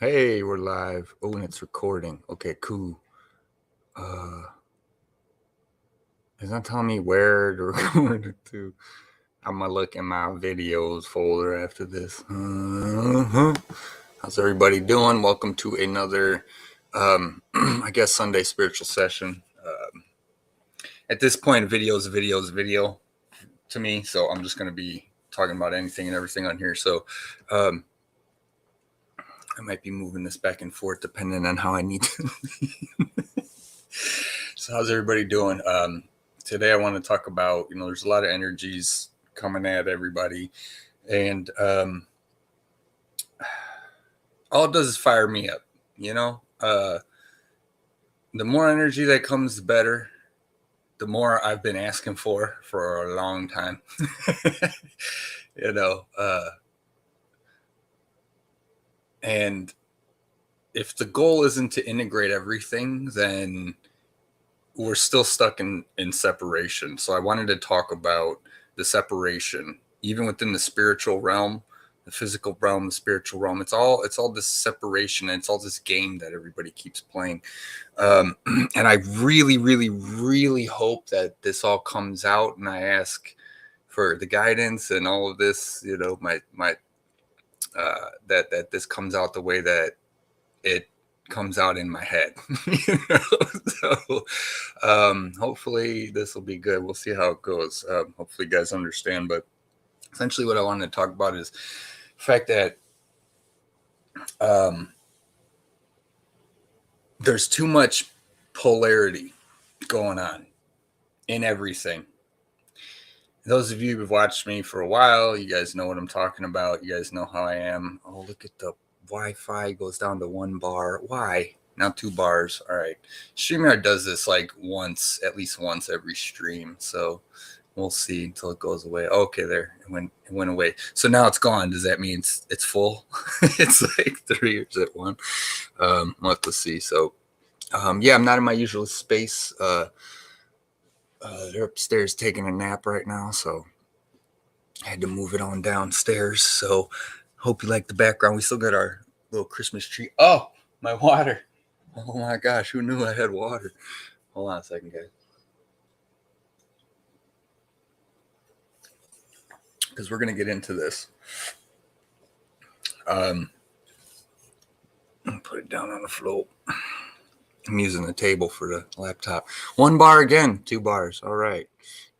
Hey, we're live. Oh, and it's recording. Okay, cool. It's not telling me where to record it to. I'm gonna look in my videos folder after this. How's everybody doing? Welcome to another, I guess, Sunday spiritual session. At this point, video is video to me, so I'm just gonna be talking about anything and everything on here. So, I might be moving this back and forth depending on how I need to. So how's everybody doing? Today I want to talk about, there's a lot of energies coming at everybody, and all it does is fire me up. The more energy that comes, the better. The more I've been asking for a long time. you know, uh, and if the goal isn't to integrate everything, then we're still stuck in separation. So I wanted to talk about the separation, even within the spiritual realm, the physical realm, the spiritual realm. It's all this separation, and it's all this game that everybody keeps playing. And I really, really, really hope that this all comes out, and I ask for the guidance and all of this. My that this comes out the way that it comes out in my head. So hopefully this will be good. We'll see how it goes. Hopefully you guys understand, but essentially what I wanted to talk about is the fact that there's too much polarity going on in everything. Those of you who've watched me for a while, you guys know what I'm talking about. You guys know how I am. Oh, look at the Wi-Fi goes down to 1 bar. Why? Now 2 bars. All right. StreamYard does this like at least once every stream. So we'll see until it goes away. Okay, there. It went away. So now it's gone. Does that mean it's full? It's like 3 years at 1. We'll have to see. So yeah, I'm not in my usual space. They're upstairs taking a nap right now, so I had to move it on downstairs. So hope you like the background. We still got our little Christmas tree. Oh, my water. Oh my gosh, who knew I had water? Hold on a second, guys. Because we're going to get into this. Put it down on the floor. I'm using the table for the laptop. 1 bar again, 2 bars. All right.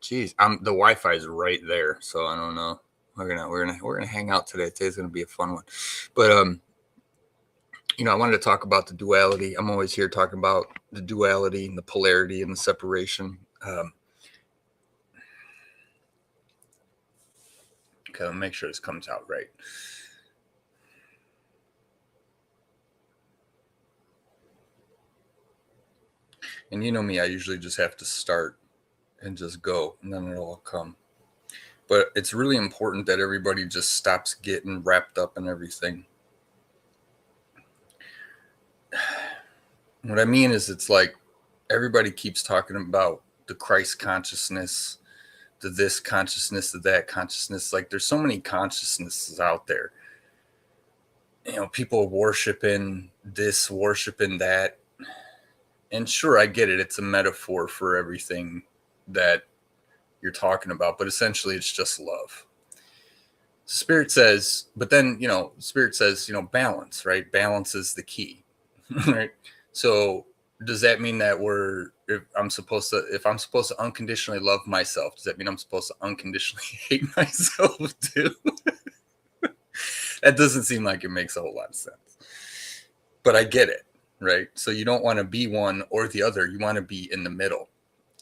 Jeez, the Wi-Fi is right there, so I don't know. We're gonna hang out today. Today's gonna be a fun one. But I wanted to talk about the duality. I'm always here talking about the duality and the polarity and the separation. Okay, I'll make sure this comes out right. And you know me, I usually just have to start and just go, and then it'll all come. But it's really important that everybody just stops getting wrapped up in everything. What I mean is, it's like everybody keeps talking about the Christ consciousness, the this consciousness, the that consciousness. Like there's so many consciousnesses out there. People worshiping this, worshiping that. And sure, I get it. It's a metaphor for everything that you're talking about, but essentially it's just love. Spirit says, but then, Spirit says, balance, right? Balance is the key, right? So does that mean that if I'm supposed to unconditionally love myself, does that mean I'm supposed to unconditionally hate myself too? That doesn't seem like it makes a whole lot of sense, but I get it, right? So you don't want to be one or the other. You want to be in the middle.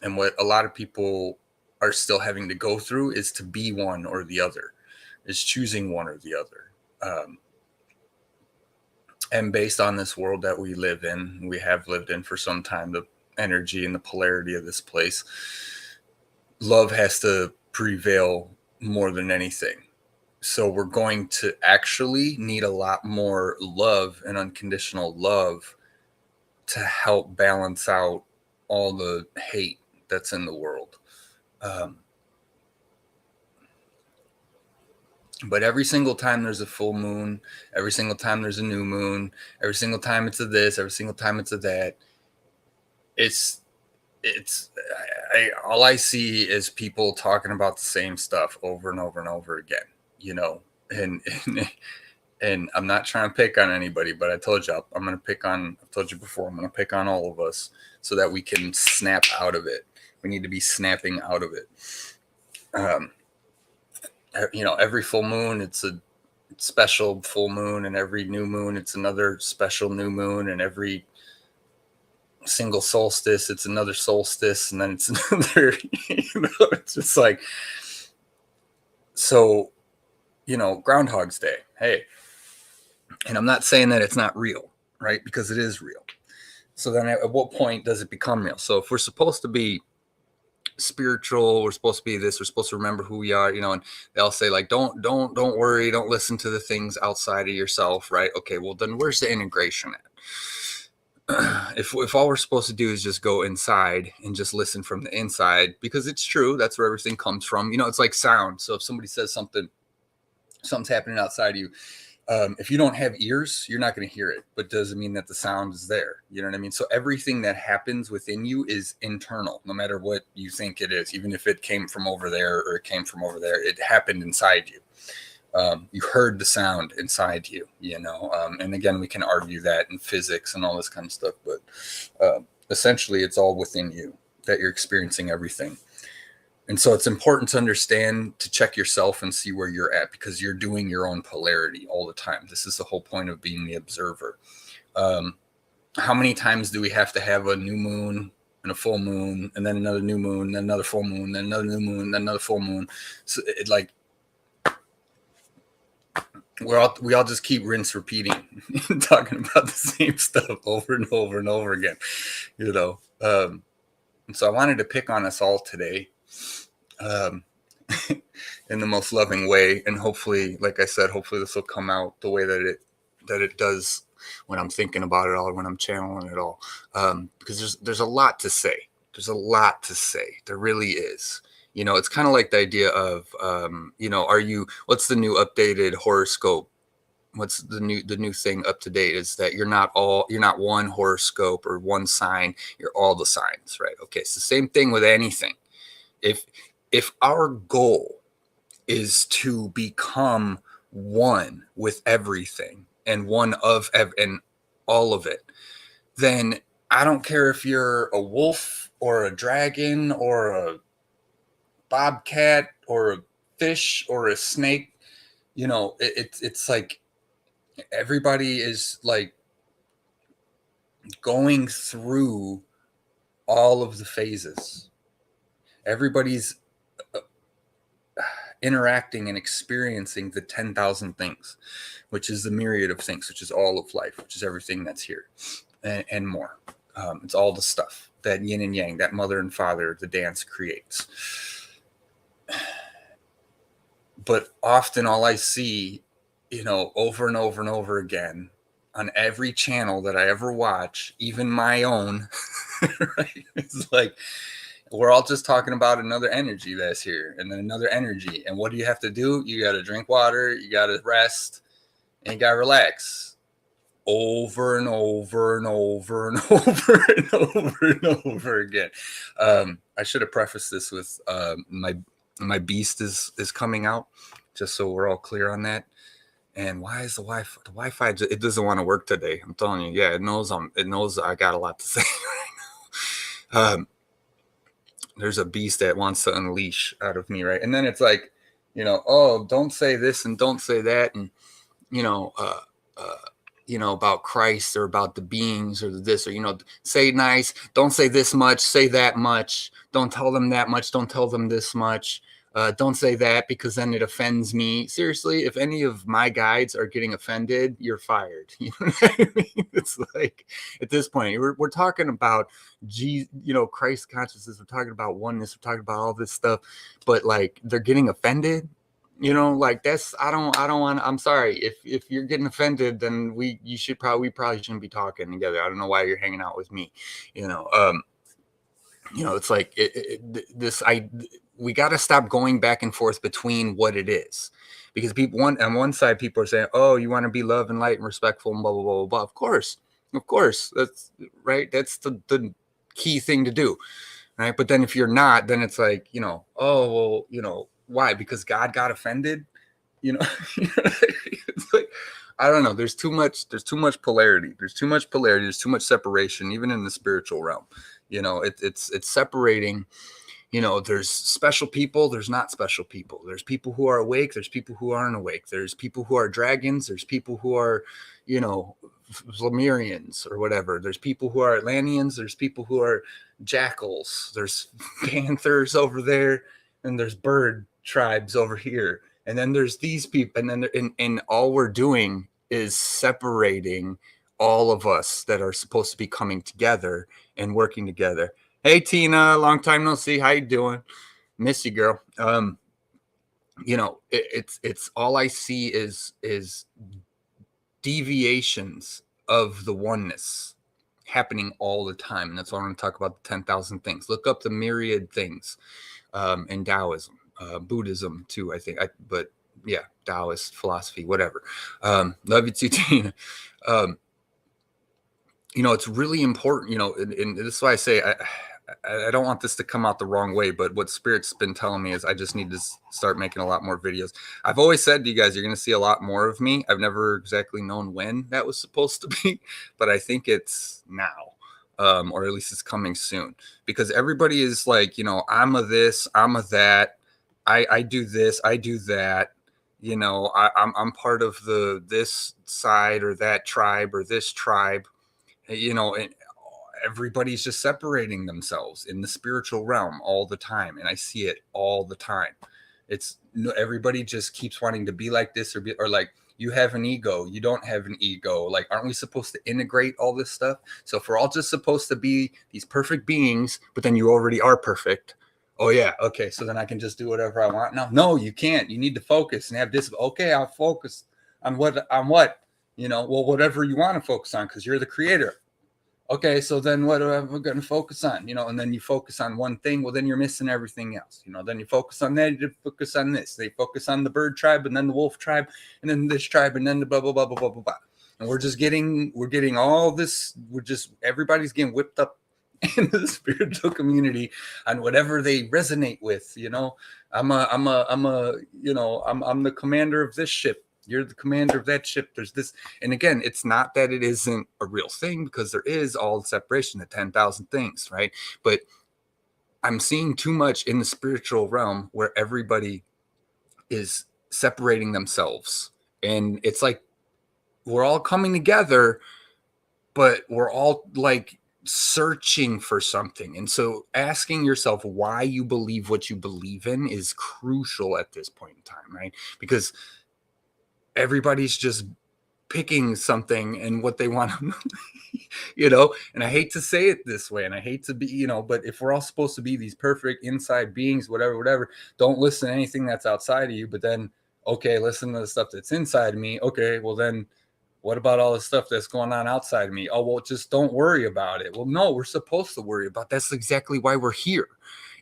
And what a lot of people are still having to go through is to be one or the other, is choosing one or the other. And based on this world that we live in, we have lived in for some time, the energy and the polarity of this place, love has to prevail more than anything. So we're going to actually need a lot more love and unconditional love to help balance out all the hate that's in the world. But every single time there's a full moon, every single time there's a new moon, every single time it's a this, every single time it's a that, it's it's all I see is people talking about the same stuff over and over and over again, you know. And and I'm not trying to pick on anybody, but I told you I'm going to pick on. I've told you before, I'm going to pick on all of us so that we can snap out of it. We need to be snapping out of it. Um, you know, every full moon, it's a special full moon, and every new moon, it's another special new moon, and every single solstice, it's another solstice, and then it's another. You know, it's just like so. You know, Groundhog's Day. Hey, and I'm not saying that it's not real, right? Because it is real. So then at what point does it become real? So if we're supposed to be spiritual, we're supposed to be this, we're supposed to remember who we are, you know, and they'll say like, don't worry, don't listen to the things outside of yourself, right? Okay, well then where's the integration at? If all we're supposed to do is just go inside and just listen from the inside, because it's true, that's where everything comes from. You know, it's like sound. So if somebody says something's happening outside of you, if you don't have ears, you're not going to hear it, but doesn't mean that the sound is there. You know what I mean? So everything that happens within you is internal, no matter what you think it is. Even if it came from over there or it came from over there, it happened inside you. You heard the sound inside you, you know? And again, we can argue that in physics and all this kind of stuff, but essentially it's all within you that you're experiencing everything. And so it's important to understand, to check yourself and see where you're at, because you're doing your own polarity all the time. This is the whole point of being the observer. How many times do we have to have a new moon and a full moon, and then another new moon, then another full moon, then another new moon, then another full moon? So it like we all just keep rinse repeating, talking about the same stuff over and over and over again, you know. And so I wanted to pick on us all today. In the most loving way, and hopefully, like I said, hopefully this will come out the way that it does when I'm thinking about it all, when I'm channeling it all, because there's a lot to say. There's a lot to say. There really is. You know, it's kind of like the idea of you know, what's the new updated horoscope? What's the new thing up to date is that you're not one horoscope or one sign, you're all the signs, right? Okay, it's the same thing with anything. If our goal is to become one with everything and one of and all of it, then I don't care if you're a wolf or a dragon or a bobcat or a fish or a snake. You know, it's like everybody is like going through all of the phases. Everybody's interacting and experiencing the 10,000 things, which is the myriad of things, which is all of life, which is everything that's here and more. It's all the stuff that yin and yang, that mother and father, the dance creates. But often all I see, you know, over and over and over again on every channel that I ever watch, even my own, right? It's like, we're all just talking about another energy that's here and then another energy. And what do you have to do? You got to drink water, you got to rest, and you got to relax over and over and over and over and over and over again. I should have prefaced this with my beast is coming out, just so we're all clear on that. And why is the Wi-Fi it doesn't want to work today? I'm telling you, yeah, it knows I got a lot to say right now. There's a beast that wants to unleash out of me, right? And then it's like, you know, oh, don't say this and don't say that, and you know, about Christ or about the beings or this, or you know, say nice, don't say this much, say that much, don't tell them that much, don't tell them this much. Don't say that because then it offends me. Seriously, if any of my guides are getting offended, you're fired. You know what I mean? It's like at this point, we're talking about Christ consciousness. We're talking about oneness. We're talking about all this stuff, but like they're getting offended. You know, like that's I don't want. I'm sorry if you're getting offended, then we probably shouldn't be talking together. I don't know why you're hanging out with me. You know. It's like we got to stop going back and forth between what it is, because people on one side, people are saying, oh, you want to be love and light and respectful and blah blah blah blah blah. Of course, that's right. That's the key thing to do, right? But then if you're not, then it's like, oh well, why? Because God got offended, you know. It's like, I don't know. There's too much polarity. There's too much separation, even in the spiritual realm. It's separating. There's special people, there's not special people. There's people who are awake, there's people who aren't awake. There's people who are dragons, there's people who are, you know, Lemurians or whatever. There's people who are Atlanteans, there's people who are jackals, there's panthers over there, and there's bird tribes over here. And then there's these people, and then and all we're doing is separating all of us that are supposed to be coming together and working together. Hey Tina, long time no see. How you doing? Miss you, girl. It's all I see is deviations of the oneness happening all the time. And that's why I want to talk about the 10,000 things. Look up the myriad things in Taoism, Buddhism too, I think. But yeah, Taoist philosophy, whatever. Love you too, Tina. It's really important, and this is why I say I don't want this to come out the wrong way, but what Spirit's been telling me is I just need to start making a lot more videos. I've always said to you guys, you're going to see a lot more of me. I've never exactly known when that was supposed to be, but I think it's now, or at least it's coming soon, because everybody is like, I'm a this, I'm a that, I do this, I do that. I'm part of this side or that tribe or this tribe. And everybody's just separating themselves in the spiritual realm all the time, and I see it all the time. Everybody just keeps wanting to be like this, or like, you have an ego, you don't have an ego. Like, aren't we supposed to integrate all this stuff? So if we're all just supposed to be these perfect beings, but then you already are perfect, oh yeah, okay, so then I can just do whatever I want now? No, you can't. You need to focus and have this. Okay, I'll focus on what well, whatever you want to focus on, because you're the creator. Okay, so then what am I going to focus on? And then you focus on one thing. Well, then you're missing everything else. Then you focus on that. You focus on this. They focus on the bird tribe, and then the wolf tribe, and then this tribe, and then the blah blah blah blah blah blah blah. And we're getting all this. Everybody's getting whipped up in the spiritual community on whatever they resonate with. I'm the commander of this ship. You're the commander of that ship. There's this. And again, it's not that it isn't a real thing, because there is all the separation, the 10,000 things, right? But I'm seeing too much in the spiritual realm where everybody is separating themselves. And it's like we're all coming together, but we're all like searching for something. And so asking yourself why you believe what you believe in is crucial at this point in time, right? Because everybody's just picking something and what they want to, and I hate to say it this way, and I hate to be, but if we're all supposed to be these perfect inside beings, whatever, don't listen to anything that's outside of you, but then, okay, listen to the stuff that's inside of me. Okay, well then what about all the stuff that's going on outside of me? Oh, well, just don't worry about it. Well, no, we're supposed to worry about. That's exactly why we're here,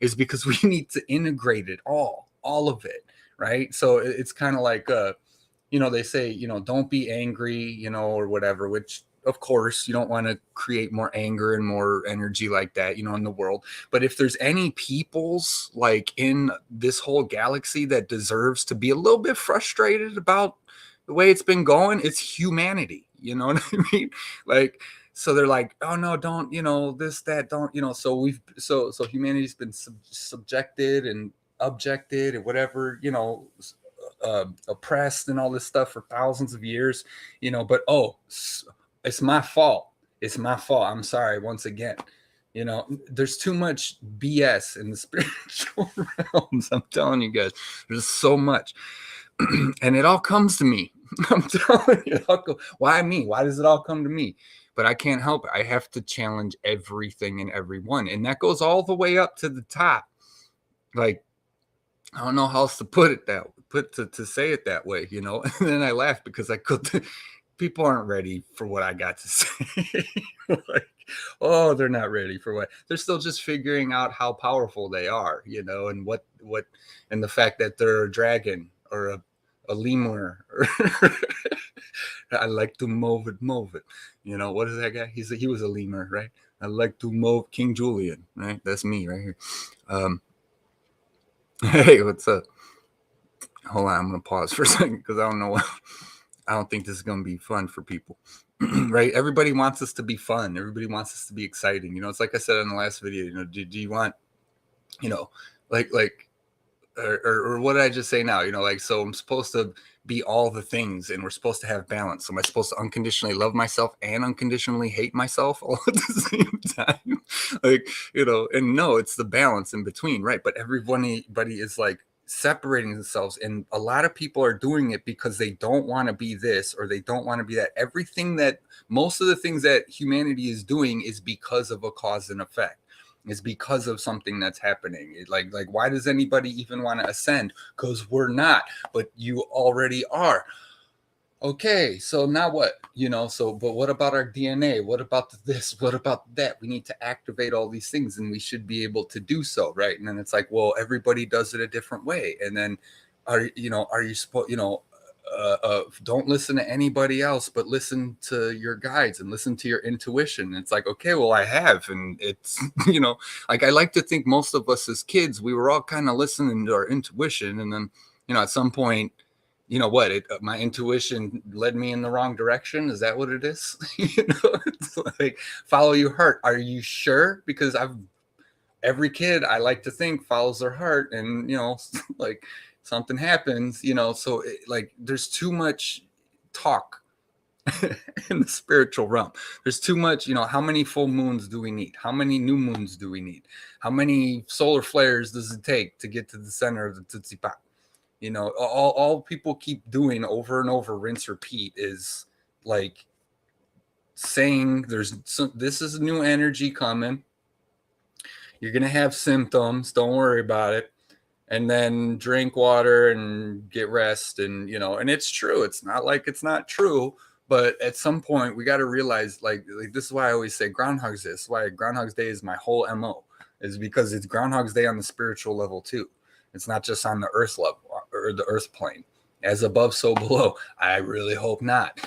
is because we need to integrate it all of it, right? So it's kind of like they say, don't be angry, or whatever, which of course you don't want to create more anger and more energy like that, in the world. But if there's any peoples like in this whole galaxy that deserves to be a little bit frustrated about the way it's been going, it's humanity. You know what I mean? Like, so they're like, oh no, don't, this, that, don't, so humanity's been subjected and objected and whatever, oppressed and all this stuff for thousands of years, but it's my fault. I'm sorry once again. There's too much BS in the spiritual realms. I'm telling you guys, there's so much. And it all comes to me. I'm telling you, why me? Why does it all come to me? But I can't help it. I have to challenge everything and everyone. And that goes all the way up to the top. Like, I don't know how else to put it to say it that way, and then I laugh because I could people aren't ready for what I got to say. Like, oh, they're not ready for what they're still just figuring out how powerful they are, and what and the fact that they're a dragon or a lemur. Or I like to move it. What is that guy? He was a lemur, right? I like to move King Julian, right? That's me right here. Hey, what's up? Hold on, I'm gonna pause for a second because I don't know what. I don't think this is gonna be fun for people, right? Everybody wants us to be fun. Everybody wants us to be exciting. It's like I said in the last video. Do you want, like or what did I just say now? So I'm supposed to be all the things and we're supposed to have balance. So am I supposed to unconditionally love myself and unconditionally hate myself all at the same time? And no, it's the balance in between, right? But everybody is like separating themselves, and a lot of people are doing it because they don't want to be this or they don't want to be that. Most of the things that humanity is doing is because of a cause and effect. Is because of something that's happening. Like why does anybody even want to ascend? Because we're not, but you already are. Okay, so now what? But what about our DNA? What about this? What about that? We need to activate all these things, and we should be able to do so, right? And then it's like, well, everybody does it a different way. And then are you supposed, don't listen to anybody else, but listen to your guides and listen to your intuition. And it's like, okay, well, I have. And it's, like I like to think most of us as kids, we were all kind of listening to our intuition. And then, at some point, my intuition led me in the wrong direction. Is that what it is? It's like, follow your heart. Are you sure? Because every kid, I like to think, follows their heart, and like something happens, so there's too much talk in the spiritual realm. There's too much, how many full moons do we need? How many new moons do we need? How many solar flares does it take to get to the center of the Tootsie Pop? All people keep doing over and over, rinse, repeat, is like saying this is new energy coming. You're going to have symptoms. Don't worry about it. And then drink water and get rest. And, and it's true. It's not like it's not true. But at some point, we got to realize, like this is why I always say Groundhog's Day. This is why Groundhog's Day is my whole MO, is because it's Groundhog's Day on the spiritual level, too. It's not just on the earth level or the earth plane. As above, so below. I really hope not.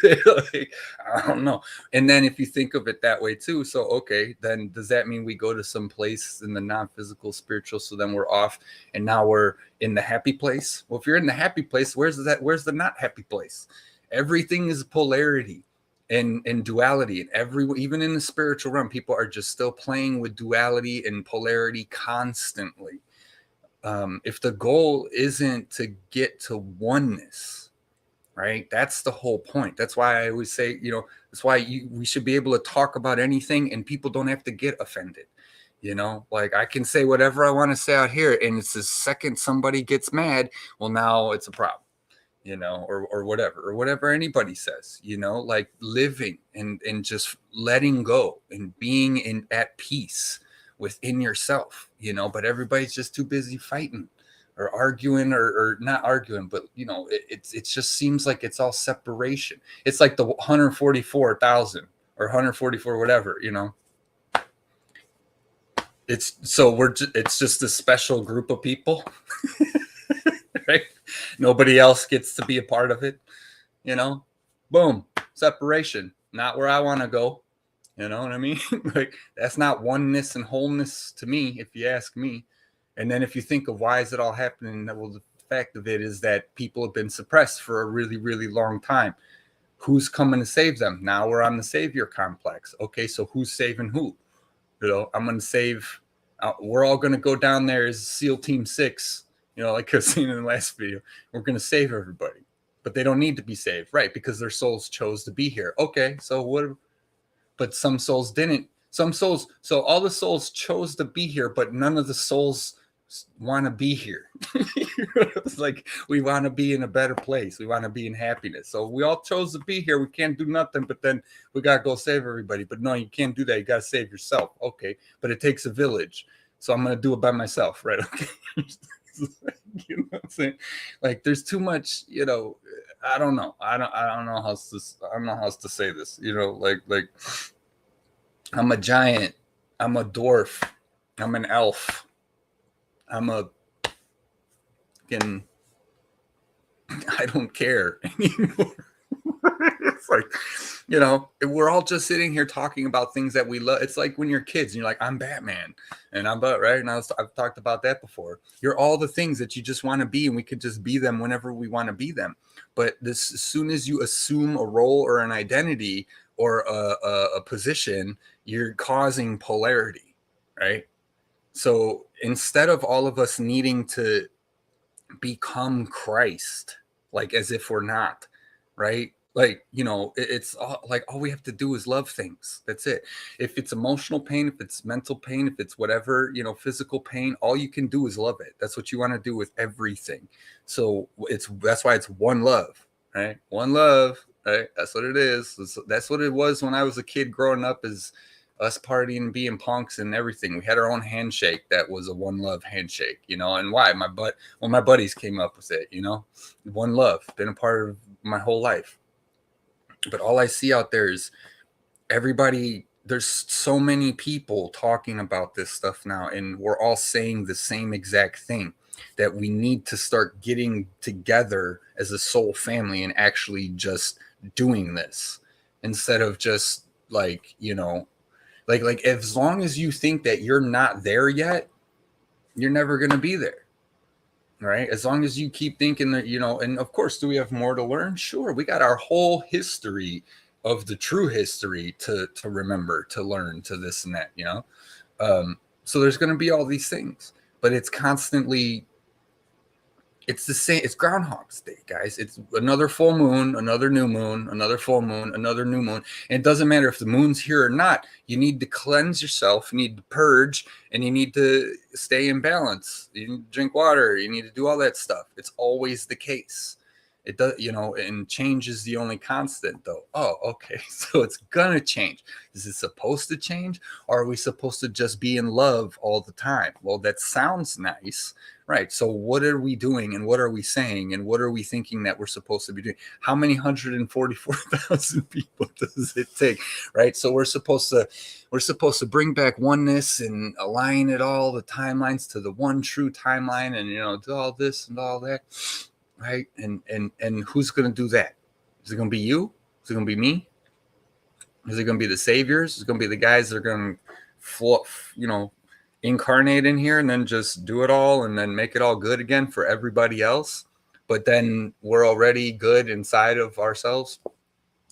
Like, I don't know. And then if you think of it that way too, so okay, then does that mean we go to some place in the non-physical spiritual? So then we're off, and now we're in the happy place. Well, if you're in the happy place, where's the not happy place? Everything is polarity and duality, and even in the spiritual realm, people are just still playing with duality and polarity constantly. If the goal isn't to get to oneness, right? That's the whole point. That's why I always say, that's why we should be able to talk about anything and people don't have to get offended. Like I can say whatever I want to say out here, and it's the second somebody gets mad, well, now it's a problem. Or whatever anybody says, like living and just letting go and being at peace within yourself, but everybody's just too busy fighting or arguing or not arguing, but it just seems like it's all separation. It's like the 144,000 or 144, whatever, it's just a special group of people. Right? Nobody else gets to be a part of it, boom, separation, not where I want to go. You know what I mean? Like that's not oneness and wholeness to me, if you ask me. And then if you think of why is it all happening, well, the fact of it is that people have been suppressed for a really, really long time. Who's coming to save them? Now we're on the savior complex. Okay, so who's saving who? I'm going to save. We're all going to go down there as SEAL Team 6, like I've seen in the last video. We're going to save everybody, but they don't need to be saved, right? Because their souls chose to be here. Okay, so what? But some souls didn't. So all the souls chose to be here, but none of the souls want to be here. It's like we want to be in a better place. We want to be in happiness. So we all chose to be here. We can't do nothing, but then we got to go save everybody. But no, you can't do that. You got to save yourself. Okay, but it takes a village. So I'm going to do it by myself, right? Okay. You know what I'm saying? Like there's too much, I don't know. I don't know how to I don't know how else to say this. You know, like I'm a giant. I'm a dwarf. I'm an elf. I'm a fucking I don't care anymore. It's like, you know, we're all just sitting here talking about things that we love. It's like when you're kids and you're like, I'm Batman and I'm but right. And I've talked about that before. You're all the things that you just want to be, and we could just be them whenever we want to be them. But this, as soon as you assume a role or an identity or a position, you're causing polarity, right? So instead of all of us needing to become Christ, like as if we're not, right? Like, you know, it's all, like all we have to do is love things. That's it. If it's emotional pain, if it's mental pain, if it's whatever, you know, physical pain, all you can do is love it. That's what you want to do with everything. So that's why it's one love, right? One love, right? That's what it is. That's what it was when I was a kid growing up, is us partying and being punks and everything. We had our own handshake that was a one love handshake, you know. And why? My buddies came up with it, you know. One love, been a part of my whole life. But all I see out there is everybody, there's so many people talking about this stuff now, and we're all saying the same exact thing, that we need to start getting together as a soul family and actually just doing this, instead of just like, you know, like as long as you think that you're not there yet, you're never going to be there, right? As long as you keep thinking that, you know. And of course, do we have more to learn? Sure, we got our whole history of the true history to remember, to learn, to this and that, you know. So there's going to be all these things, but it's constantly, it's the same. It's Groundhog's Day, guys. It's another full moon, another new moon, another full moon, another new moon. And it doesn't matter if the moon's here or not. You need to cleanse yourself. You need to purge, and you need to stay in balance. You need to drink water. You need to do all that stuff. It's always the case. It does, you know, and change is the only constant, though. Oh, okay. So it's gonna change. Is it supposed to change, or are we supposed to just be in love all the time? Well, that sounds nice. Right. So what are we doing, and what are we saying, and what are we thinking that we're supposed to be doing? How many 144,000 people does it take? Right. So we're supposed to bring back oneness and align it all, the timelines to the one true timeline, and, you know, do all this and all that. Right. And who's going to do that? Is it going to be you? Is it going to be me? Is it going to be the saviors? Is it going to be the guys that are going to, you know, incarnate in here and then just do it all and then make it all good again for everybody else? But then we're already good inside of ourselves,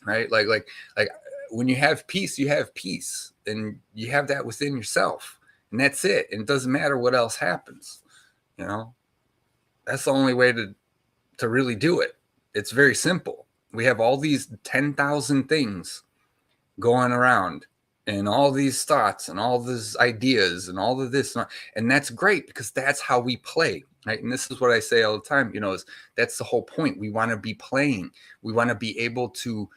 right? Like when you have peace, and you have that within yourself, and that's it. And it doesn't matter what else happens, you know. That's the only way to really do it. It's very simple. We have all these 10,000 things going around, and all these thoughts and all these ideas and all of this, and that's great, because that's how we play, right? And this is what I say all the time, you know, is that's the whole point. We want to be playing. We want to be able to,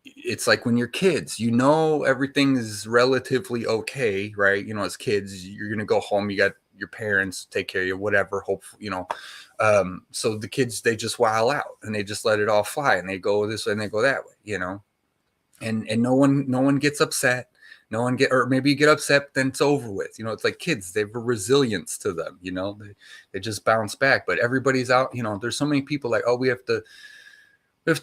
it's like when you're kids, you know, everything is relatively okay, right? You know, as kids, you're going to go home, you got your parents take care of you, whatever, hopefully, you know. So the kids, they just wild out and they just let it all fly, and they go this way and they go that way, you know. And no one gets upset. No one get, or maybe you get upset, then it's over with. You know, it's like kids, they have a resilience to them, you know, they just bounce back. But everybody's out, you know, there's so many people like, oh, we have to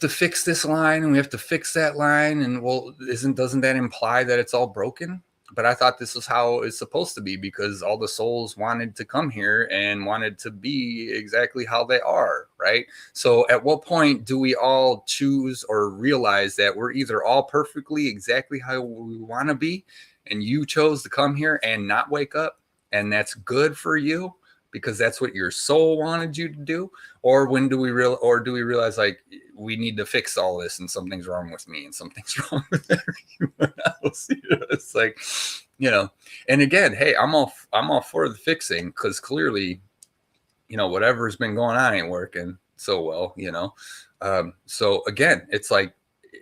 fix this line and we have to fix that line. And well, doesn't that imply that it's all broken? But I thought this was how it's supposed to be, because all the souls wanted to come here and wanted to be exactly how they are, right? So at what point do we all choose or realize that we're either all perfectly exactly how we want to be, and you chose to come here and not wake up, and that's good for you because that's what your soul wanted you to do? Or when do we realize, like, we need to fix all this and something's wrong with me and something's wrong with everyone else? You know, it's like, you know. And again, hey, I'm all for the fixing, because clearly, you know, whatever's been going on ain't working so well, you know. So again, it's like,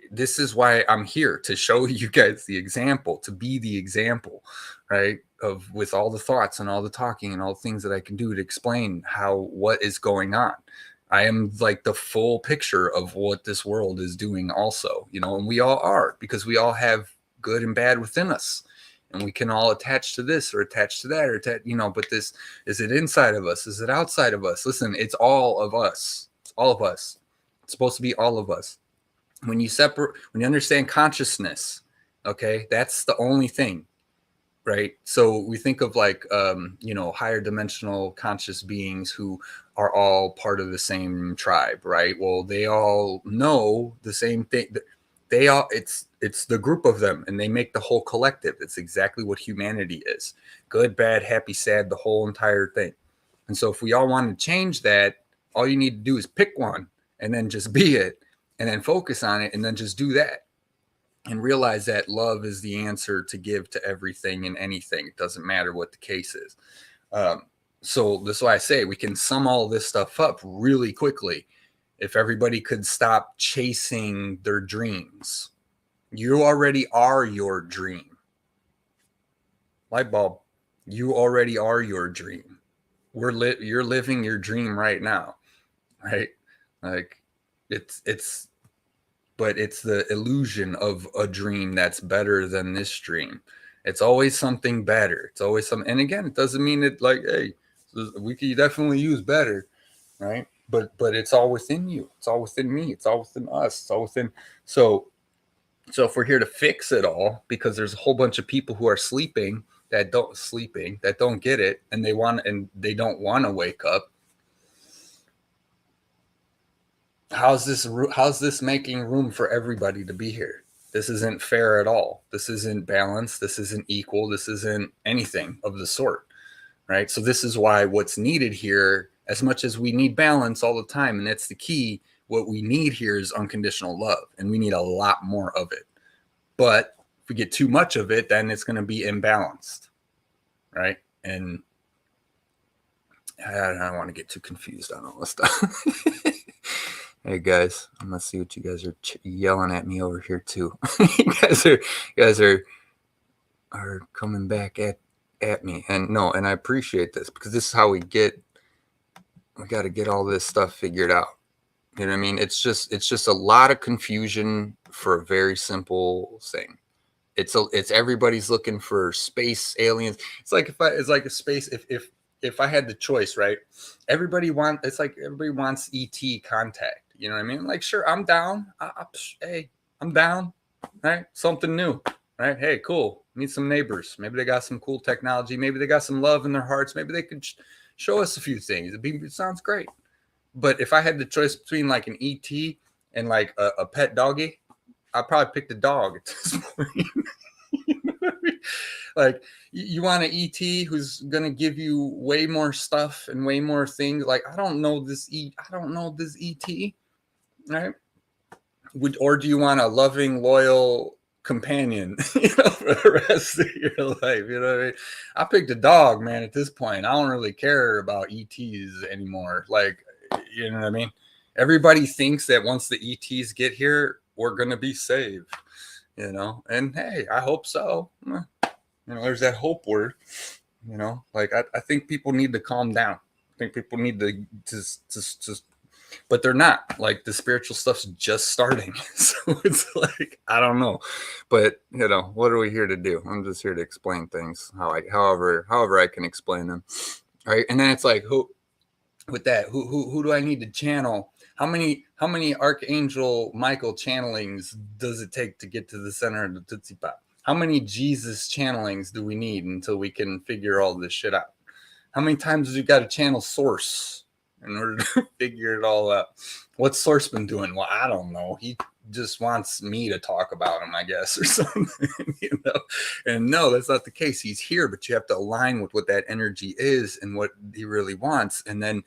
this is why I'm here, to show you guys the example, to be the example, right? Of, with all the thoughts and all the talking and all the things that I can do to explain what is going on. I am like the full picture of what this world is doing also, and we all are, because we all have good and bad within us. And we can all attach to this or attach to that but this, is it inside of us? Is it outside of us? Listen, it's all of us. It's all of us. It's supposed to be all of us. When you understand consciousness, okay, that's the only thing, right? So we think of like higher dimensional conscious beings who are all part of the same tribe, right? Well, they all know the same thing. They all, it's the group of them, and they make the whole collective. It's exactly what humanity is: good, bad, happy, sad, the whole entire thing. And so if we all want to change that, all you need to do is pick one and then just be it, and then focus on it, and then just do that, and realize that love is the answer to give to everything and anything. It doesn't matter what the case is. So this is why I say we can sum all this stuff up really quickly if everybody could stop chasing their dreams. You already are your dream. Light bulb. You already are your dream. You're living your dream right now, right? Like it's but it's the illusion of a dream that's better than this dream. It's always something better. It's always something. And again, it doesn't mean it like, hey, we could definitely use better, right? But it's all within you. It's all within me. It's all within us. It's all within. So if we're here to fix it all, because there's a whole bunch of people who are that don't get it, and they don't want to wake up. How's this making room for everybody to be here? This isn't fair at all. This isn't balanced. This isn't equal. This isn't anything of the sort, right? So this is why what's needed here, as much as we need balance all the time, and that's the key, what we need here is unconditional love, and we need a lot more of it. But if we get too much of it, then it's going to be imbalanced, right? And I don't want to get too confused on all this stuff. Hey guys, I'm gonna see what you guys are yelling at me over here too. you guys are coming back at me, and I appreciate this, because this is how we got to get all this stuff figured out. You know what I mean? It's just a lot of confusion for a very simple thing. It's everybody's looking for space aliens. It's like a space. If I had the choice, right? Everybody wants ET contact. You know what I mean? Like, sure, I'm down. Hey, I'm down. Right? Something new. Right? Hey, cool. Meet some neighbors. Maybe they got some cool technology. Maybe they got some love in their hearts. Maybe they could show us a few things. It sounds great. But if I had the choice between like an ET and like a pet doggy, I'd probably pick the dog at this point. You know what I mean? Like, you want an ET who's gonna give you way more stuff and way more things. Like, I don't know this ET, right? Or do you want a loving, loyal companion, for the rest of your life? You know what I mean? I picked a dog, man. At this point, I don't really care about ETs anymore. Like, you know what I mean? Everybody thinks that once the ETs get here, we're gonna be saved. And hey, I hope so. There's that hope word. Like, I think people need to calm down. I think people need to just, but they're not. Like, the spiritual stuff's just starting. So it's like, I don't know. But what are we here to do? I'm just here to explain things however I can explain them. Right. And then it's like, who do I need to channel? How many Archangel Michael channelings does it take to get to the center of the Tootsie Pop? How many Jesus channelings do we need until we can figure all this shit out? How many times have you got to channel Source in order to figure it all out? What's Source been doing? Well, I don't know. He just wants me to talk about him, I guess, or something. And no, that's not the case. He's here, but you have to align with what that energy is and what he really wants. And then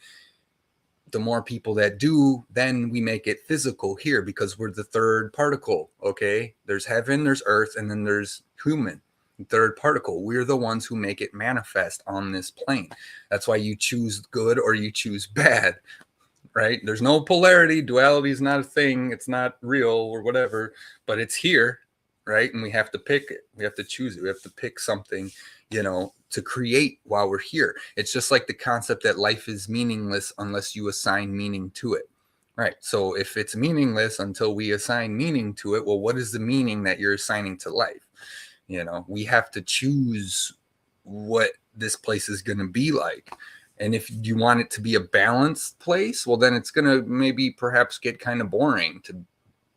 the more people that do, then we make it physical here, because we're the third particle. Okay, there's heaven, there's earth, and then there's human, third particle. We're the ones who make it manifest on this plane. That's why you choose good or you choose bad, right? There's no polarity. Duality is not a thing. It's not real or whatever, but it's here, right? And we have to pick it. We have to choose it. We have to pick something to create while we're here. It's just like the concept that life is meaningless unless you assign meaning to it. Right. So if it's meaningless until we assign meaning to it, well, what is the meaning that you're assigning to life? We have to choose what this place is going to be like. And if you want it to be a balanced place, well, then it's going to maybe perhaps get kind of boring, to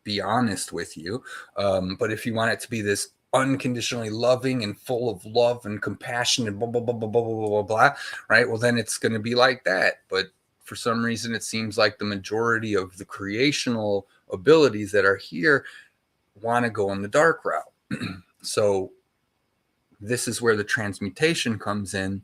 be honest with you. But if you want it to be this unconditionally loving and full of love and compassion and blah, blah, blah, blah, blah, blah, blah, blah, right? Well, then it's going to be like that. But for some reason, it seems like the majority of the creational abilities that are here want to go in the dark route. So this is where the transmutation comes in.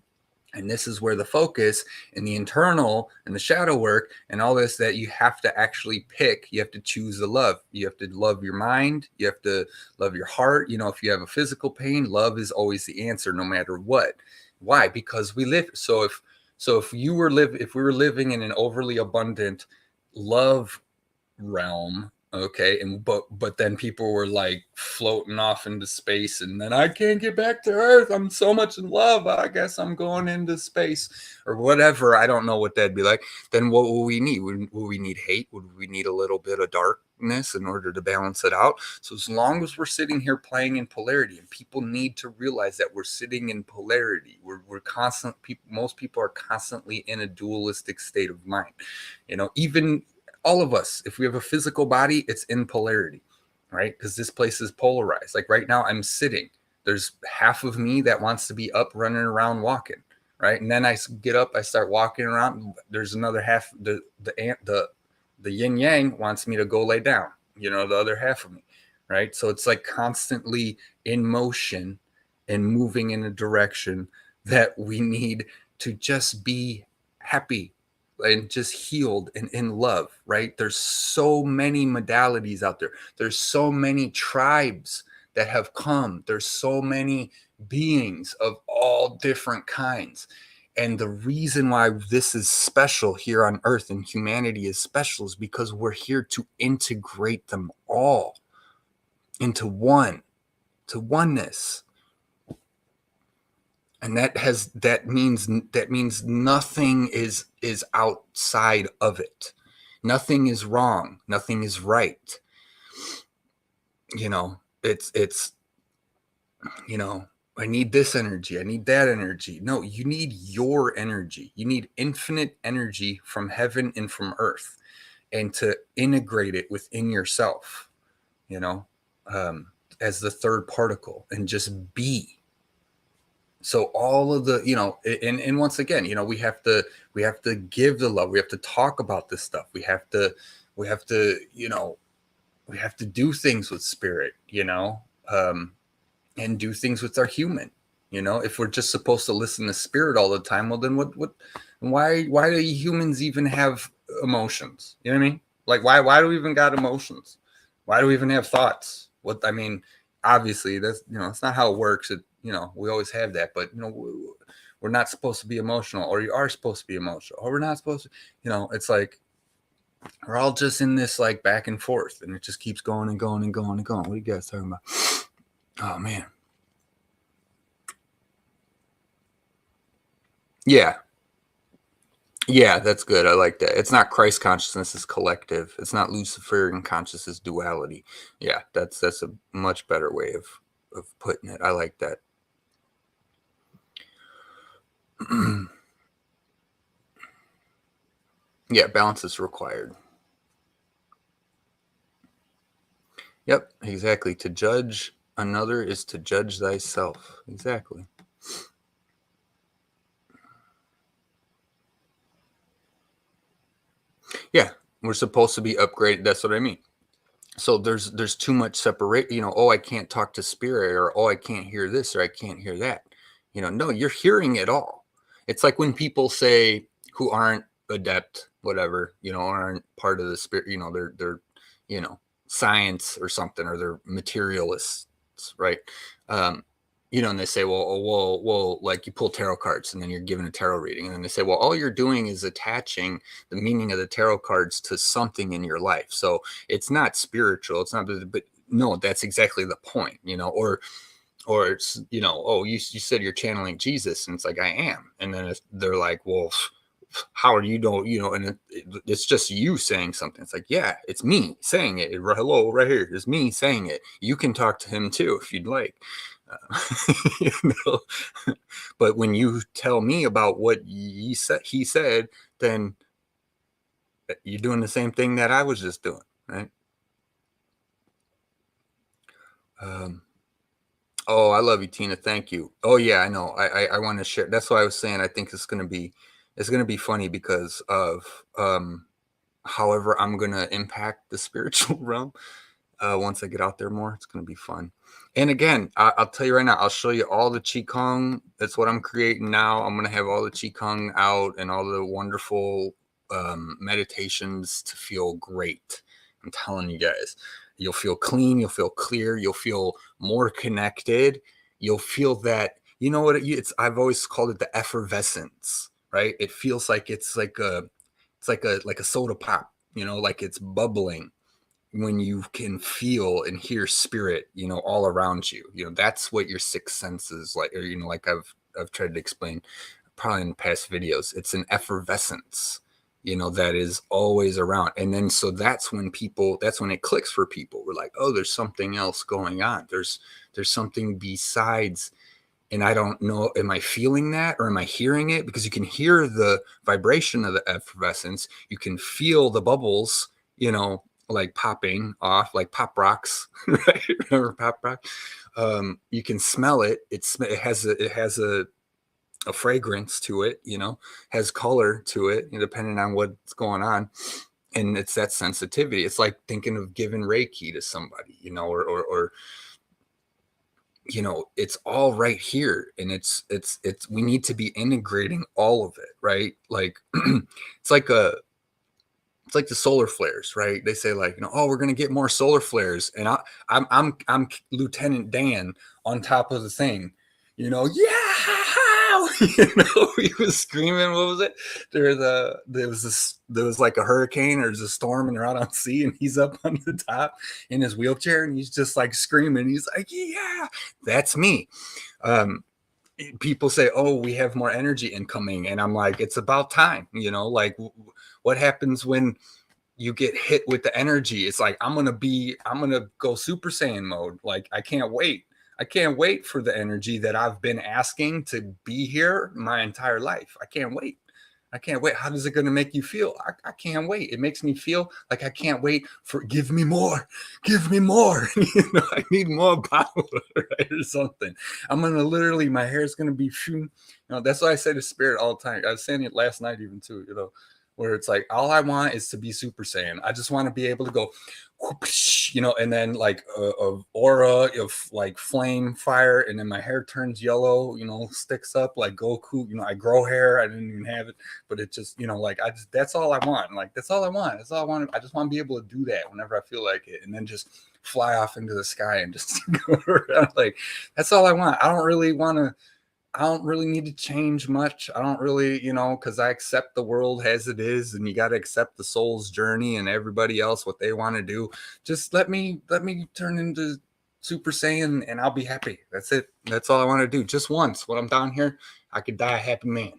And this is where the focus and the internal and the shadow work and all this, that you have to actually pick. You have to choose the love. You have to love your mind. You have to love your heart. If you have a physical pain, love is always the answer, no matter what. Why? Because we live. So if we were living in an overly abundant love realm, okay, and but then people were like floating off into space, and then I can't get back to Earth, I'm so much in love, I guess I'm going into space or whatever. I don't know what that'd be like. Then what will we need? Will we need hate? Would we need a little bit of darkness in order to balance it out? So as long as we're sitting here playing in polarity, and people need to realize that we're sitting in polarity, we're constant people, most people are constantly in a dualistic state of mind. Even all of us, if we have a physical body, it's in polarity, right? Because this place is polarized. Like right now, I'm sitting. There's half of me that wants to be up, running around, walking, right? And then I get up, I start walking around. There's another half. The yin yang wants me to go lay down. The other half of me, right? So it's like constantly in motion and moving in a direction that we need to just be happy and just healed and in love, right? There's so many modalities out there. There's so many tribes that have come. There's so many beings of all different kinds. And the reason why this is special here on Earth and humanity is special is because we're here to integrate them all into oneness. And that means nothing is outside of it. Nothing is wrong. Nothing is right. It's I need this energy. I need that energy. No, you need your energy. You need infinite energy from heaven and from earth, and to integrate it within yourself, as the third particle, and just be. So all of the, and once again, we have to give the love. We have to talk about this stuff. We have to do things with spirit, and do things with our human. If we're just supposed to listen to spirit all the time, well, then why do humans even have emotions? You know what I mean? Like, why do we even got emotions? Why do we even have thoughts? Obviously that's, it's not how it works. We always have that, but we're not supposed to be emotional, or you are supposed to be emotional, or we're not supposed to, it's like we're all just in this like back and forth, and it just keeps going and going and going and going. What are you guys talking about? Oh man. Yeah, that's good. I like that. It's not Christ consciousness, it's collective. It's not Luciferian consciousness, duality. Yeah, that's a much better way of putting it. I like that. Yeah, balance is required. Yep, exactly. To judge another is to judge thyself. Exactly. Yeah, we're supposed to be upgraded. That's what I mean. So there's too much separate, oh, I can't talk to spirit, or oh, I can't hear this, or I can't hear that. No, you're hearing it all. It's like when people say, who aren't adept, whatever, aren't part of the spirit, they're science or something, or they're materialists, right? And they say, well, like you pull tarot cards and then you're given a tarot reading, and then they say, well, all you're doing is attaching the meaning of the tarot cards to something in your life, so it's not spiritual, it's not. But no, that's exactly the point, or it's, oh, you said you're channeling Jesus, and it's like, I am. And then they're like, well, how are you don't, and it's just you saying something. It's like, yeah, it's me saying it. Hello, right here, it's me saying it. You can talk to him too if you'd like. You know? But when you tell me about what he said, then you're doing the same thing that I was just doing, right? Oh, I love you, Tina. Thank you. Oh yeah, I know. I want to share. That's why I was saying I think it's gonna be funny because of however I'm gonna impact the spiritual realm. Once I get out there more, it's gonna be fun. And again, I'll tell you right now, I'll show you all the qigong. That's what I'm creating now. I'm gonna have all the qigong out and all the wonderful meditations to feel great. I'm telling you guys, you'll feel clean, you'll feel clear, you'll feel more connected. You'll feel that, you know what it's, I've always called it the effervescence, right? It feels like it's like a soda pop, like it's bubbling when you can feel and hear spirit, all around you. That's what your sixth sense is like, or like I've tried to explain probably in past videos. It's an effervescence, that is always around. And then so that's when it clicks for people. We're like, oh, there's something else going on. There's something besides. And I don't know, am I feeling that or am I hearing it? Because you can hear the vibration of the effervescence. You can feel the bubbles, like popping off, like pop rocks, right? Remember pop rock? You can smell it. It has a fragrance to it, has color to it, depending on what's going on. And it's that sensitivity. It's like thinking of giving Reiki to somebody, or it's all right here. And it's we need to be integrating all of it, right? Like it's like the solar flares, right? They say like, oh, we're gonna get more solar flares, and I'm Lieutenant Dan on top of the thing, yeah, he was screaming. What was it? There was like a hurricane or there's a storm, and they're out on sea, and he's up on the top in his wheelchair, and he's just like screaming. He's like, yeah, that's me. People say, oh, we have more energy incoming, and I'm like, it's about time. Like what happens when you get hit with the energy? It's like, I'm gonna go Super Saiyan mode. Like I can't wait for the energy that I've been asking to be here my entire life. I can't wait. How is it going to make you feel? I can't wait. It makes me feel like I can't wait for give me more. I need more power, right? Or something. I'm going to literally, my hair is going to be, that's what I say to spirit all the time. I was saying it last night even too, where it's like, all I want is to be Super Saiyan. I just want to be able to go, and then like a aura of like flame fire, and then my hair turns yellow, sticks up like Goku. I grow hair. I didn't even have it, but it just, like that's all I want. Like that's all I want. That's all I want. I just want to be able to do that whenever I feel like it, and then just fly off into the sky and just go around. Like that's all I want. I don't really need to change much. I don't really, because I accept the world as it is, and you got to accept the soul's journey and everybody else what they want to do. Just let me turn into Super Saiyan, and I'll be happy. That's it. That's all I want to do. Just once, when I'm down here, I could die a happy man,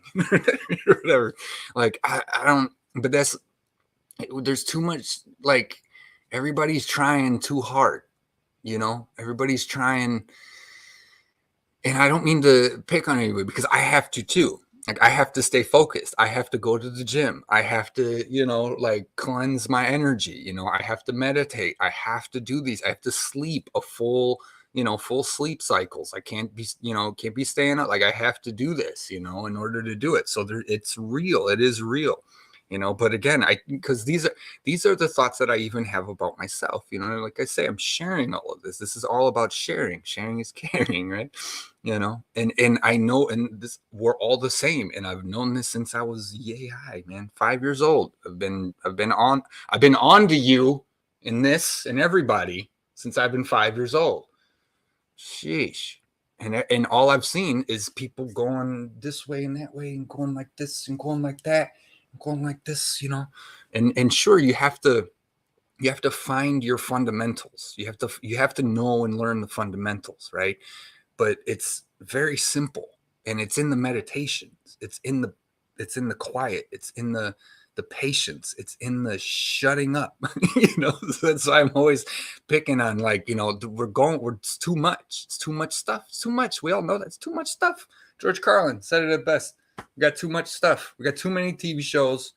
whatever. Like I don't. But there's too much. Like everybody's trying too hard. Everybody's trying. And I don't mean to pick on anybody, because I have to too. Like I have to stay focused. I have to go to the gym. I have to, like cleanse my energy. I have to meditate. I have to do these. I have to sleep a full sleep cycles. I can't be staying up. Like I have to do this, in order to do it. So it's real. It is real. But again, because these are the thoughts that I even have about myself. Like I say, I'm sharing all of this. This is all about sharing. Sharing is caring, right? And I know, and this, we're all the same. And I've known this since I was yay high, man, 5 years old. I've been on to you in this and everybody since I've been 5 years old. Sheesh. And all I've seen is people going this way and that way, and going like this and going like that, and going like this, and sure, you have to find your fundamentals. You have to know and learn the fundamentals, right? but it's very simple, and it's in the meditations. It's in the quiet. It's in the patience. It's in the shutting up. So that's why I'm always picking on, like, it's too much. It's too much stuff. It's too much. We all know that's too much stuff. George Carlin said it at best. We got too much stuff. We got too many TV shows.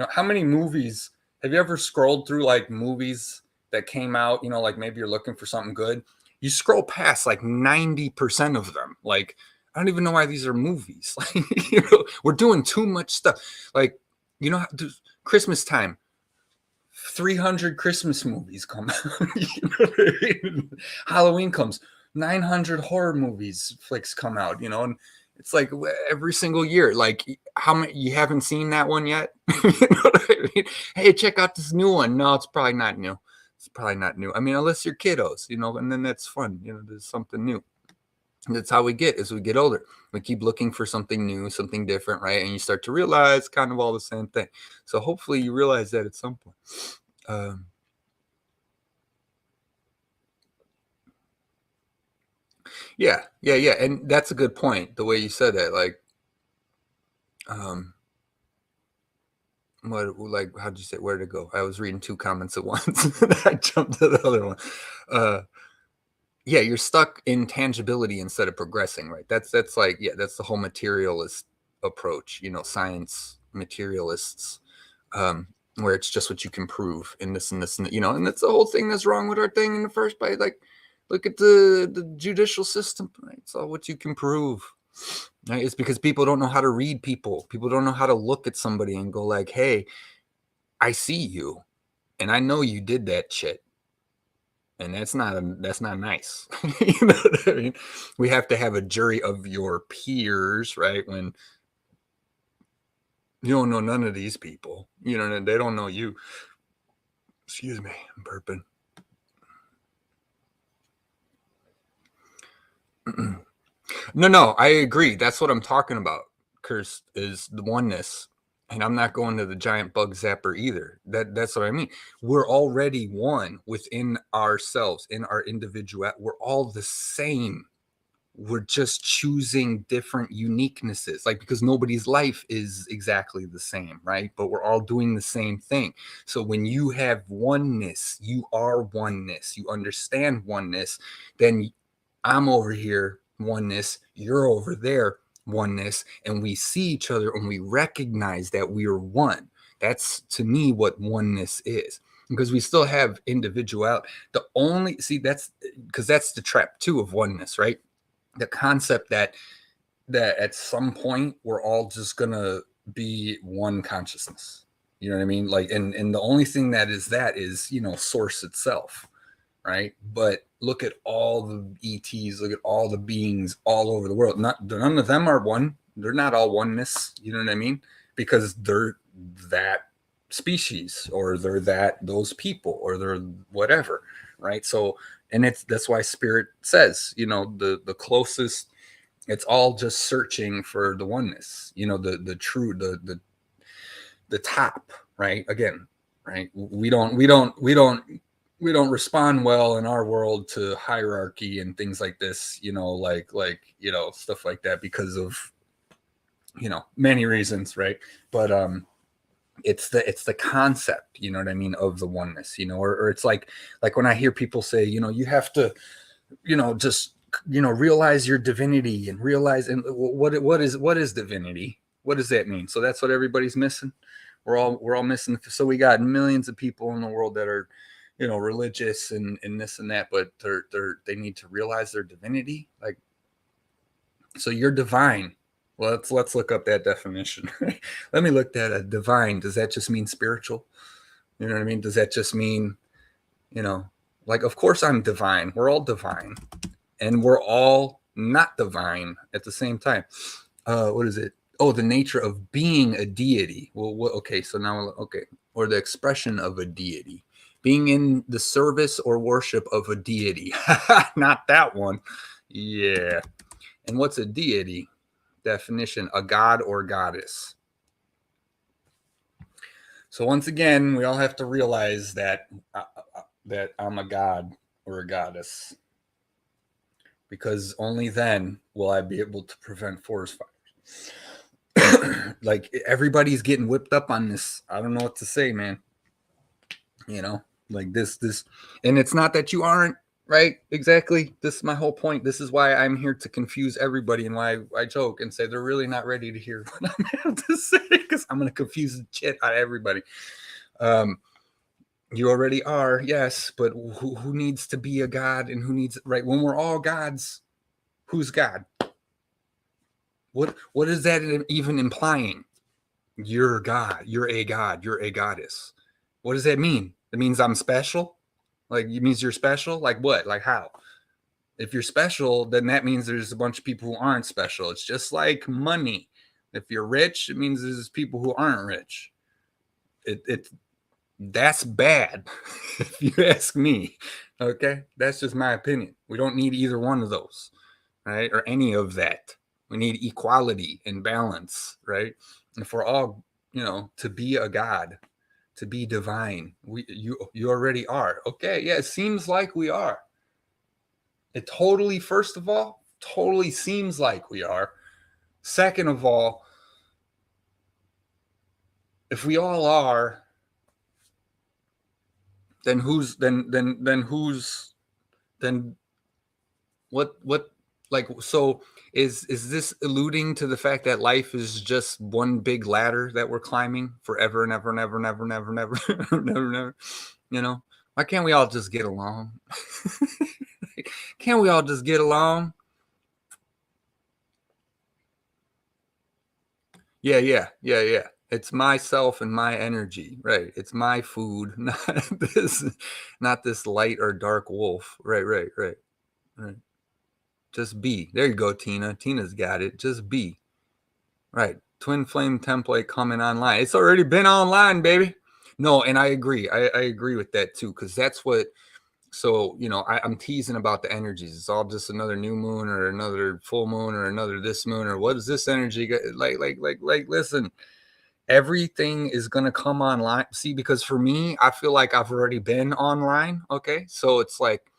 How many movies have you ever scrolled through, like, movies that came out, like maybe you're looking for something good. You scroll past like 90% of them. Like, I don't even know why these are movies. Like, we're doing too much stuff. Like, Christmas time, 300 Christmas movies come out. Halloween comes, 900 horror flicks come out, and it's like every single year. Like, how many you haven't seen that one yet? You know what I mean? Hey, check out this new one. No, it's probably not new. It's probably not new. I mean, unless you're kiddos, and then that's fun. There's something new. And that's how we get as we get older. We keep looking for something new, something different, right? And you start to realize kind of all the same thing. So hopefully you realize that at some point. Yeah. And that's a good point, the way you said that. Like, how'd you say, where to go? I was reading two comments at once. I jumped to the other one. Yeah, you're stuck in tangibility instead of progressing, right? That's like, yeah, that's the whole materialist approach, science materialists, where it's just what you can prove in this and this, and and that's the whole thing that's wrong with our thing in the first place. Like, look at the judicial system, right? It's all what you can prove. Right? It's because people don't know how to read people. People don't know how to look at somebody and go like, hey, I see you, and I know you did that shit. And that's not nice. You know what I mean? We have to have a jury of your peers, right? When you don't know none of these people, they don't know you. Excuse me, I'm burping. No, I agree. That's what I'm talking about, Curse, is the oneness. And I'm not going to the giant bug zapper either. That's what I mean. We're already one within ourselves, in our individual. We're all the same. We're just choosing different uniquenesses, like, because nobody's life is exactly the same, right? But we're all doing the same thing. So when you have oneness, you are oneness, you understand oneness, then I'm over here, oneness, you're over there, oneness, and we see each other and we recognize that we are one. That's, to me, what oneness is. Because we still have individuality. That's because that's the trap too of oneness, right? The concept that at some point we're all just gonna be one consciousness. You know what I mean? Like, and the only thing that is source itself, right? But look at all the ETs, look at all the beings all over the world. None of them are one. They're not all oneness. You know what I mean? Because they're that species, or they're those people, or they're whatever, right? So, and that's why spirit says, the closest, it's all just searching for the oneness, the true, the top, right? Again, right? We don't respond well in our world to hierarchy and things like this, stuff like that, because of many reasons, right? But it's the concept, you know what I mean, of the oneness, or it's like when I hear people say, you have to, just realize your divinity, and realize, and what is divinity? What does that mean? So that's what everybody's missing. We're all missing. So we got millions of people in the world that are, religious and this and that, but they need to realize their divinity. Like, so you're divine. Well, let's look up that definition. Let me look at a divine. Does that just mean spiritual? You know what I mean? Does that just mean, like, of course I'm divine. We're all divine, and we're all not divine at the same time. What is it? Oh, the nature of being a deity. Well, okay. So now, okay, or the expression of a deity, being in the service or worship of a deity. Not that one. Yeah. And what's a deity? Definition: a god or goddess. So once again, we all have to realize that that I'm a god or a goddess. because only then will I be able to prevent forest fires. Like everybody's getting whipped up on this. I don't know what to say, man. You know, like this, and it's not that you aren't right. Exactly. This is my whole point. This is why I'm here to confuse everybody, and why I joke and say they're really not ready to hear what I'm have to say, because I'm going to confuse the shit out of everybody. You already are, yes, but who needs to be a god, and who needs, right? When we're all gods, who's God? What is that even implying? You're God. You're a god. You're a goddess. What does that mean? It means I'm special. Like, it means you're special. Like what? Like how? If you're special, then that means there's a bunch of people who aren't special. It's just like money. If you're rich, it means there's people who aren't rich. It that's bad, if you ask me. Okay, that's just my opinion. We don't need either one of those, right? Or any of that. We need equality and balance, right? And if we're all, to be a god, to be divine, you already are. Okay, yeah, it seems like we are. It totally, first of all, totally seems like we are. Second of all, if we all are, then what, like, so is this alluding to the fact that life is just one big ladder that we're climbing forever and ever and ever and ever and ever and ever never never, why can't we all just get along? Can't we all just get along? Yeah. It's myself and my energy, right? It's my food, not this light or dark wolf. Right. Just be. There you go, Tina. Tina's got it. Just be. Right. Twin flame template coming online. It's already been online, baby. No, and I agree. I agree with that too, because that's what. So, I'm teasing about the energies. It's all just another new moon or another full moon or another this moon, or what is this energy? Like, listen, everything is going to come online. See, because for me, I feel like I've already been online. Okay. So it's like,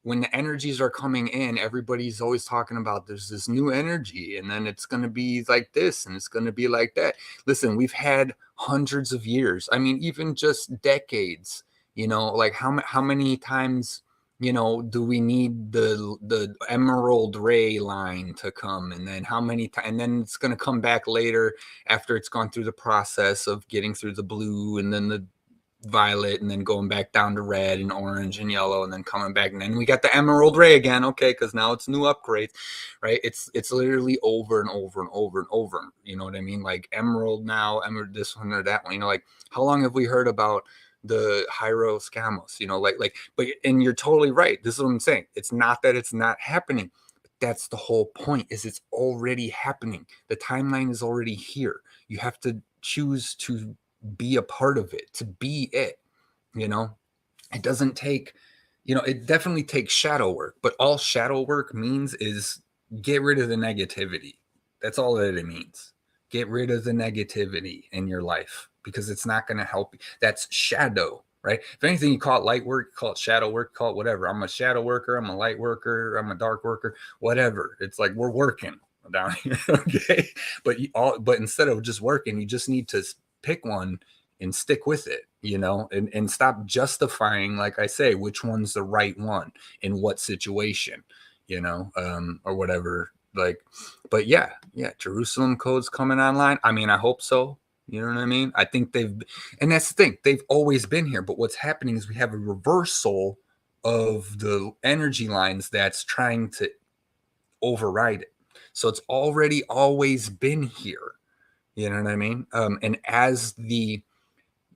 when the energies are coming in, everybody's always talking about there's this new energy, and then it's going to be like this, and it's going to be like that. Listen, we've had hundreds of years. I mean, even just decades. Like how many times do we need the emerald ray line to come, and then how many times, and then it's going to come back later after it's gone through the process of getting through the blue, and then the violet, and then going back down to red and orange and yellow, and then coming back, and then we got the emerald ray again. Okay, because now it's new upgrades, right? It's literally over and over and over and over. You know what I mean? Like emerald now, emerald this one or that one. Like how long have we heard about the Hieroscamos? But, and you're totally right. This is what I'm saying. It's not that it's not happening. That's the whole point. Is it's already happening. The timeline is already here. You have to choose to be a part of it, to be it. It doesn't take, it definitely takes shadow work, but all shadow work means is get rid of the negativity. That's all that it means. Get rid of the negativity in your life, because it's not going to help you. That's shadow, right? If anything, you call it light work, call it shadow work, call it whatever. I'm a shadow worker, I'm a light worker, I'm a dark worker, whatever. It's like we're working down here. Okay. But instead of just working, you just need to pick one and stick with it, and stop justifying, like I say, which one's the right one in what situation, or whatever. Like, but yeah, Jerusalem code's coming online. I mean, I hope so. You know what I mean? I think and that's the thing, they've always been here. But what's happening is we have a reversal of the energy lines that's trying to override it. So it's already always been here. You know what I mean? And as the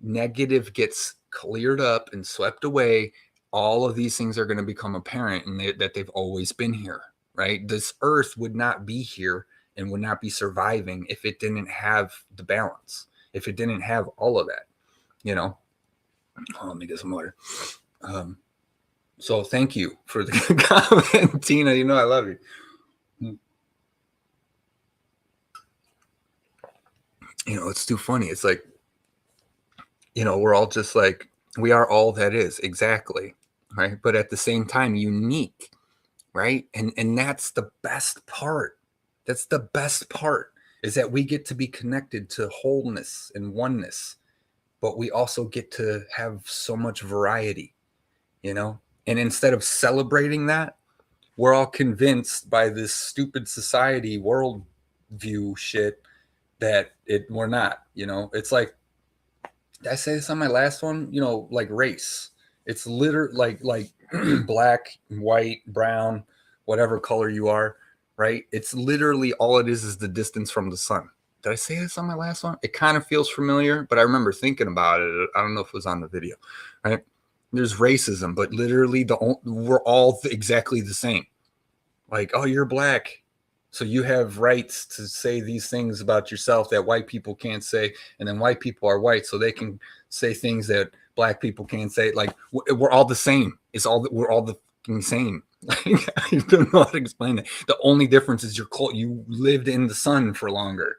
negative gets cleared up and swept away, all of these things are going to become apparent, and that they've always been here, right? This earth would not be here and would not be surviving if it didn't have the balance, if it didn't have all of that, let me get some water. So thank you for the comment, Tina. I love you. It's too funny. It's like, we're all just like, we are all that is, exactly, right? But at the same time, unique. right? And that's the best part. That's the best part, is that we get to be connected to wholeness and oneness, but we also get to have so much variety, you know? And instead of celebrating that, we're all convinced by this stupid society world view shit that we're not, you know? It's like, did I say this on my last one? You know, like race. It's literally like black, white, brown, whatever color you are, right? It's literally all it is the distance from the sun. Did I say this on my last one? It kind of feels familiar, but I remember thinking about it. I don't know if it was on the video, right? There's racism, but literally we're all exactly the same. Like, oh, you're black, so you have rights to say these things about yourself that white people can't say, and then white people are white, so they can say things that black people can't say. Like, we're all the same. We're all the same. I don't know how to explain it. The only difference is you lived in the sun for longer.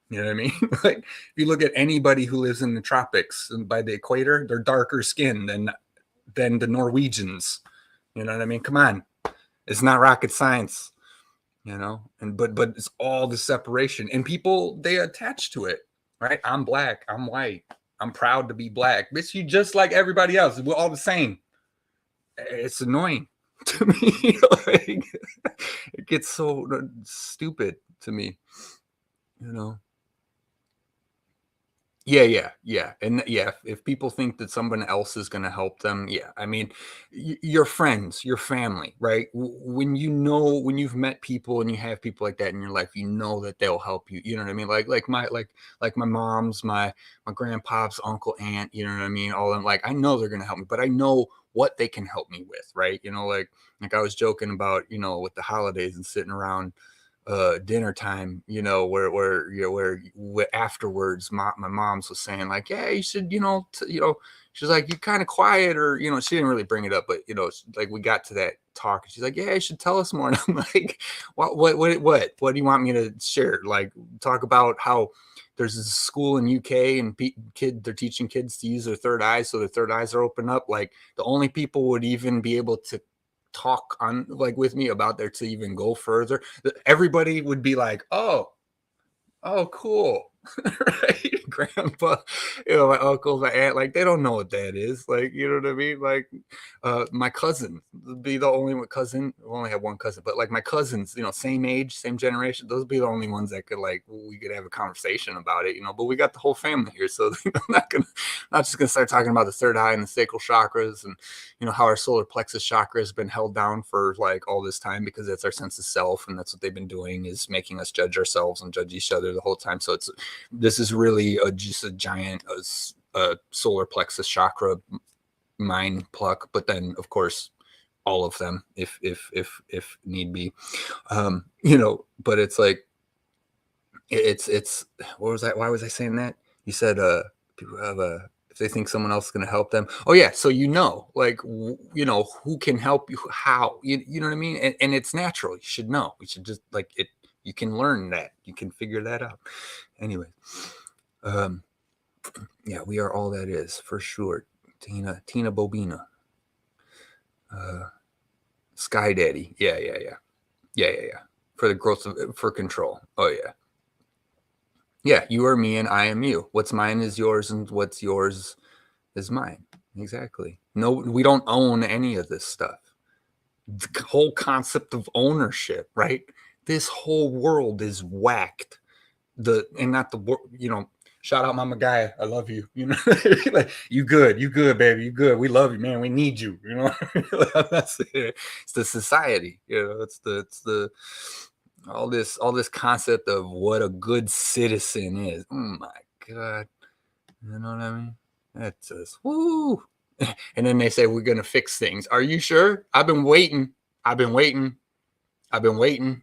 You know what I mean? Like, if you look at anybody who lives in the tropics and by the equator, they're darker skinned than the Norwegians. You know what I mean? Come on, it's not rocket science, you know. And but it's all the separation, and people, they attach to it, right? I'm black, I'm white, I'm proud to be black. Bitch, you just like everybody else. We're all the same. It's annoying to me. Like, it gets so stupid to me, you know. Yeah. And yeah, if people think that someone else is going to help them, yeah. I mean, your friends, your family, right? When when you've met people and you have people like that in your life, you know that they'll help you. You know what I mean? Like my mom's, my grandpa's uncle, aunt. You know what I mean? All them. Like, I know they're going to help me, but I know what they can help me with, right? You know, like I was joking about, you know, with the holidays and sitting around dinner time, you know, where afterwards my mom's was saying like, yeah, you should, she's like, you kind of quiet, or, you know, she didn't really bring it up, but, you know, like we got to that talk and she's like, yeah, you should tell us more. And I'm like, what do you want me to share? Like, talk about how there's this school in UK and they're teaching kids to use their third eye, so their third eyes are open up. Like, the only people would even be able to talk on, like, with me about there to even go further, everybody would be like, oh, cool. Right? Grandpa, you know, my uncle, my aunt, like, they don't know what that is. Like, you know what I mean? Like, my cousin would be the only one cousin. We only have one cousin, but like my cousins, you know, same age, same generation, those would be the only ones that could, like, we could have a conversation about it, you know. But we got the whole family here, so I'm not just gonna start talking about the third eye and the sacral chakras, and, you know, how our solar plexus chakra has been held down for like all this time, because that's our sense of self, and that's what they've been doing, is making us judge ourselves and judge each other the whole time. So this is really just a giant solar plexus chakra mind pluck, but then of course all of them if need be, you know. But it's like, it's what was that, why was I saying that? You said people have a, if they think someone else is going to help them. Oh yeah, so, you know, like, you know, who can help you, how, you know what I mean? And it's natural. You should know. We should just, like, it, you can learn that, you can figure that out. Anyway, um yeah, we are all that is, for sure. Tina Bobina, uh Sky Daddy. Yeah. For the growth of, for control. Oh yeah, you are me and I am you. What's mine is yours, and what's yours is mine. Exactly. No, we don't own any of this stuff. The whole concept of ownership, right? This whole world is whacked. And not the world, you know. Shout out Mama Gaia, I love you. You know, like, you good, baby, you good. We love you, man. We need you. You know, that's it. It's the society. You know, it's the all this concept of what a good citizen is. Oh my god, you know what I mean? That's just woo. And then they say we're gonna fix things. Are you sure? I've been waiting. I've been waiting. I've been waiting.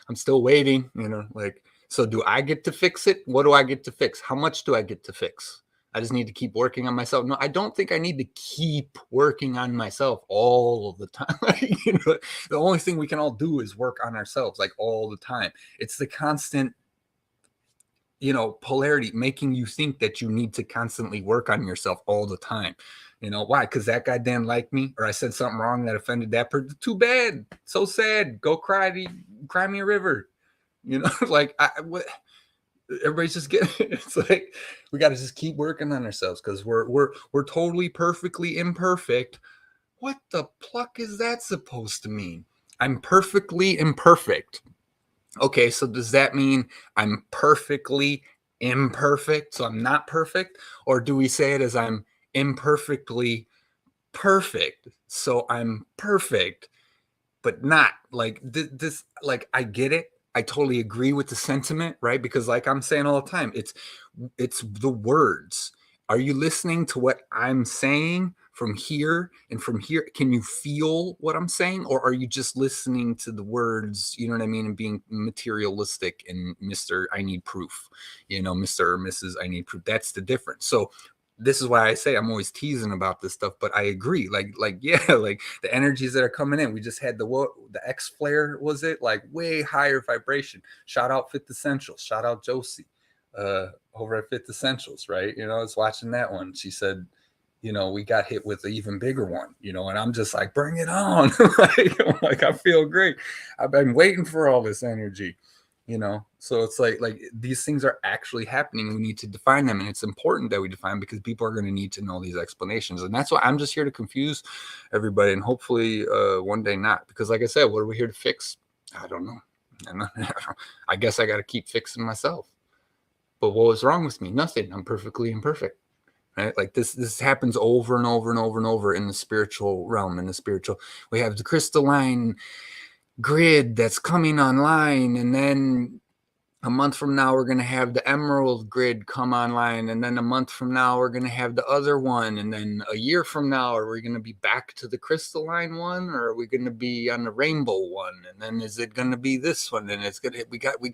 I'm still waiting, you know, like, so do I get to fix it? What do I get to fix? How much do I get to fix? I just need to keep working on myself. No, I don't think I need to keep working on myself all of the time. You know, the only thing we can all do is work on ourselves, like, all the time. It's the constant, you know, polarity making you think that you need to constantly work on yourself all the time. You know why? Because that guy didn't like me, or I said something wrong that offended that person. Too bad. So sad. Go cry me a river. You know, like what everybody's just getting. It's like we got to just keep working on ourselves because we're totally perfectly imperfect. What the pluck is that supposed to mean? I'm perfectly imperfect. Okay, so does that mean I'm perfectly imperfect? So I'm not perfect? Or do we say it as I'm imperfectly perfect? So I'm perfect, but not like this. Like, I get it. I totally agree with the sentiment, right? Because like I'm saying all the time, it's the words. Are you listening to what I'm saying from here and from here? Can you feel what I'm saying, or are you just listening to the words? You know what I mean, and being materialistic and Mr. I need proof. You know, Mr. or Mrs. I need proof. That's the difference. So this is why I say I'm always teasing about this stuff, but I agree. Like yeah, like the energies that are coming in. We just had the X flare, was it? Like way higher vibration. Shout out Fifth Essentials. Shout out Josie over at Fifth Essentials, right? You know, I was watching that one. She said, you know, we got hit with an even bigger one, you know, and I'm just like, bring it on. like I feel great. I've been waiting for all this energy, you know. So it's like these things are actually happening. We need to define them, and it's important that we define because people are going to need to know these explanations, and that's why I'm just here to confuse everybody, and hopefully one day not. Because like I said, what are we here to fix? I don't know. I guess I got to keep fixing myself. But what was wrong with me? Nothing. I'm perfectly imperfect. Right? Like this happens over and over and over and over in the spiritual realm. In the spiritual, we have the crystalline grid that's coming online, and then a month from now we're going to have the emerald grid come online, and then a month from now we're going to have the other one, and then a year from now are we going to be back to the crystalline one, or are we going to be on the rainbow one, and then is it going to be this one? And it's gonna we got it. We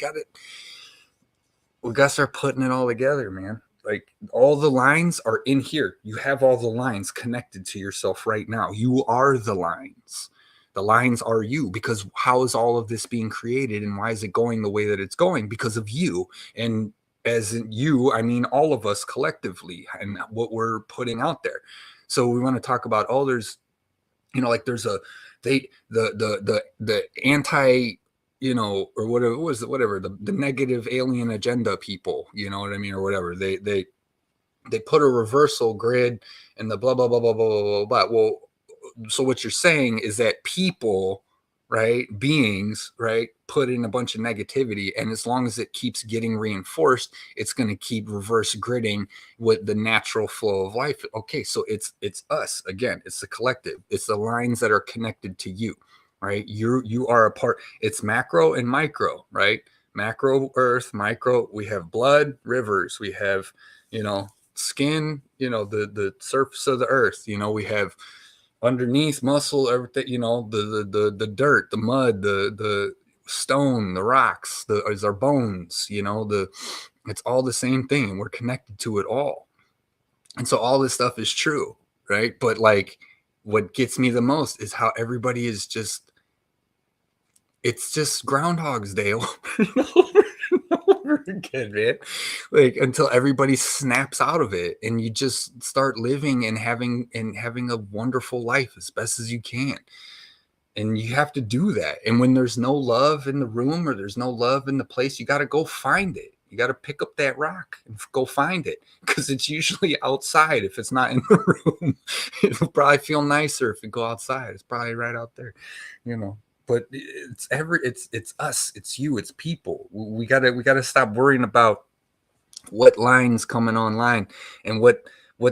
got to start putting it all together, man. Like all the lines are in here. You have all the lines connected to yourself right now. You are the lines. The lines are you, because how is all of this being created and why is it going the way that it's going? Because of you. And as in you, I mean all of us collectively and what we're putting out there. So we want to talk about, oh, there's, you know, like there's a, the anti, you know, or whatever, what was it, whatever, the negative alien agenda people, you know what I mean, or whatever. They put a reversal grid and the blah blah blah blah blah blah blah. Well, so what you're saying is that people, right, beings, right, put in a bunch of negativity, and as long as it keeps getting reinforced, it's going to keep reverse gridding with the natural flow of life. Okay, so it's us again. It's the collective. It's the lines that are connected to you, right? You are a part. It's macro and micro, right? Macro earth, micro. We have blood, rivers. We have, you know, skin. You know, the surface of the earth. You know, we have underneath muscle, everything, you know, the dirt, the mud, the stone, the rocks, is our bones, you know, it's all the same thing. We're connected to it all. And so all this stuff is true, right? But like what gets me the most is how everybody is just, it's just Groundhog's Day over and over again, man. Like until everybody snaps out of it and you just start living and having a wonderful life as best as you can. And you have to do that. And when there's no love in the room or there's no love in the place, you got to go find it. You got to pick up that rock and go find it, because it's usually outside. If it's not in the room, it'll probably feel nicer if you go outside. It's probably right out there, you know. But it's us, it's you, it's people. We gotta stop worrying about what lines coming online and what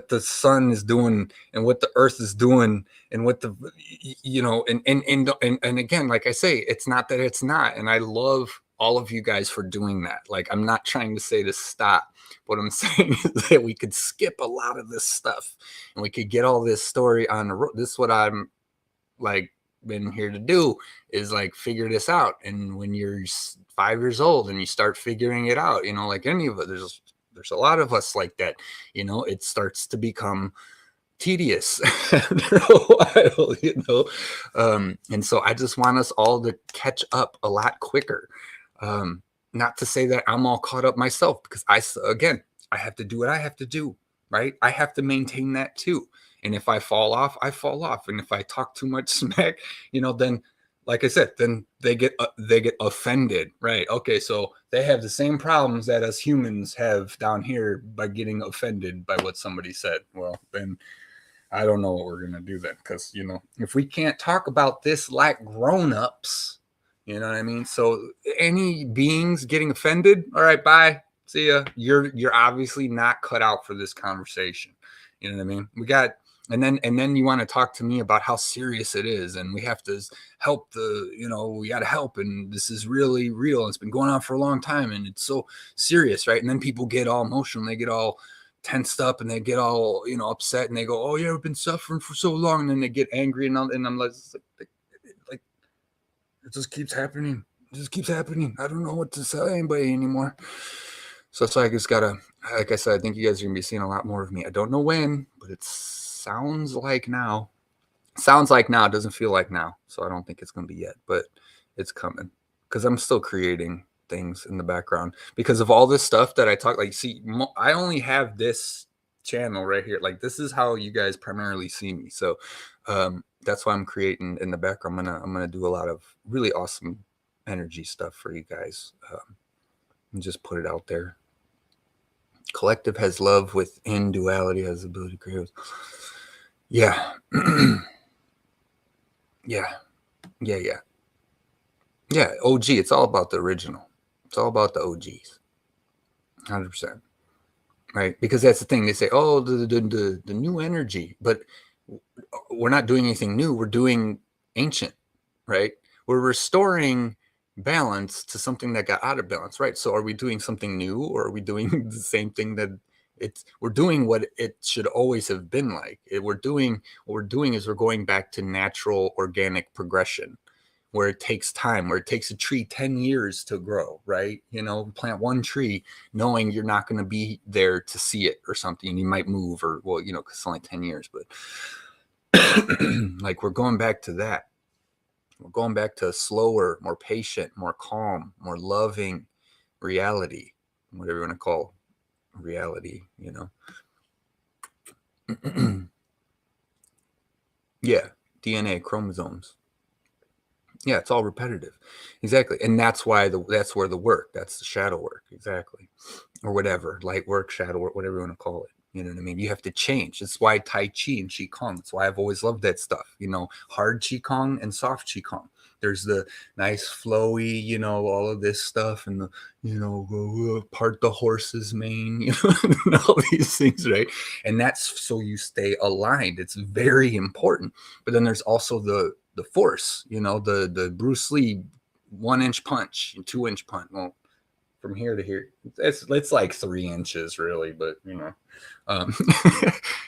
the sun is doing and what the earth is doing and what the, you know, and again, like I say, it's not that it's not. And I love all of you guys for doing that. Like, I'm not trying to say to stop. What I'm saying is that we could skip a lot of this stuff and we could get all this story on the road. This is what I'm like been here to do, is like figure this out. And when you're 5 years old and you start figuring it out, you know, like any of it, there's a lot of us like that, you know, it starts to become tedious after a while, you know. And so I just want us all to catch up a lot quicker. Not to say that I'm all caught up myself, because again, I have to do what I have to do, right? I have to maintain that too. And if I fall off, I fall off. And if I talk too much smack, then like I said, then they get offended, right? Okay, so they have the same problems that us humans have down here by getting offended by what somebody said. Well, then I don't know what we're gonna do then, because if we can't talk about this like grown-ups, you know what I mean? So any beings getting offended, all right, bye, see ya. You're obviously not cut out for this conversation. You know what I mean? And then you want to talk to me about how serious it is, and we have to help we got to help, and this is really real. It's been going on for a long time, and it's so serious, right? And then people get all emotional, they get all tensed up, and they get all upset, and they go, "Oh yeah, we've been suffering for so long," and then they get angry, and I'm like, it just keeps happening. It just keeps happening. I don't know what to tell anybody anymore. So it's like, I just gotta, like I said, I think you guys are gonna be seeing a lot more of me. I don't know when, but it sounds like now. Sounds like now. It doesn't feel like now. So I don't think it's gonna be yet, but it's coming because I'm still creating things in the background because of all this stuff that I talk. Like, see, I only have this channel right here. Like, this is how you guys primarily see me. So that's why I'm creating in the background. I'm gonna do a lot of really awesome energy stuff for you guys, and just put it out there. Collective has love within, duality has the ability to create. Yeah. Yeah. OG, it's all about the original. It's all about the OGs. 100%. Right? Because that's the thing. They say, oh, the new energy, but we're not doing anything new. We're doing ancient, right? We're restoring balance to something that got out of balance, right? So are we doing something new, or are we doing the same thing that we're doing what it should always have been like? What we're doing is we're going back to natural organic progression, where it takes time, where it takes a tree 10 years to grow, right? Plant one tree knowing you're not going to be there to see it or something. You might move, or, well, because it's only 10 years, but like, we're going back to that. We're going back to a slower, more patient, more calm, more loving reality, whatever you want to call reality, Yeah, DNA, chromosomes. Yeah, it's all repetitive. Exactly. And that's why that's where the work, that's the shadow work. Exactly. Or whatever, light work, shadow work, whatever you want to call it. You know what I mean? You have to change. That's why Tai Chi and Qigong. That's why I've always loved that stuff. Hard Qigong and soft Qigong. There's the nice flowy, all of this stuff, and part the horse's mane, and all these things, right? And that's so you stay aligned. It's very important. But then there's also the force, the Bruce Lee 1-inch punch, 2-inch punch. Well, from here to here, it's like 3 inches really, but um,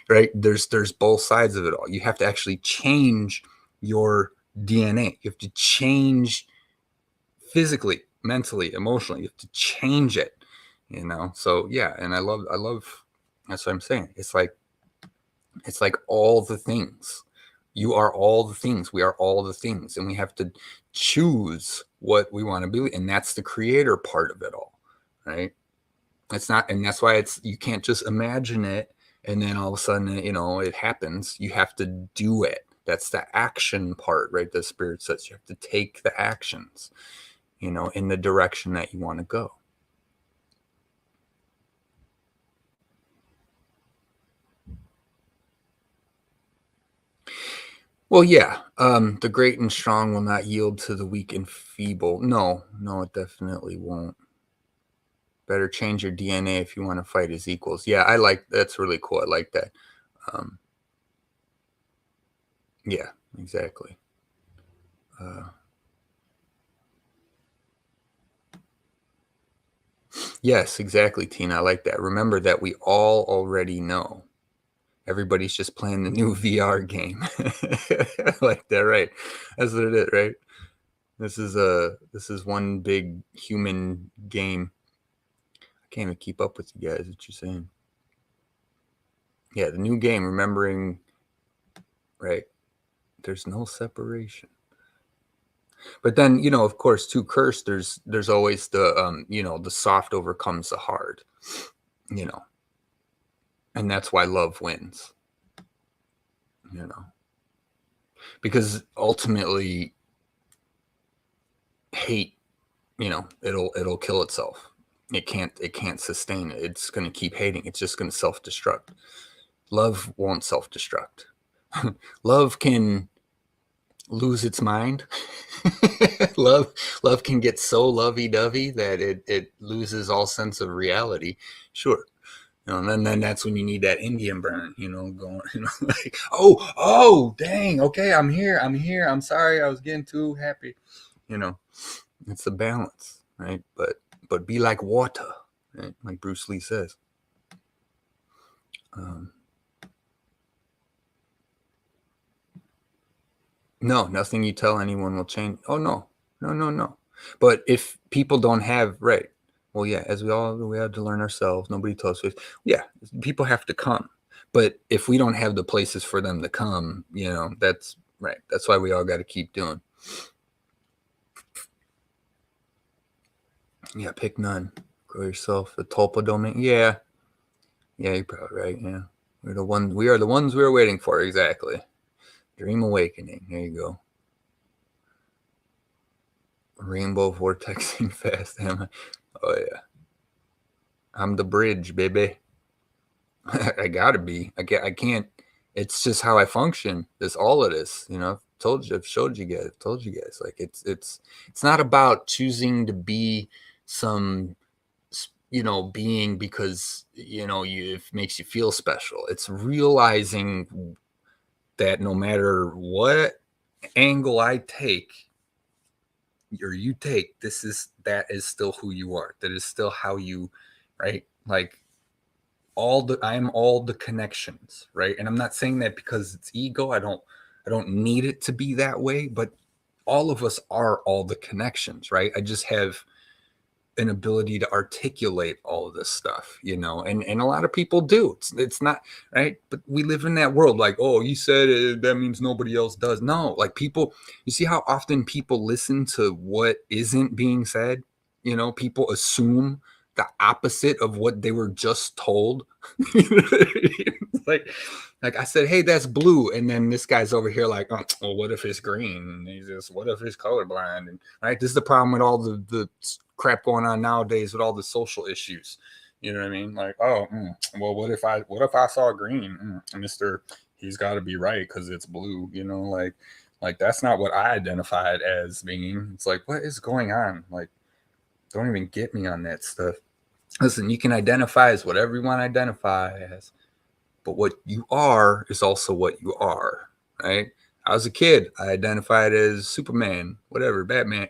right, there's both sides of it all. You have to actually change your DNA. You have to change physically, mentally, emotionally. You have to change it, so yeah. And I love that's what I'm saying. It's like all the things. You are all the things. We are all the things, and we have to choose what we want to be, and that's the creator part of it all, right? It's not, and that's why you can't just imagine it and then all of a sudden it happens. You have to do it. That's the action part, right? The spirit says you have to take the actions, in the direction that you want to go. Well, yeah. The great and strong will not yield to the weak and feeble. No, it definitely won't. Better change your DNA if you want to fight as equals. Yeah, that's really cool. I like that. Yeah, exactly. Yes, exactly, Tina. I like that. Remember that we all already know. Everybody's just playing the new VR game. Like that, right? That's what it is, right? This is one big human game. I can't even keep up with you guys. What you're saying? Yeah, the new game. Remembering, right? There's no separation. But then, of course, to curse, there's always the the soft overcomes the hard, and that's why love wins. you know, because ultimately hate, it'll kill itself. It can't sustain it. It's going to keep hating. It's just going to self-destruct. Love won't self-destruct. Love can lose its mind. love love can get so lovey-dovey that it loses all sense of reality. Sure. And then that's when you need that Indian burn, going, like, oh, dang, okay, I'm here, I'm sorry, I was getting too happy, you know. It's a balance, right? But be like water, right? Like Bruce Lee says. Um, no, nothing you tell anyone will change. Oh no, no, no, no. But if people don't have right, well, yeah, as we have to learn ourselves. Nobody tells us. Yeah, people have to come. But if we don't have the places for them to come, that's right. That's why we all got to keep doing. Yeah, pick none. Grow yourself. The tulpa domain. Yeah, yeah, you're probably right. Yeah, we're the one. We are the ones we are waiting for. Exactly. Dream awakening. There you go. Rainbow vortexing fast. Am I? Oh yeah. I'm the bridge, baby. I gotta be. I can't. It's just how I function. That's all it is. I've showed you guys. Told you guys. Like it's not about choosing to be some being because it makes you feel special. It's realizing that no matter what angle I take or you take, that is still who you are. That is still how you, right? Like I'm all the connections, right? And I'm not saying that because it's ego. I don't need it to be that way, but all of us are all the connections, right? I just have an ability to articulate all of this stuff, and a lot of people do. It's not right, but we live in that world like, oh, you said it, that means nobody else does. No, like people, you see how often people listen to what isn't being said. People assume the opposite of what they were just told. like like I said, hey, that's blue, and then this guy's over here like, oh, well, what if it's green? And what if it's colorblind? And right, this is the problem with all the crap going on nowadays with all the social issues. You know what I mean? Like, oh, well, what if I saw green? Mister, he's got to be right because it's blue. Like that's not what I identified as being. It's like, what is going on? Like, don't even get me on that stuff. Listen, you can identify as whatever you want to identify as, but what you are is also what you are, right? I was a kid. I identified as Superman, whatever, Batman,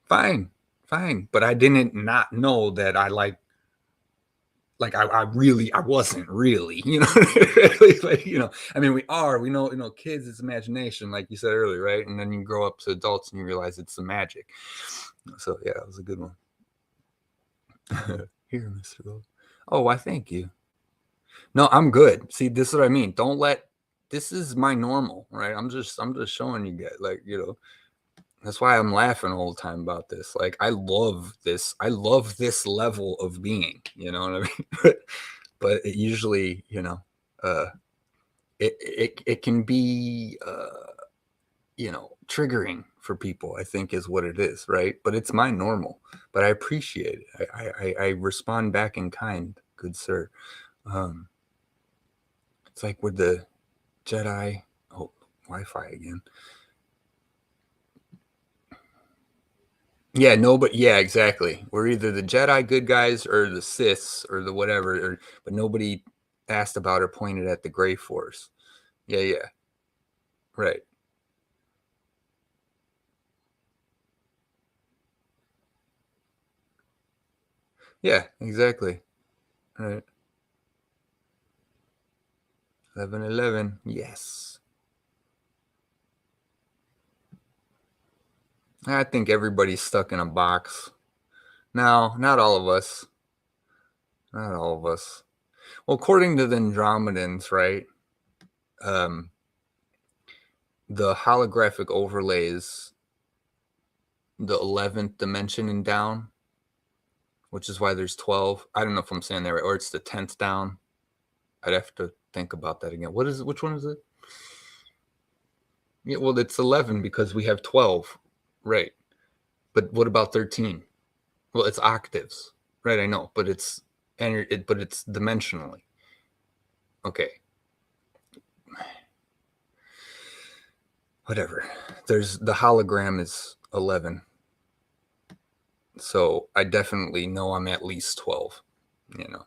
fine, fine. But I didn't not know that I I wasn't really, I mean, we know, kids, it's imagination, like you said earlier, right? And then you grow up to adults and you realize it's the magic. So yeah, that was a good one. Here, Mr. Gold. Oh, I thank you. No, I'm good. See, this is what I mean. This is my normal, right? I'm just showing you guys, like, that's why I'm laughing all the time about this. Like, I love this. I love this level of being, you know what I mean? But it usually, uh, it can be, triggering for people, I think is what it is, right? But it's my normal, but I appreciate it. I respond back in kind, good sir. Um, it's like with the Jedi. Oh, Wi-Fi again. Yeah, no, but yeah, exactly. We're either the Jedi good guys or the Siths or the whatever, but nobody asked about or pointed at the Gray Force. Yeah, yeah, right. Yeah, exactly. Right. 11:11. Yes. I think everybody's stuck in a box. No, not all of us. Not all of us. Well, according to the Andromedans, right? Um, the holographic overlays the 11th dimension and down, which is why there's 12. I don't know if I'm saying that right, or it's the 10th down. I'd have to think about that again. What is it? Which one is it? Yeah, well, it's 11 because we have 12, right? But what about 13? Well, it's octaves, right? I know, but but it's dimensionally. Okay, whatever. There's the hologram is 11, so I definitely know I'm at least 12. You know,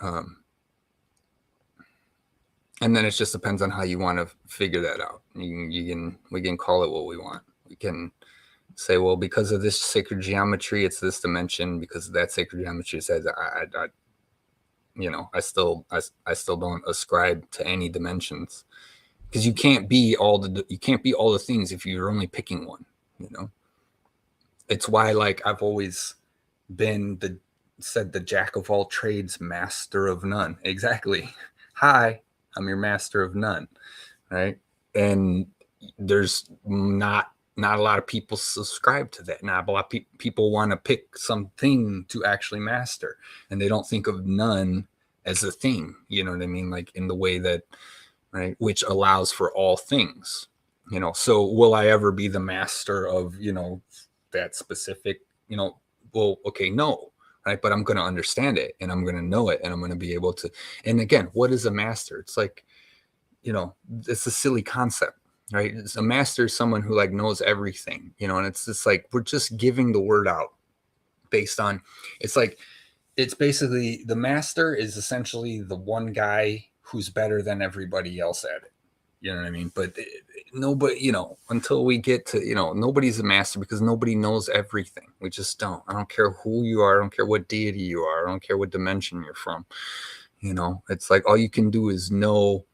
um, and then it just depends on how you want to figure that out. We can call it what we want. We can say, well, because of this sacred geometry, it's this dimension. Because of that sacred geometry, it says I still don't ascribe to any dimensions, because you can't be all the things if you're only picking one. You know, it's why, like, I've always been the jack of all trades, master of none. Exactly. Hi, I'm your master of none. Right. And there's not a lot of people subscribe to that. Not a lot of people want to pick something to actually master, and they don't think of none as a thing. You know what I mean? Like, in the way that, right, which allows for all things. You know, so will I ever be the master of, that specific, well, okay, no, right? But I'm going to understand it, and I'm going to know it, and I'm going to be able to. And again, what is a master? It's like, it's a silly concept, right? It's a master is someone who, like, knows everything, and it's just like, we're just giving the word out based on, it's like, it's basically, the master is essentially the one guy who's better than everybody else at it. You know what I mean? But nobody, until we get to, nobody's a master, because nobody knows everything. We just don't. I don't care who you are. I don't care what deity you are. I don't care what dimension you're from. It's like, all you can do is know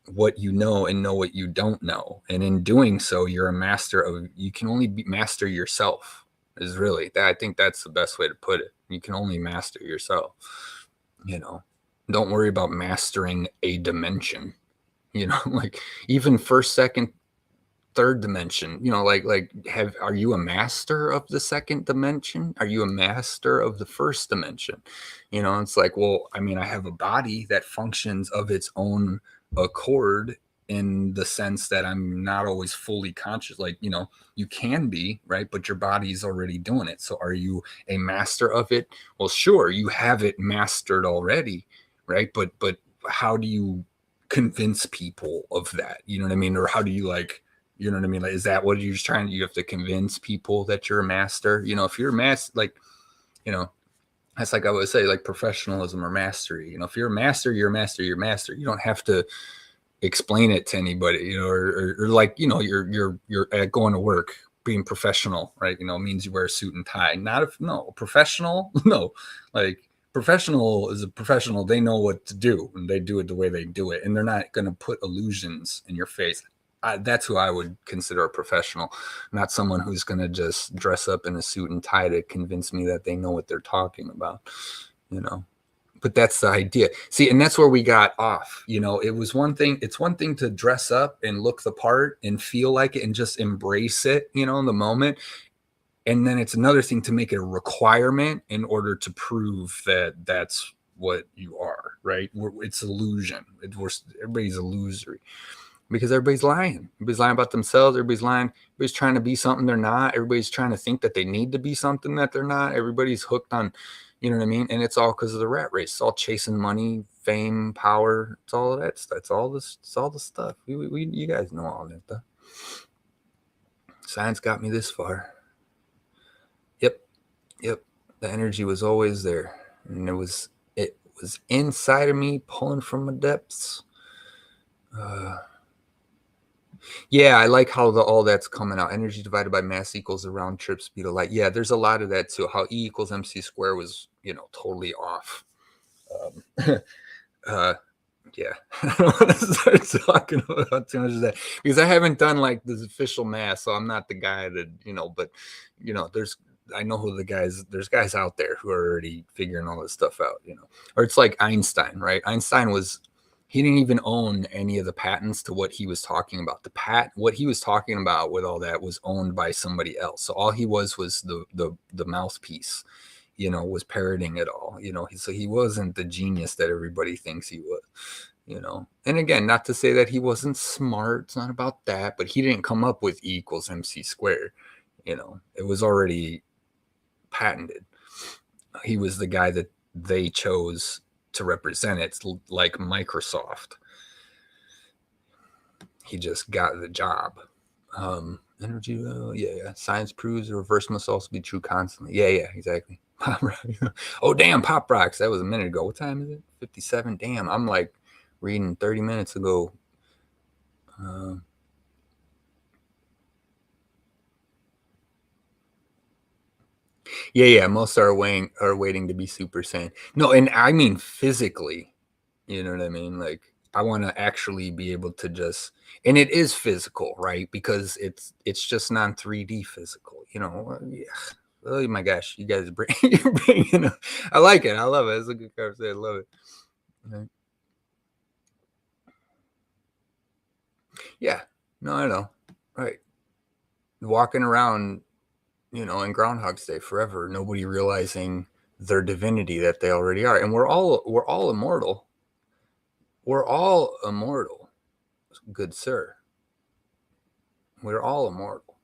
what you know and know what you don't know. And in doing so, you're a master of, you can only master yourself, is really that. I think that's the best way to put it. You can only master yourself. Don't worry about mastering a dimension. Like, even first, second, third dimension, are you a master of the second dimension? Are you a master of the first dimension? It's like, well, I mean, I have a body that functions of its own accord, in the sense that I'm not always fully conscious. Like, you can be, right, but your body's already doing it. So are you a master of it? Well, sure, you have it mastered already, right? But how do you convince people of that? You know what I mean? Or how do you, like, you know what I mean? Like, is that what you're trying to, you have to convince people that you're a master? If you're a master, like, that's like I would say, like, professionalism or mastery. If you're a master, you're a master, you're a master. You don't have to explain it to anybody, or like, you're going to work, being professional, right? Means you wear a suit and tie. Not if, no, professional, no, like, professional is a professional. They know what to do, and they do it the way they do it, and they're not going to put illusions in your face. That's who I would consider a professional, not someone who's going to just dress up in a suit and tie to convince me that they know what they're talking about, But that's the idea. See, and that's where we got off. It's one thing to dress up and look the part and feel like it and just embrace it, in the moment. And then it's another thing to make it a requirement in order to prove that that's what you are, right? It's illusion. Everybody's illusory, because everybody's lying. Everybody's lying about themselves. Everybody's lying. Everybody's trying to be something they're not. Everybody's trying to think that they need to be something that they're not. Everybody's hooked on, you know what I mean? And it's all because of the rat race. It's all chasing money, fame, power. It's all of that stuff. It's all the stuff. You guys know all that stuff. Science got me this far. Yep. The energy was always there, and it was inside of me, pulling from the depths. Yeah, I like how all that's coming out. Energy divided by mass equals the round trip speed of light. Yeah, there's a lot of that too. How E equals MC square was, totally off. Yeah, I don't want to start talking about too much of that, because I haven't done, like, this official math, so I'm not the guy that, but I know who there's guys out there who are already figuring all this stuff out, or it's like Einstein, right? He didn't even own any of the patents to what he was talking about. What he was talking about with all that was owned by somebody else. So all he was the mouthpiece, was parroting it all, so he wasn't the genius that everybody thinks he was, And again, not to say that he wasn't smart. It's not about that, but he didn't come up with E equals MC squared. It was already patented. He was the guy that they chose to represent it, like Microsoft. He just got the job. Energy, yeah. Science proves the reverse must also be true constantly. Yeah, exactly. Pop rock. Oh, damn, Pop Rocks. That was a minute ago. What time is it? 57. Damn, I'm like reading 30 minutes ago. Yeah. Most are waiting to be Super Saiyan. No, and I mean physically. You know what I mean? Like I want to actually be able to just, and it is physical, right? Because it's just non 3D physical. Yeah. Oh my gosh, you guys you're bringing up. I like it. I love it. It's a good conversation. I love it. Right. Yeah. No, I know. Right. Walking around, in Groundhog's Day forever, nobody realizing their divinity that they already are, and we're all immortal. We're all immortal, good sir. We're all immortal,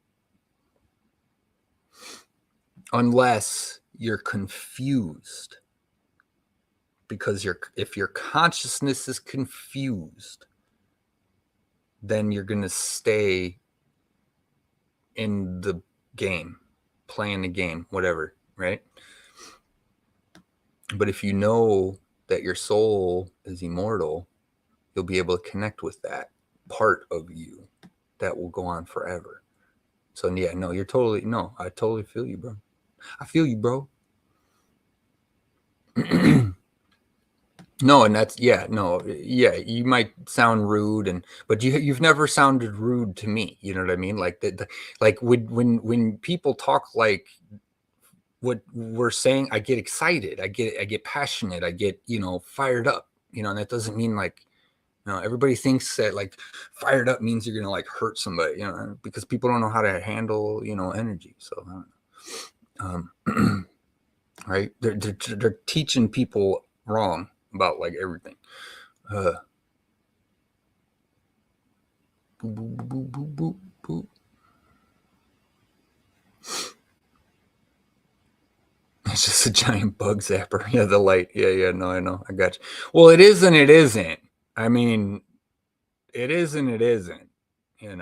unless you're confused. Because if your consciousness is confused, then you're gonna stay in the game, playing the game, whatever, right? But if you know that your soul is immortal, you'll be able to connect with that part of you that will go on forever. So yeah, no, I totally feel you, bro. I feel you, bro. No, and that's you might sound rude, but you've never sounded rude to me. You know what I mean? Like like when people talk like what we're saying, I get excited, I get passionate, I get fired up. And that doesn't mean like everybody thinks that like fired up means you're gonna like hurt somebody. Because people don't know how to handle energy. So right, they're teaching people wrong about like everything. Uh, boop, boop, boop, boop, boop, boop. It's just a giant bug zapper. Yeah, the light. Yeah. No, I know. I got you. Well, it is and it isn't. I mean, it is and it isn't. You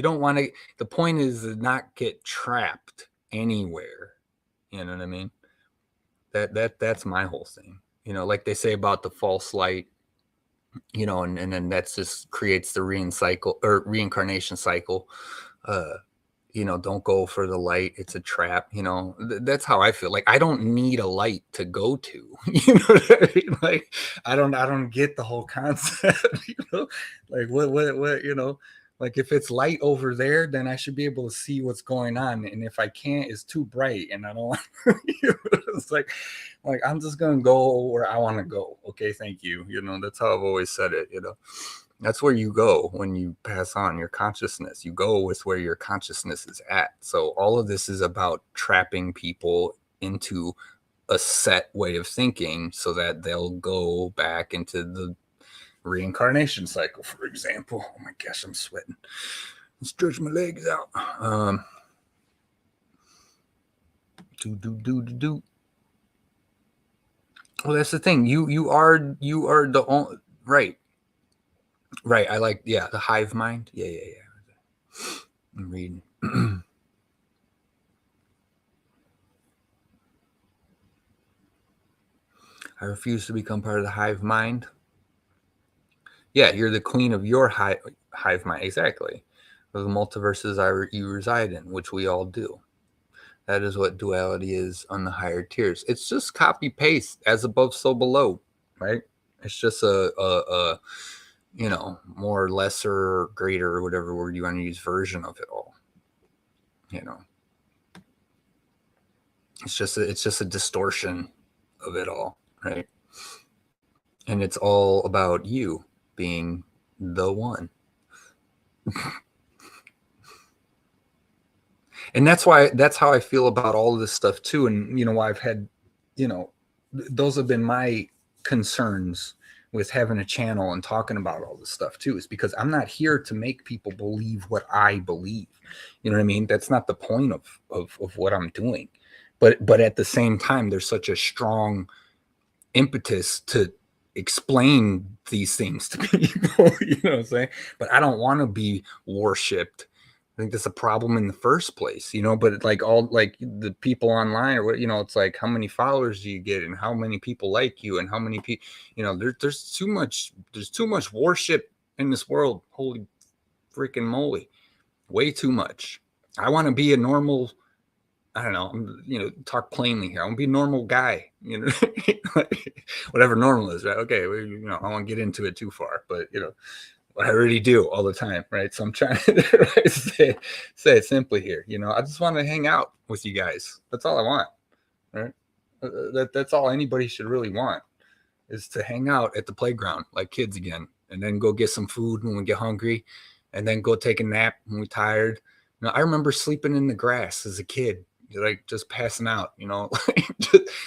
don't want to. The point is to not get trapped anywhere. You know what I mean? That's my whole thing. Like they say about the false light. And then that just creates the reincarnation cycle. Uh, don't go for the light. It's a trap. That's how I feel. Like I don't need a light to go to. You know what I mean? Like I don't get the whole concept. Like what? Like if it's light over there, then I should be able to see what's going on. And if I can't, it's too bright, and I don't. It's like I'm just gonna go where I want to go. Okay, thank you. That's how I've always said it. That's where you go when you pass on your consciousness. You go with where your consciousness is at. So all of this is about trapping people into a set way of thinking so that they'll go back into the reincarnation cycle, for example. Oh my gosh, I'm sweating. Stretch my legs out. Do. Well, that's the thing. You are the only right. Right. I like the hive mind. Yeah. I'm reading. I refuse to become part of the hive mind. Yeah, you're the queen of your hive mind. Exactly. Of the multiverses you reside in, which we all do. That is what duality is on the higher tiers. It's just copy paste, as above, so below, right? It's just a more lesser, greater, whatever word you want to use, version of it all. It's just a distortion of it all, right? And it's all about you being the one. And that's how I feel about all of this stuff too. And why I've had, those have been my concerns with having a channel and talking about all this stuff too, is because I'm not here to make people believe what I believe. You know what I mean? That's not the point of what I'm doing. But at the same time, there's such a strong impetus to explain these things to people. You know what I'm saying? But I don't want to be worshipped. I think that's a problem in the first place, you know. But like all like the people online or what, you know, it's like how many followers do you get and how many people like you and how many people, you know, there's too much worship in this world. Holy freaking moly, way too much. I want to be a normal, I don't know, you know, talk plainly here. I want to be a normal guy, you know, whatever normal is, right? Okay, well, you know, I won't get into it too far, but you know, I already do all the time, right? So I'm trying to say it simply here. You know, I just want to hang out with you guys. That's all I want, right? That's all anybody should really want, is to hang out at the playground like kids again, and then go get some food when we get hungry, and then go take a nap when we're tired. You know, I remember sleeping in the grass as a kid, like just passing out. You know,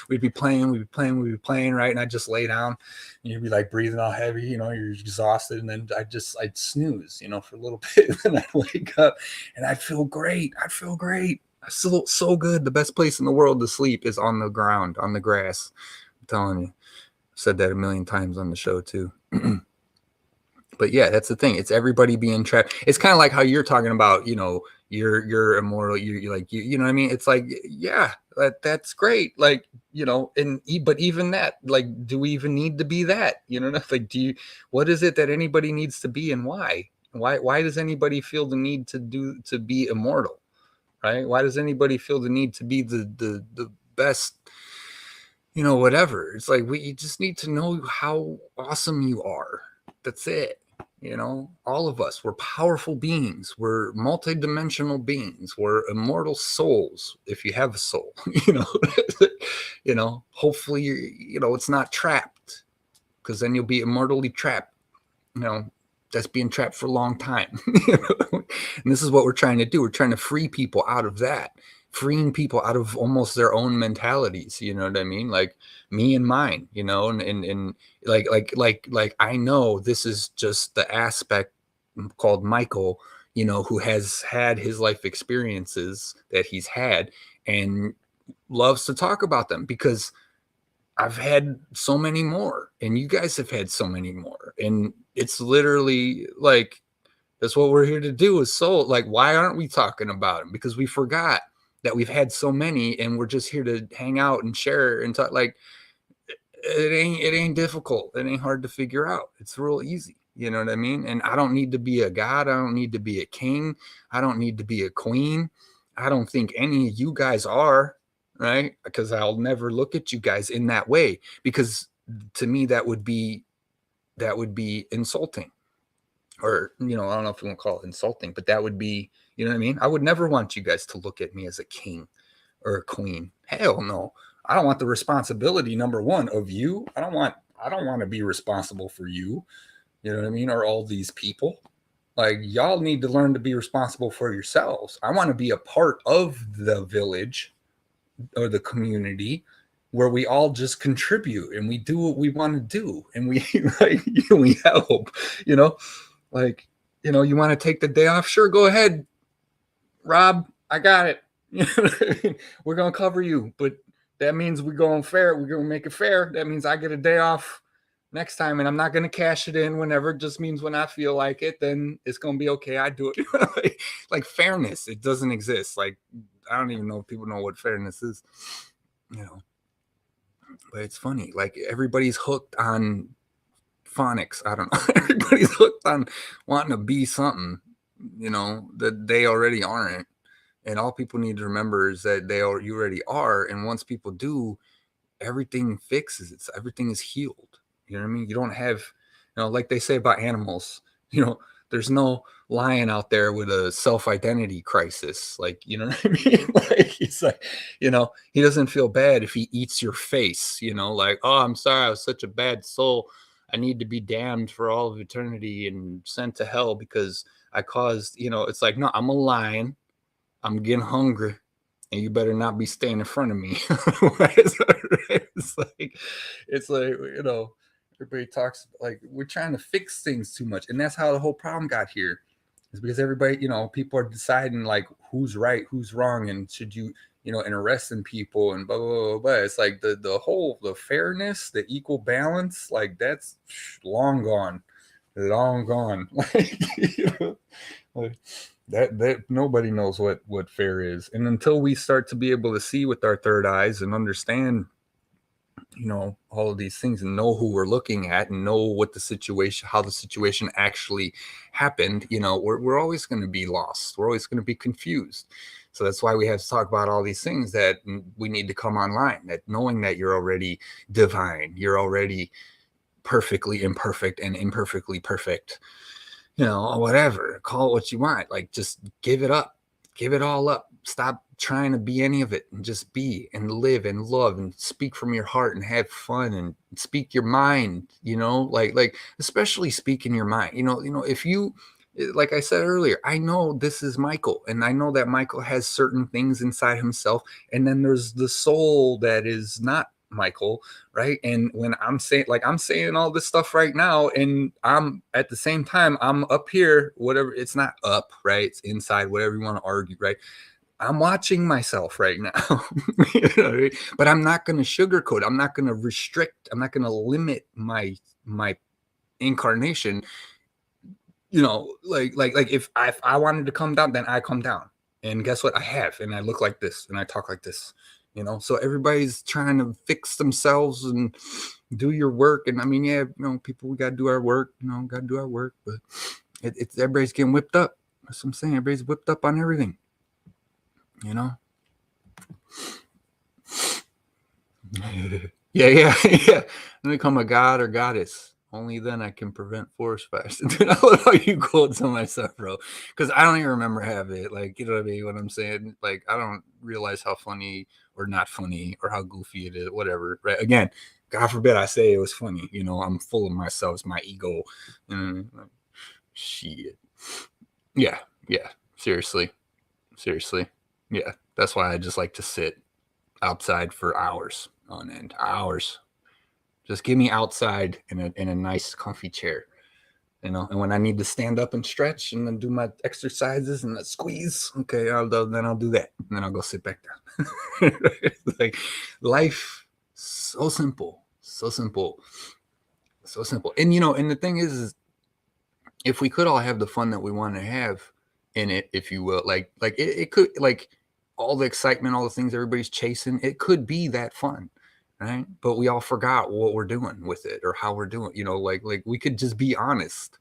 we'd be playing, right? And I'd just lay down, and you'd be like breathing all heavy. You know, you're exhausted, and then I'd snooze, you know, for a little bit, and I'd wake up, and I'd feel great. I feel so good. The best place in the world to sleep is on the ground, on the grass. I'm telling you. Said that a million times on the show too. But yeah, that's the thing. It's everybody being trapped. It's kind of like how you're talking about, you know, you're immoral. You're like, you know what I mean? It's like, yeah, that's great. Like, you know, but even that, like, do we even need to be that? You know, like, what is it that anybody needs to be, and why? Why does anybody feel the need to be immortal? Right? Why does anybody feel the need to be the best, you know, whatever? It's like, you just need to know how awesome you are. That's it. You know, all of us, we're powerful beings. We're multidimensional beings. We're immortal souls. If you have a soul, you know, you know, hopefully, you know, it's not trapped, because then you'll be immortally trapped. You know, that's being trapped for a long time. You know? And this is what we're trying to do. We're trying to free people out of that, freeing people out of almost their own mentalities. You know what I mean? Like me and mine, you know, and like I know this is just the aspect called Michael, you know, who has had his life experiences that he's had and loves to talk about them, because I've had so many more, and you guys have had so many more. And it's literally like, that's what we're here to do, is soul. Like, why aren't we talking about them? Because we forgot that we've had so many, and we're just here to hang out and share and talk. Like, it ain't difficult. It ain't hard to figure out. It's real easy. You know what I mean? And I don't need to be a god. I don't need to be a king. I don't need to be a queen. I don't think any of you guys are, right? Because I'll never look at you guys in that way, because to me that would be insulting. Or, you know, I don't know if you want to call it insulting, but that would be, you know what I mean? I would never want you guys to look at me as a king or a queen. Hell no. I don't want the responsibility, number one, of you. I don't want to be responsible for you. You know what I mean? Or all these people. Like, y'all need to learn to be responsible for yourselves. I want to be a part of the village or the community where we all just contribute and we do what we want to do, and we like, we help, you know. Like, you know, you want to take the day off? Sure, go ahead, Rob. I got it. We're gonna cover you, but that means we're going fair. We're gonna make it fair. That means I get a day off next time, and I'm not gonna cash it in whenever. It just means when I feel like it, then it's gonna be okay. I do it. Like fairness, it doesn't exist. Like, I don't even know if people know what fairness is. You know, but it's funny. Like, everybody's hooked on phonics. I don't know. Everybody's hooked on wanting to be something, you know, that they already aren't. And all people need to remember is that you already are. And once people do, everything fixes it. Everything is healed. You know what I mean? You don't have, you know, like they say about animals, you know, there's no lion out there with a self-identity crisis. Like, you know what I mean? Like, he's like, you know, he doesn't feel bad if he eats your face, you know, like, oh, I'm sorry, I was such a bad soul. I need to be damned for all of eternity and sent to hell because I caused, you know, it's like, no, I'm a lion. I'm getting hungry, and you better not be staying in front of me. It's like, you know, Everybody talks like we're trying to fix things too much, and that's how the whole problem got here. Is because everybody, people are deciding like who's right, who's wrong, and should you, and arresting people and blah blah blah blah. It's like the fairness, the equal balance, like that's long gone, long gone. Like, that nobody knows what fair is, and until we start to be able to see with our third eyes and understand all of these things and know who we're looking at and know what the situation, how the situation actually happened, we're always going to be lost. We're always going to be confused. So that's why we have to talk about all these things that we need to come online, that knowing that you're already divine, you're already perfectly imperfect and imperfectly perfect, whatever, call it what you want. Like, just give it up, give it all up. Stop trying to be any of it and just be and live and love and speak from your heart and have fun and speak your mind, like especially speak in your mind. If you, like I said earlier, I know this is Michael, and I know that Michael has certain things inside himself, and then there's the soul that is not Michael, right? And when I'm saying all this stuff right now, and I'm at the same time, I'm up here, whatever, it's not up, right? It's inside, whatever you want to argue, right? I'm watching myself right now, but I'm not going to sugarcoat. I'm not going to restrict. I'm not going to limit my incarnation. Like if I wanted to come down, then I come down, and guess what? I have, and I look like this, and I talk like this. So everybody's trying to fix themselves and do your work. And I mean, yeah, people, we got to do our work. Got to do our work, but it's everybody's getting whipped up. That's what I'm saying. Everybody's whipped up on everything. Yeah. Yeah. Then become a god or goddess. Only then I can prevent forest fires. Dude, I love how you quote some of my stuff, bro. Because I don't even remember having it. Like, you know what I mean? What I'm saying? Like, I don't realize how funny or not funny or how goofy it is, whatever. Right? Again, God forbid I say it was funny. I'm full of myself. It's my ego. Shit. Yeah. Seriously. Yeah. That's why I just like to sit outside for hours on end. Hours. Just give me outside in a nice comfy chair, and when I need to stand up and stretch and then do my exercises and squeeze, okay, then I'll do that, and then I'll go sit back down. Like, life, so simple. And and the thing is if we could all have the fun that we want to have in it, if you will, like it could, like, all the excitement, all the things everybody's chasing, it could be that fun, right? But we all forgot what we're doing with it or how we're doing, like we could just be honest,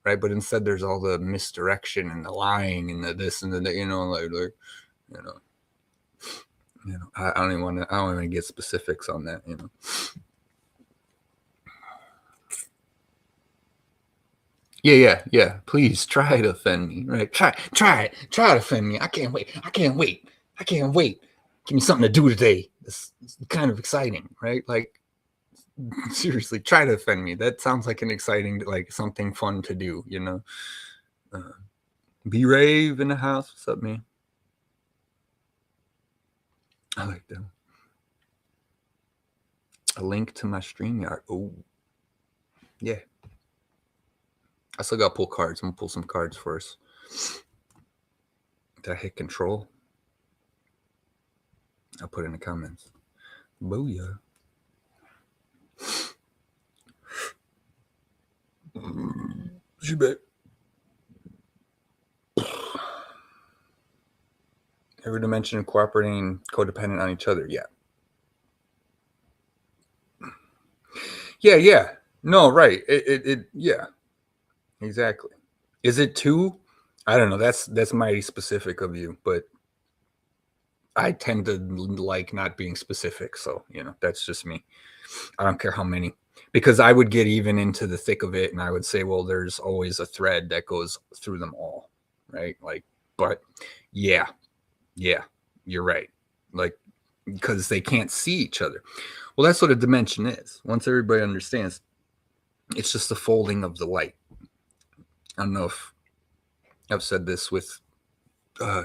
right? But instead there's all the misdirection and the lying and the this and the that, I don't even want to get specifics on that, Yeah. Please try to offend me, right? Try to offend me. I can't wait. Give me something to do today. It's kind of exciting, right? Like, seriously, try to offend me. That sounds like an exciting, like something fun to do, Be Rave in the house. What's up, man? I like that. A link to my StreamYard. Oh, yeah. I still got to pull cards. I'm going to pull some cards for us. Did I hit control? I'll put it in the comments. Booyah. You bet. Every dimension cooperating, codependent on each other. Yeah. No, right. Yeah. Exactly. Is it two? I don't know. That's mighty specific of you, but I tend to like not being specific. So, that's just me. I don't care how many, because I would get even into the thick of it and I would say, well, there's always a thread that goes through them all. Right. Like, but yeah, you're right. Like, because they can't see each other. Well, that's what a dimension is. Once everybody understands, it's just the folding of the light. I don't know if I've said this with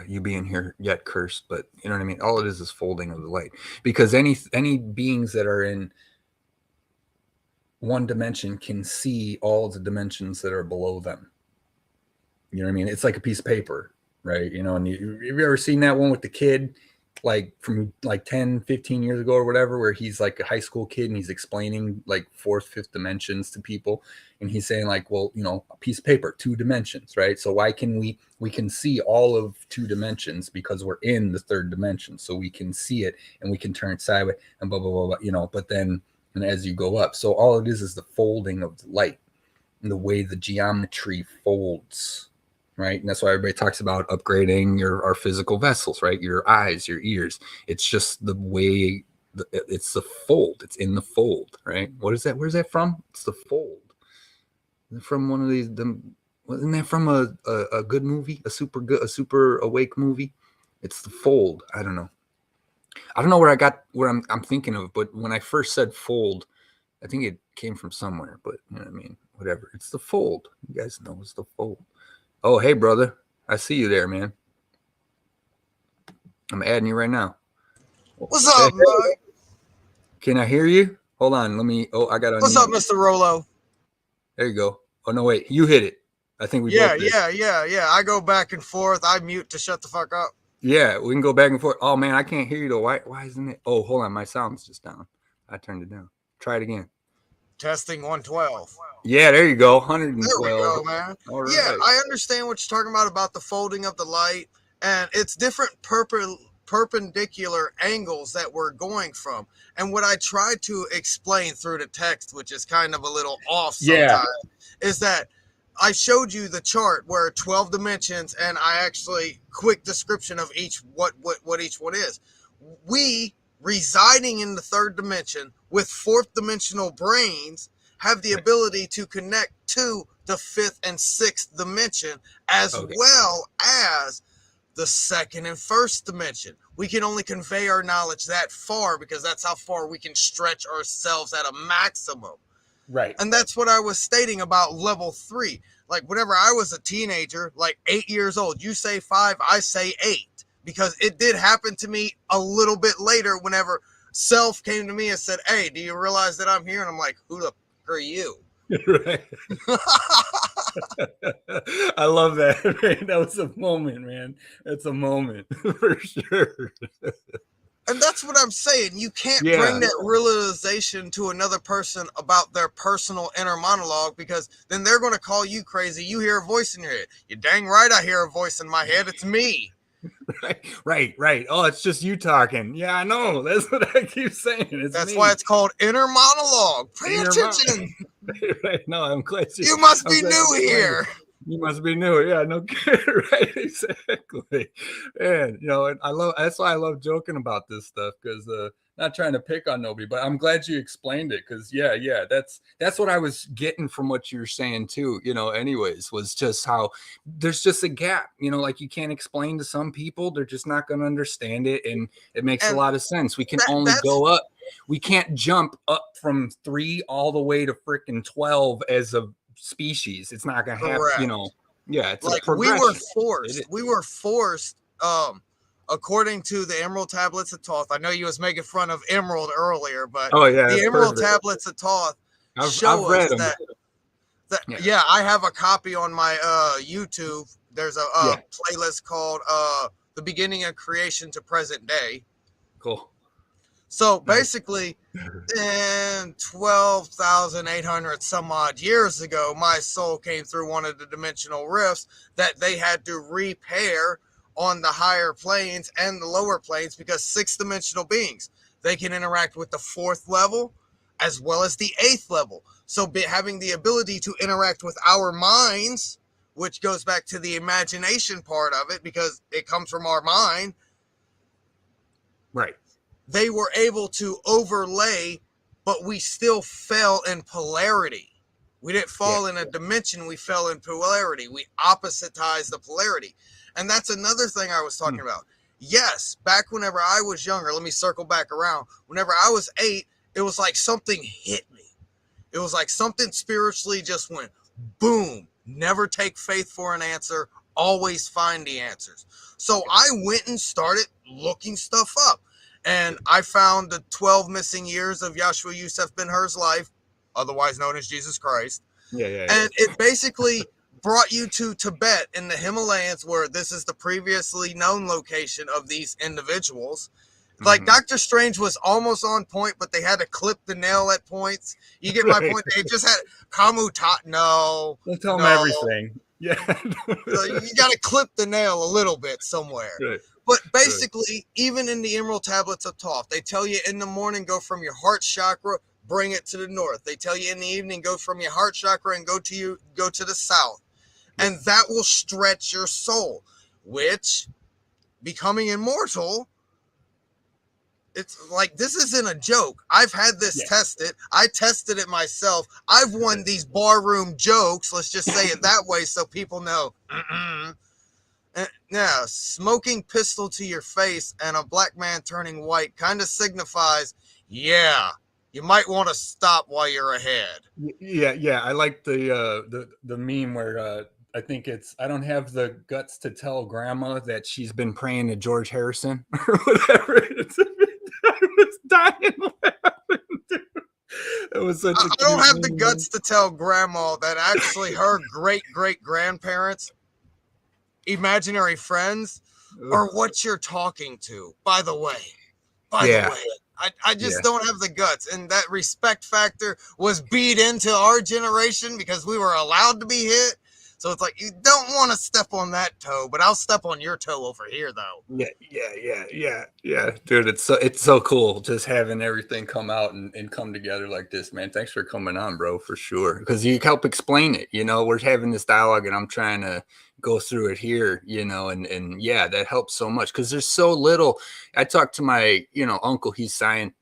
you being here yet, cursed, but you know what I mean? All it is folding of the light, because any beings that are in one dimension can see all the dimensions that are below them. You know what I mean? It's like a piece of paper, right? You know, and have you ever seen that one with the kid, like from like 10, 15 years ago or whatever, where he's like a high school kid and he's explaining like fourth, fifth dimensions to people. And he's saying like, well, you know, a piece of paper, 2 dimensions, right? So why can we can see all of 2 dimensions because we're in the 3rd dimension. So we can see it and we can turn it sideways and blah, blah, blah, blah, you know, but then, and as you go up, so all it is the folding of the light and the way the geometry folds, right? And that's why everybody talks about upgrading our physical vessels, right? Your eyes, your ears. It's just the way, it's the fold. It's in the fold, right? What is that? Where's that from? It's the fold. From one of these, wasn't that from a good movie? A super awake movie? It's the fold. I don't know where I'm thinking of, but when I first said fold, I think it came from somewhere, but you know what I mean? Whatever. It's the fold. You guys know it's the fold. Oh, hey, brother. I see you there, man. I'm adding you right now. What's up, Mike? Can I hear you? Hold on. Let me. Oh, I got. What's up, Mr. Rolo? There you go. Oh no, wait. You hit it. I think we both did. Yeah. I go back and forth. I mute to shut the fuck up. Yeah, we can go back and forth. Oh man, I can't hear you though. Why isn't it? Oh, hold on. My sound's just down. I turned it down. Try it again. Testing 112. Yeah, there you go. 112. There we go, man. All right. Yeah, I understand what you're talking about the folding of the light, and it's different perpendicular angles that we're going from. And what I tried to explain through the text, which is kind of a little off sometimes, is that I showed you the chart where 12 dimensions, and I actually quick description of each what each one is. We residing in the 3rd dimension with 4th dimensional brains have the ability to connect to the 5th and 6th dimension, as well as the 2nd and 1st dimension. We can only convey our knowledge that far because that's how far we can stretch ourselves at a maximum. Right. And that's what I was stating about level 3. Like whenever I was a teenager, like 8 years old, you say 5, I say 8. Because it did happen to me a little bit later whenever Self came to me and said, hey, do you realize that I'm here? And I'm like, who the fuck are you? Right. I love that. Man. That was a moment, man. That's a moment for sure. And that's what I'm saying. You can't bring that realization to another person about their personal inner monologue, because then they're going to call you crazy. You hear a voice in your head. You're dang right I hear a voice in my head. It's me. Right. Oh, it's just you talking. Yeah, I know. That's what I keep saying. That's why it's called inner monologue. Pay attention. Right. No, I'm glad you must be new here. You must be new. Yeah, no good. Right, exactly. And you know, that's why I love joking about this stuff, because not trying to pick on nobody, but I'm glad you explained it, because that's what I was getting from what you're saying too, you know, anyways, was just how there's just a gap, you know, like you can't explain to some people, they're just not going to understand it, and it makes a lot of sense. We can only go up. We can't jump up from 3 all the way to freaking 12 as a species. It's not going to happen, you know. Yeah, it's like we were forced according to the Emerald Tablets of Thoth. I know you was making fun of Emerald earlier, but the Emerald Tablets of Thoth show us that I have a copy on my YouTube. There's a playlist called The Beginning of Creation to Present Day. Cool. So basically, in 12,800 some odd years ago, my soul came through one of the dimensional rifts that they had to repair on the higher planes and the lower planes, because 6th dimensional beings, they can interact with the 4th level as well as the 8th level. So having the ability to interact with our minds, which goes back to the imagination part of it, because it comes from our mind. Right. They were able to overlay, but we still fell in polarity. We didn't fall in a dimension. We fell in polarity. We oppositized the polarity. And that's another thing I was talking about. Yes, back whenever I was younger, let me circle back around. Whenever I was 8, it was like something hit me. It was like something spiritually just went boom. Never take faith for an answer. Always find the answers. So I went and started looking stuff up. And I found the 12 missing years of Yahshua Yusuf Ben Hur's life. otherwise known as Jesus Christ. Yeah. And it basically brought you to Tibet in the Himalayas, where this is the previously known location of these individuals. Like Doctor Strange was almost on point, but they had to clip the nail at points. You get my point? They just had Kamuta. No, Don't tell them no. everything. Yeah. You got to clip the nail a little bit somewhere. Right. But basically, even in the Emerald Tablets of Thoth, they tell you in the morning, go from your heart chakra, bring it to the north. They tell you in the evening, go from your heart chakra and go to the south. And that will stretch your soul, which, becoming immortal, it's like, this isn't a joke. I've had this tested. I tested it myself. I've won these barroom jokes. Let's just say it that way so people know. Now, smoking pistol to your face and a black man turning white kind of signifies, yeah, you might want to stop while you're ahead. Yeah. I like the meme where I think it's, I don't have the guts to tell grandma that she's been praying to George Harrison or whatever. I was dying laughing, dude. It was such I don't have the guts to tell grandma that actually her great-great-grandparents, imaginary friends, are what you're talking to, by the way. I just don't have the guts. And that respect factor was beat into our generation because we were allowed to be hit. So it's like, you don't want to step on that toe, but I'll step on your toe over here, though. Yeah. Dude, it's so cool just having everything come out and come together like this, man. Thanks for coming on, bro, for sure. Because you help explain it. You know, we're having this dialogue and I'm trying to go through it here, you know, and yeah, that helps so much because there's so little. I talked to my, uncle, he's scientist,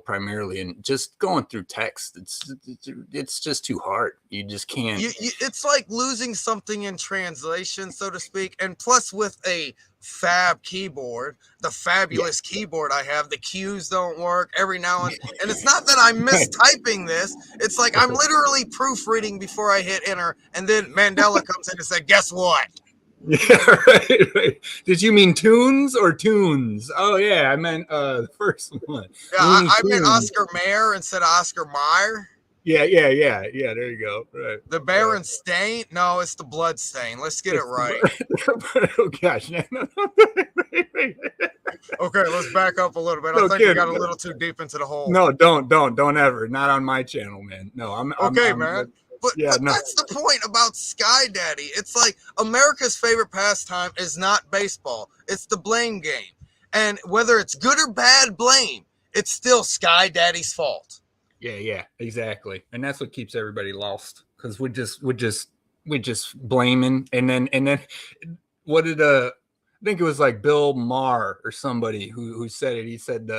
primarily, and just going through text, it's just too hard. You just can't. It's like losing something in translation, so to speak. And plus, with a fab keyboard, the fabulous keyboard I have, the cues don't work every now and it's not that I'm mistyping this. It's like I'm literally proofreading before I hit enter, and then Mandela comes in and said, "Guess what?" Yeah, right. Did you mean tunes or tunes? Oh yeah, I meant the first one. Yeah, I meant Oscar Mayer instead of Oscar Mayer. Yeah. There you go. Right. The Baron stain? No, it's the blood stain. Let's get it right. Oh gosh. Okay, let's back up a little bit. I think we got a little too deep into the hole. No, don't ever. Not on my channel, man. No, I'm man. But that's the point about Sky Daddy. It's like America's favorite pastime is not baseball. It's the blame game. And whether it's good or bad blame, it's still Sky Daddy's fault. Yeah, exactly. And that's what keeps everybody lost, because we're just blaming. And then what did I think it was like Bill Maher or somebody who said it. He said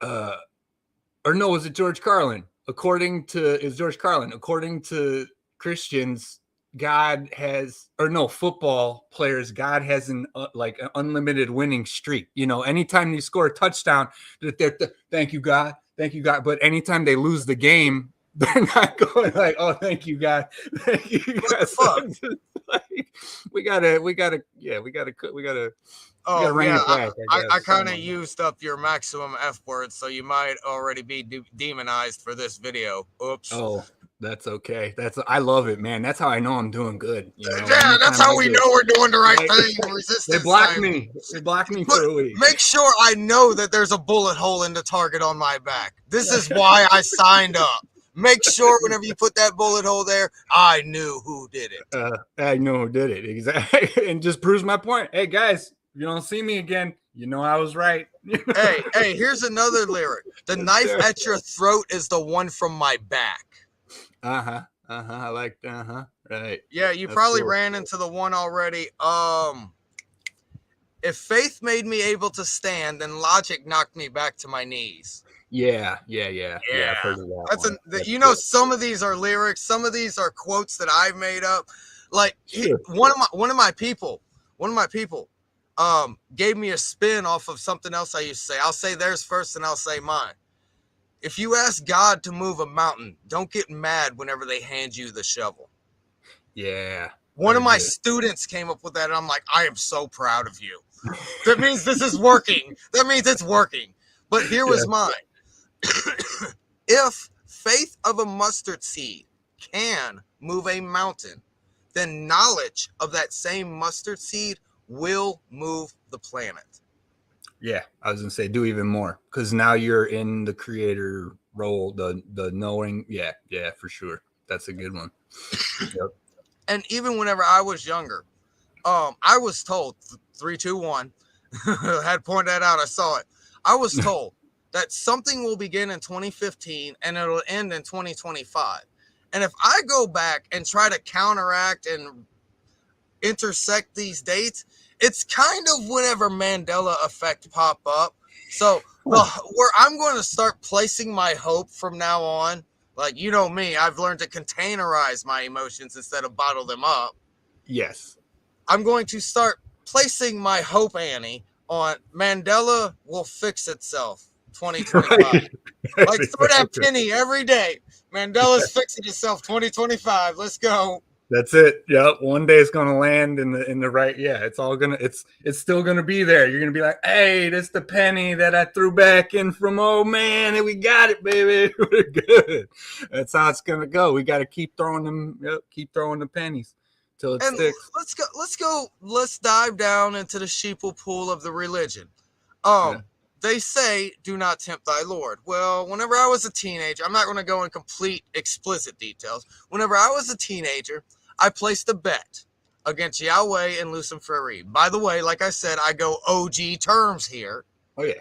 or no, was it George Carlin? According to Christians, God has, or no, football players, God has an unlimited winning streak. You know, anytime you score a touchdown, thank you, God. But anytime they lose the game, they're not going like, oh, thank you, God. Thank you, God. Fuck? We gotta rein it back. I kind of used up your maximum F word, so you might already be demonized for this video. Oops. Oh, that's okay. I love it, man. That's how I know I'm doing good. You know? Yeah, that's how we know we're doing the right thing. Resistance. They blocked me. They blocked me for a week. Make sure I know that there's a bullet hole in the target on my back. This is why I signed up. Make sure whenever you put that bullet hole there, I knew who did it. I know who did it. Exactly. And just proves my point. Hey, guys, if you don't see me again, you know I was right. Hey, here's another lyric. The knife at your throat is the one from my back. I like right. Yeah, you probably ran into the one already. If faith made me able to stand, then logic knocked me back to my knees. Yeah. I've heard of that. Some of these are lyrics, some of these are quotes that I've made up. Like one of my people gave me a spin off of something else I used to say. I'll say theirs first and I'll say mine. If you ask God to move a mountain, don't get mad whenever they hand you the shovel. Yeah. One of my students came up with that, and I'm like, I am so proud of you. That means this is working. That means it's working. But here was mine. If faith of a mustard seed can move a mountain, then knowledge of that same mustard seed will move the planet. Yeah, I was gonna say do even more, because now you're in the creator role, the knowing. Yeah, for sure. That's a good one. Yep. And even whenever I was younger, I was told 3, 2, 1 had pointed that out. I saw it. I was told that something will begin in 2015 and it'll end in 2025. And if I go back and try to counteract and intersect these dates, it's kind of whenever Mandela effect pop up. So where I'm going to start placing my hope from now on, like, you know me, I've learned to containerize my emotions instead of bottle them up. Yes. I'm going to start placing my hope, Annie, on Mandela will fix itself 2025. Right. Like, throw that penny every day. Mandela's fixing itself 2025. Let's go. That's it. Yep. One day it's gonna land in the right. Yeah, it's all gonna. It's still gonna be there. You're gonna be like, hey, that's the penny that I threw back in from old man, and we got it, baby. We're good. That's how it's gonna go. We got to keep throwing them. Yep. Keep throwing the pennies till it And sticks. let's dive down into the sheeple pool of the religion. They say, do not tempt thy Lord. Well, whenever I was a teenager, I'm not going to go in complete explicit details. Whenever I was a teenager, I placed a bet against Yahweh and Luciferi. By the way, like I said, I go OG terms here. Oh yeah.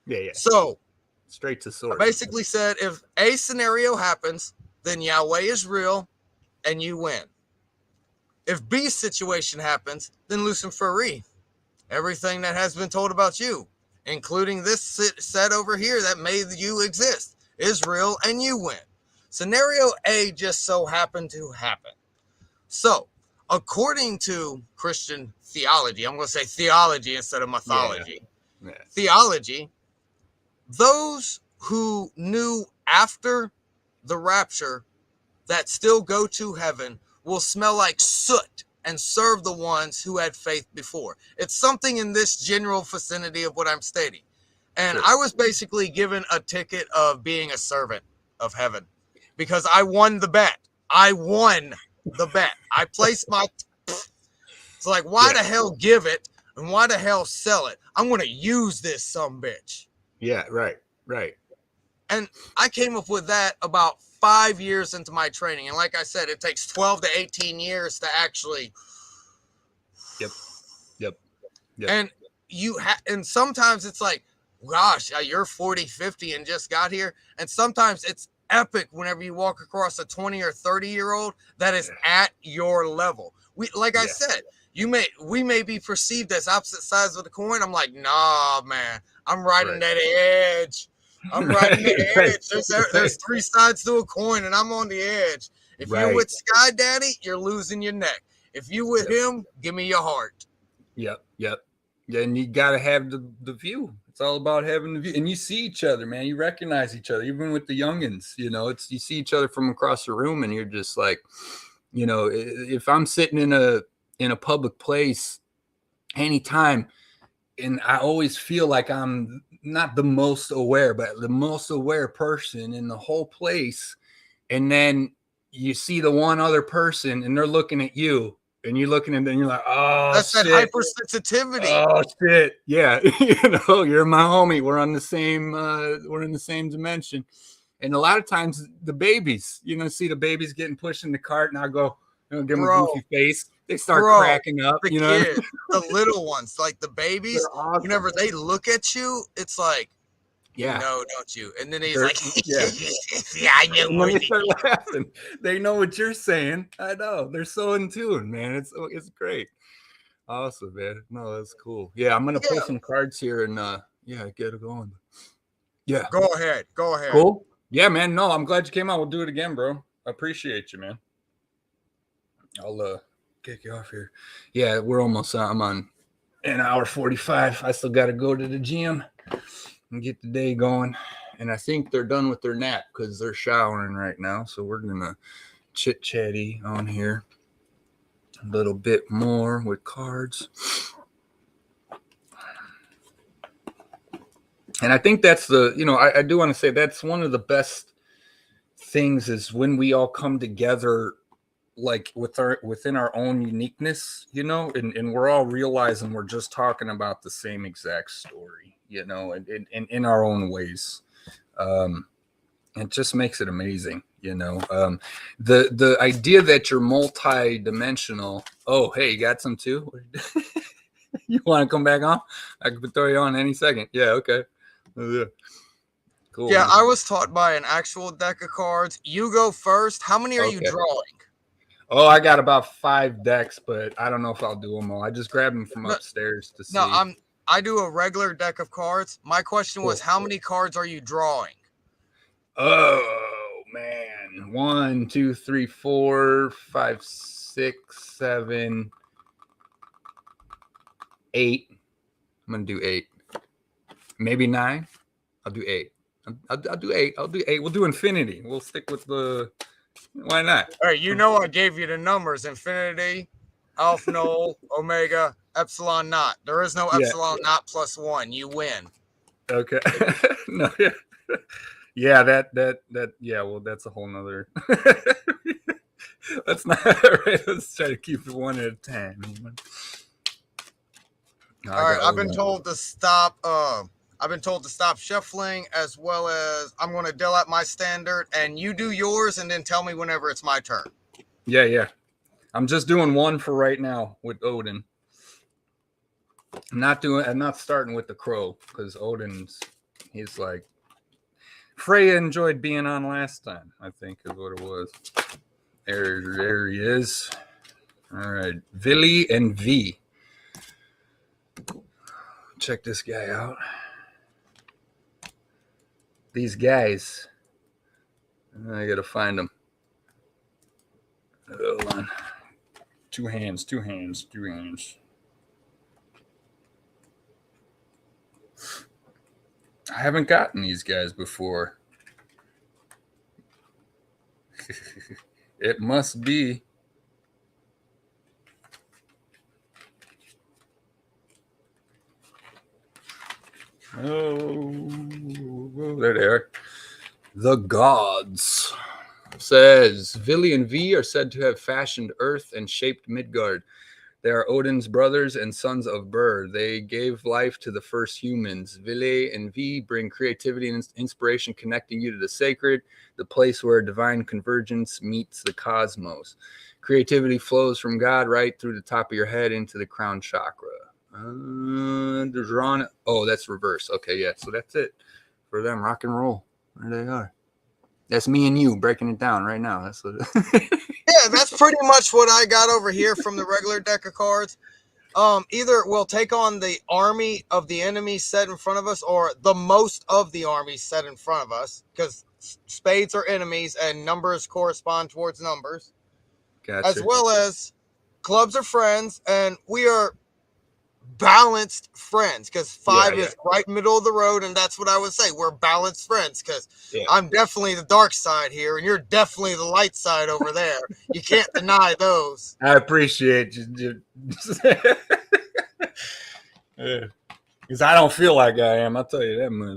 Yeah. So straight to source. I basically said, if a scenario happens, then Yahweh is real and you win. If B situation happens, then Luciferi. Everything that has been told about you, including this set over here that made you exist, is real and you win. Scenario A just so happened to happen. So, according to Christian theology, I'm going to say theology instead of mythology. Yeah. Theology, those who knew after the rapture that still go to heaven will smell like soot and serve the ones who had faith before. It's something in this general vicinity of what I'm stating. And sure. I was basically given a ticket of being a servant of heaven because I won the bet. I won the bet. I placed my... It's like, why the hell give it and why the hell sell it? I'm going to use this sumbitch. Yeah, right. And I came up with that about 5 years into my training. And like I said, it takes 12 to 18 years to actually. Yep. And and sometimes it's like, gosh, you're 40, 50 and just got here. And sometimes it's epic whenever you walk across a 20 or 30-year-old that is at your level. I said, we may be perceived as opposite sides of the coin. I'm like, nah, man, I'm riding that edge. I'm riding the edge. There's 3 sides to a coin, and I'm on the edge. If you're with Sky Daddy, you're losing your neck. If you with him, give me your heart. Yep. And you got to have the view. It's all about having the view. And you see each other, man. You recognize each other, even with the youngins. You know, you see each other from across the room, and you're just like, you know, if I'm sitting in a public place anytime, and I always feel like I'm not the most aware, but the most aware person in the whole place. And then you see the one other person and they're looking at you and you're looking at them and you're like, oh, that's shit. That hypersensitivity. Oh shit. Yeah. You're my homie. We're on the same, we're in the same dimension. And a lot of times the babies, see the babies getting pushed in the cart, and I go, give them a goofy face. They start cracking up, the kids, the little ones, like the babies, awesome. Whenever they look at you, it's like, no, don't you? And then he's like, I know. When they start laughing, they know what you're saying. I know. They're so in tune, man. It's great. Awesome, man. No, that's cool. Yeah, I'm gonna pull some cards here and get it going. Yeah. Go ahead. Cool. Yeah, man. No, I'm glad you came out. We'll do it again, bro. I appreciate you, man. I'll kick you off here. Yeah, we're almost I'm on an hour 45. I still got to go to the gym and get the day going. And I think they're done with their nap because they're showering right now. So we're going to chit-chatty on here a little bit more with cards. And I think that's I do want to say that's one of the best things is when we all come together, like within our own uniqueness, and we're all realizing we're just talking about the same exact story, and in our own ways. It just makes it amazing, the idea that you're multi-dimensional. Oh, hey, you got some too? You want to come back on? I could throw you on any second. Yeah, okay. Yeah. Cool. Yeah, Man. I was taught by an actual deck of cards. You go first. How many are you drawing? Oh, I got about 5 decks, but I don't know if I'll do them all. I just grabbed them from upstairs to see. No, I do a regular deck of cards. My question was, how many cards are you drawing? Oh man, 1, 2, 3, 4, 5, 6, 7, 8. I'm gonna do 8, maybe 9. I'll do 8. I'll do 8. I'll do 8. We'll do infinity. We'll stick with the. Why not? All right, I gave you the numbers: infinity, alpha, null, omega, epsilon naught. There is no epsilon naught plus 1. You win. Okay. No. Yeah. Yeah. That. Yeah. Well, that's a whole nother. That's not right. Let's try to keep it 1 at a time. All right. I've been told to stop. I've been told to stop shuffling, as well as I'm going to deal out my standard, and you do yours, and then tell me whenever it's my turn. Yeah. I'm just doing 1 for right now with Odin. I'm not starting with the crow because he's like, Freya enjoyed being on last time, I think is what it was. There he is. All right, Villy and V. Check this guy out. These guys. I gotta find them. Hold on. Two hands. I haven't gotten these guys before. It must be. Oh, there they are. The gods. Says Vili and V are said to have fashioned earth and shaped Midgard. They are Odin's brothers and sons of Bur. They gave life to the first humans. Vili and V bring creativity and inspiration, connecting you to the sacred, the place where divine convergence meets the cosmos. Creativity flows from God right through the top of your head into the crown chakra. Oh, that's reverse. Okay, yeah. So that's it for them. Rock and roll. There they are. That's me and you breaking it down right now. That's what. Yeah, that's pretty much what I got over here from the regular deck of cards. Either we'll take on the army of the enemy set in front of us, or the most of the army set in front of us, because spades are enemies and numbers correspond towards numbers. Gotcha. As well as clubs are friends, and we are balanced friends, because 5 is right middle of the road, and that's what I would say. We're balanced friends, because I'm definitely the dark side here, and you're definitely the light side over there. You can't deny those. I appreciate you. Because I don't feel like I am. I'll tell you that much.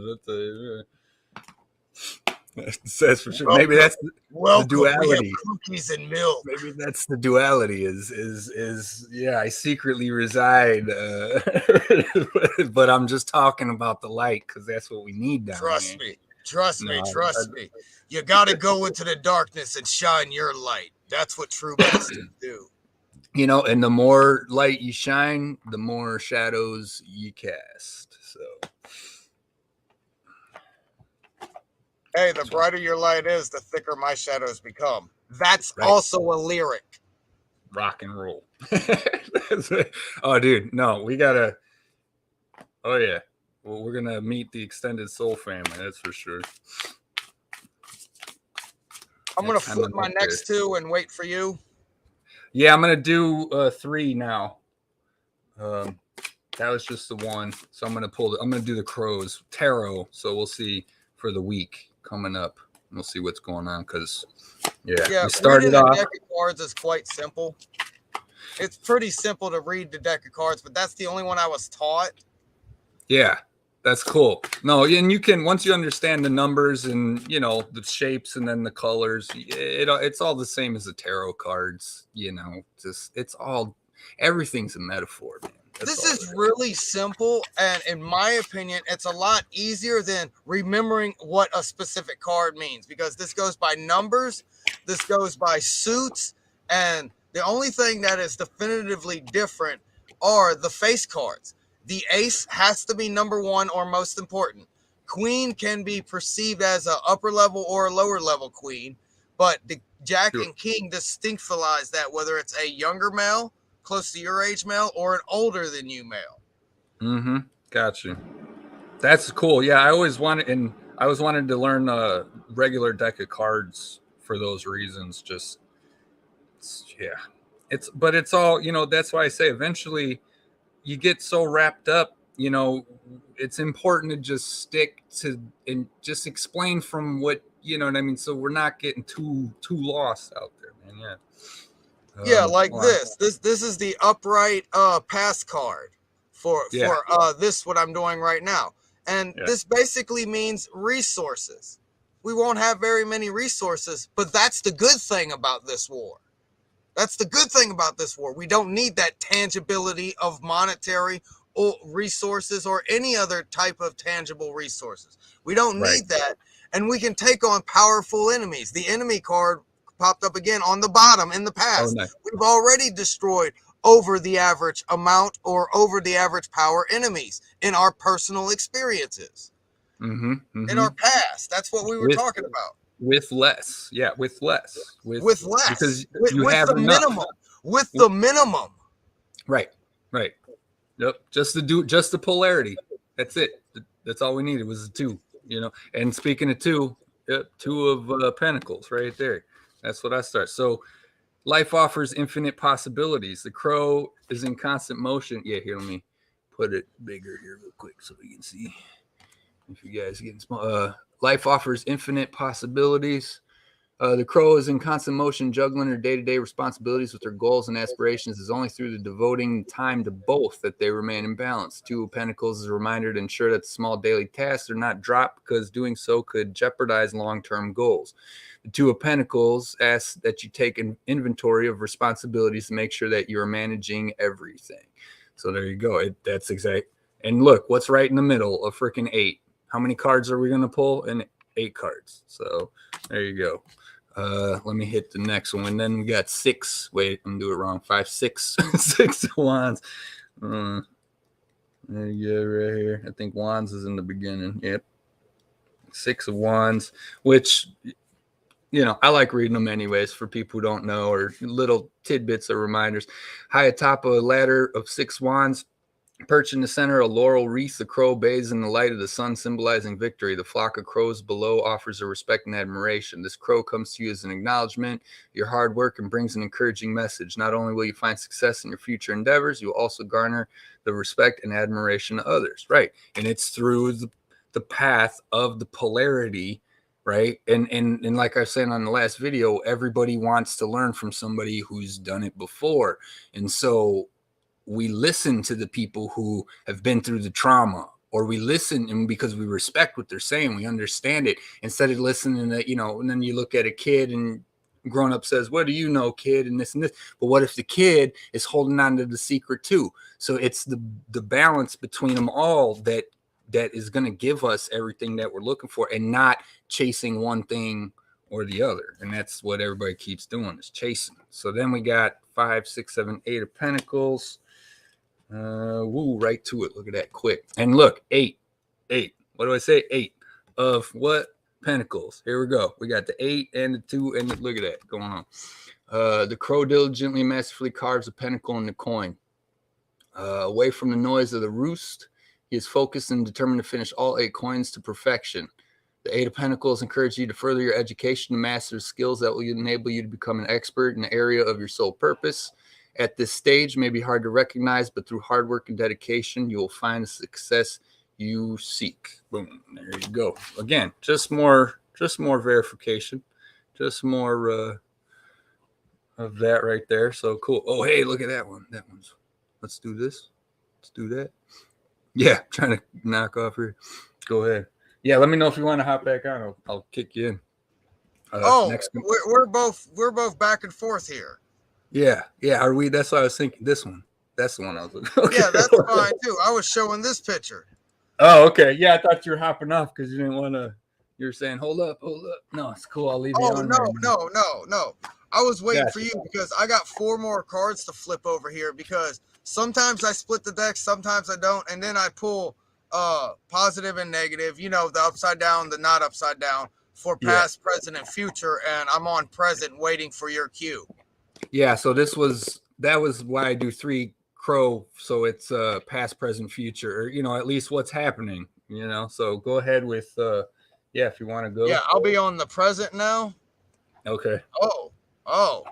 That's for sure. Maybe that's the duality. Cookies and milk. Maybe that's the duality. Is I secretly reside, but I'm just talking about the light because that's what we need down here. Trust me. You got to go into the darkness and shine your light. That's what true masters do. And the more light you shine, the more shadows you cast. So. Hey, the brighter your light is, the thicker my shadows become. That's also a lyric. Rock and roll. Oh, dude, no, we gotta. Oh yeah, well, we're gonna meet the extended soul family. That's for sure. I'm gonna flip my next 2 and wait for you. Yeah, I'm gonna do 3 now. That was just the 1, so I'm gonna do the crows tarot. So we'll see for the week coming up. We'll see what's going on because we started off. The deck of cards is quite simple. It's pretty simple to read the deck of cards, but that's the only one I was taught. Yeah. That's cool. No, and you can, once you understand the numbers and the shapes and then the colors, it's all the same as the tarot cards. Just everything's a metaphor, man. This is really simple, and in my opinion, it's a lot easier than remembering what a specific card means, because this goes by numbers, this goes by suits, and the only thing that is definitively different are the face cards. The ace has to be number one or most important. Queen can be perceived as an upper level or a lower level queen, but the jack and king distinctifies that, whether it's a younger male, close to your age male, or an older than you male. Mm-hmm. Got you. That's cool. Yeah, I always wanted to learn a regular deck of cards for those reasons. Just but it's all, that's why I say eventually you get so wrapped up, it's important to just stick to and just explain from what, what I mean, so we're not getting too lost out there, man. Yeah, like this is the upright pass card for this what I'm doing right now. And this basically means resources. We won't have very many resources, but that's the good thing about this war. That's the good thing about this war. We don't need that tangibility of monetary or resources or any other type of tangible resources. We don't need that. And we can take on powerful enemies. The enemy card popped up again on the bottom in the past. Nice. We've already destroyed over the average amount or over the average power enemies in our personal experiences. In our past. That's what we were talking about. With less. Yeah, with less. With less. Because you have the enough. Minimum. With the minimum. Right. Yep. Just the polarity. That's it. That's all we needed was the 2, And speaking of 2, 2 of Pentacles right there. That's what I start. So life offers infinite possibilities. The crow is in constant motion. Yeah, here, let me put it bigger here real quick so we can see. If you guys are getting small. Life offers infinite possibilities. The crow is in constant motion, juggling her day-to-day responsibilities with her goals and aspirations. It's only through the devoting time to both that they remain in balance. 2 of Pentacles is a reminder to ensure that the small daily tasks are not dropped, because doing so could jeopardize long-term goals. The 2 of Pentacles asks that you take an inventory of responsibilities to make sure that you're managing everything. So there you go. That's exact. And look, what's right in the middle? A freaking 8. How many cards are we going to pull? And 8 cards. So there you go. Let me hit the next one. And then we got 6. Wait, I'm doing it wrong. 5, 6, 6 of Wands. There you go, right here. I think Wands is in the beginning. Yep. 6 of Wands, which, I like reading them anyways for people who don't know, or little tidbits of reminders. High atop a ladder of 6 Wands, perched in the center, a laurel wreath, the crow bathes in the light of the sun, symbolizing victory. The flock of crows below offers a respect and admiration. This crow comes to you as an acknowledgement of your hard work and brings an encouraging message. Not only will you find success in your future endeavors, you will also garner the respect and admiration of others. Right. And it's through the path of the polarity. Right. And like I was saying on the last video, everybody wants to learn from somebody who's done it before. And so we listen to the people who have been through the trauma, or we listen and because we respect what they're saying, we understand it, instead of listening to, and then you look at a kid and grown up says, what do you know, kid? And this and this. But what if the kid is holding on to the secret too? So it's the balance between them all that is going to give us everything that we're looking for, and not chasing one thing or the other. And that's what everybody keeps doing, is chasing. So then we got 5, 6, 7, 8 of Pentacles. Right to it. Look at that, quick. And look, 8. What do I say? 8 of what? Pentacles. Here we go. We got the 8 and the 2, and look at that going on. The crow diligently, masterfully carves a pentacle in the coin. Away from the noise of the roost, he is focused and determined to finish all 8 coins to perfection. The 8 of Pentacles encourages you to further your education, to master skills that will enable you to become an expert in the area of your sole purpose. At this stage, may be hard to recognize, but through hard work and dedication, you will find the success you seek. Boom. There you go. Again, just more verification, just more of that right there. So cool. Oh, hey, look at that one. Let's do this. Let's do that. Yeah, trying to knock off here. Go ahead. Yeah, let me know if you want to hop back on. I'll kick you in. Next. We're both back and forth here. Yeah. Are we? That's what I was thinking. This one. That's the one I was looking. Okay. Yeah, that's fine too. I was showing this picture. Oh, okay. Yeah, I thought you were hopping off because you didn't want to. You were saying, hold up. No, it's cool. I'll leave you Oh on there. no. I was waiting for Gotcha. you because I got 4 more cards to flip over here because sometimes I split the deck, sometimes I don't, and then I pull positive and negative, the upside down, the not upside down for past, present, and future, and I'm on present waiting for your cue. Yeah, so that was why I do 3 crow, so it's past, present, future, or at least what's happening, So go ahead with if you want to go. Yeah, I'll be on the present now. Okay. Oh.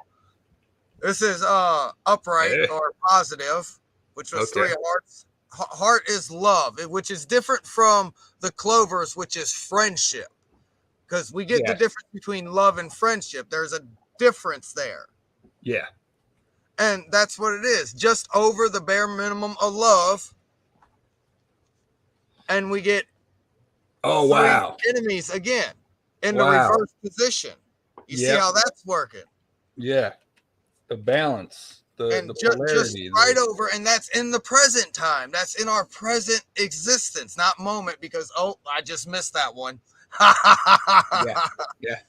This is upright or positive, which was 3 hearts. Heart is love, which is different from the clovers, which is friendship. Because we get the difference between love and friendship. There's a difference there. Yeah. And that's what it is. Just over the bare minimum of love. And we get 3 enemies again in the reverse position. You see how that's working? Yeah. The balance. The polarity. Just right over, and that's in the present time. That's in our present existence, not moment, because I just missed that one. Yeah,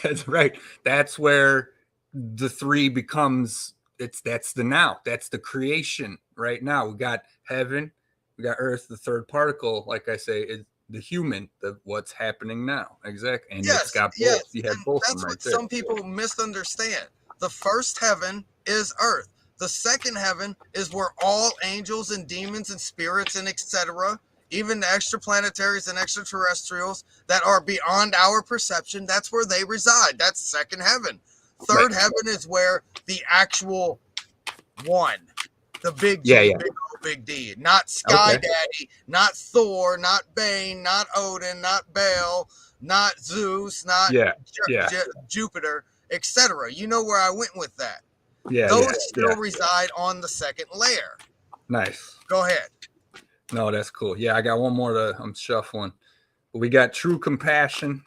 that's right. That's where the 3 becomes. That's the now. That's the creation right now. We got heaven, we got earth. The third particle, like I say, is the human. What's happening now, exactly. And it's got both. Yes. You have both. That's what some people misunderstand. The first heaven is earth. The second heaven is where all angels and demons and spirits and etc., even the extraplanetaries and extraterrestrials that are beyond our perception, that's where they reside. That's second heaven. Third heaven is where the actual one, the big G, big O, big D, not Sky Daddy, not Thor, not Bane, not Odin, not Baal, not Zeus, not Jupiter, etc. You know where I went with that. Those still reside on the second layer. Nice. Go ahead. No, that's cool. Yeah, I got one more I'm shuffling. But we got true compassion.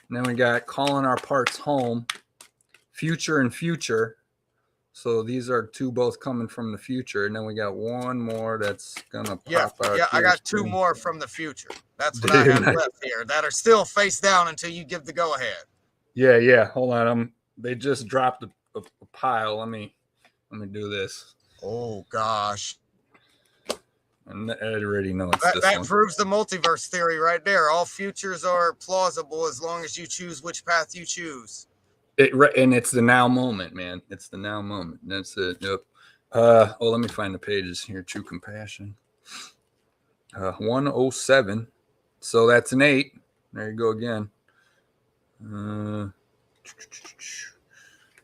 And then we got calling our parts home. Future and future. So these are 2 both coming from the future. And then we got one more that's going to pop out. Yeah, I got 2 more from the future. That's what I have left here that are still face down until you give the go ahead. Yeah. Hold on. They just dropped a pile. Let me do this. Oh gosh. And I already know it's this that one. proves the multiverse theory right there. All futures are plausible as long as you choose which path you choose. And it's the now moment, man. It's the now moment. That's it. Yep. Let me find the pages here. True compassion. 107. So that's an 8. There you go again.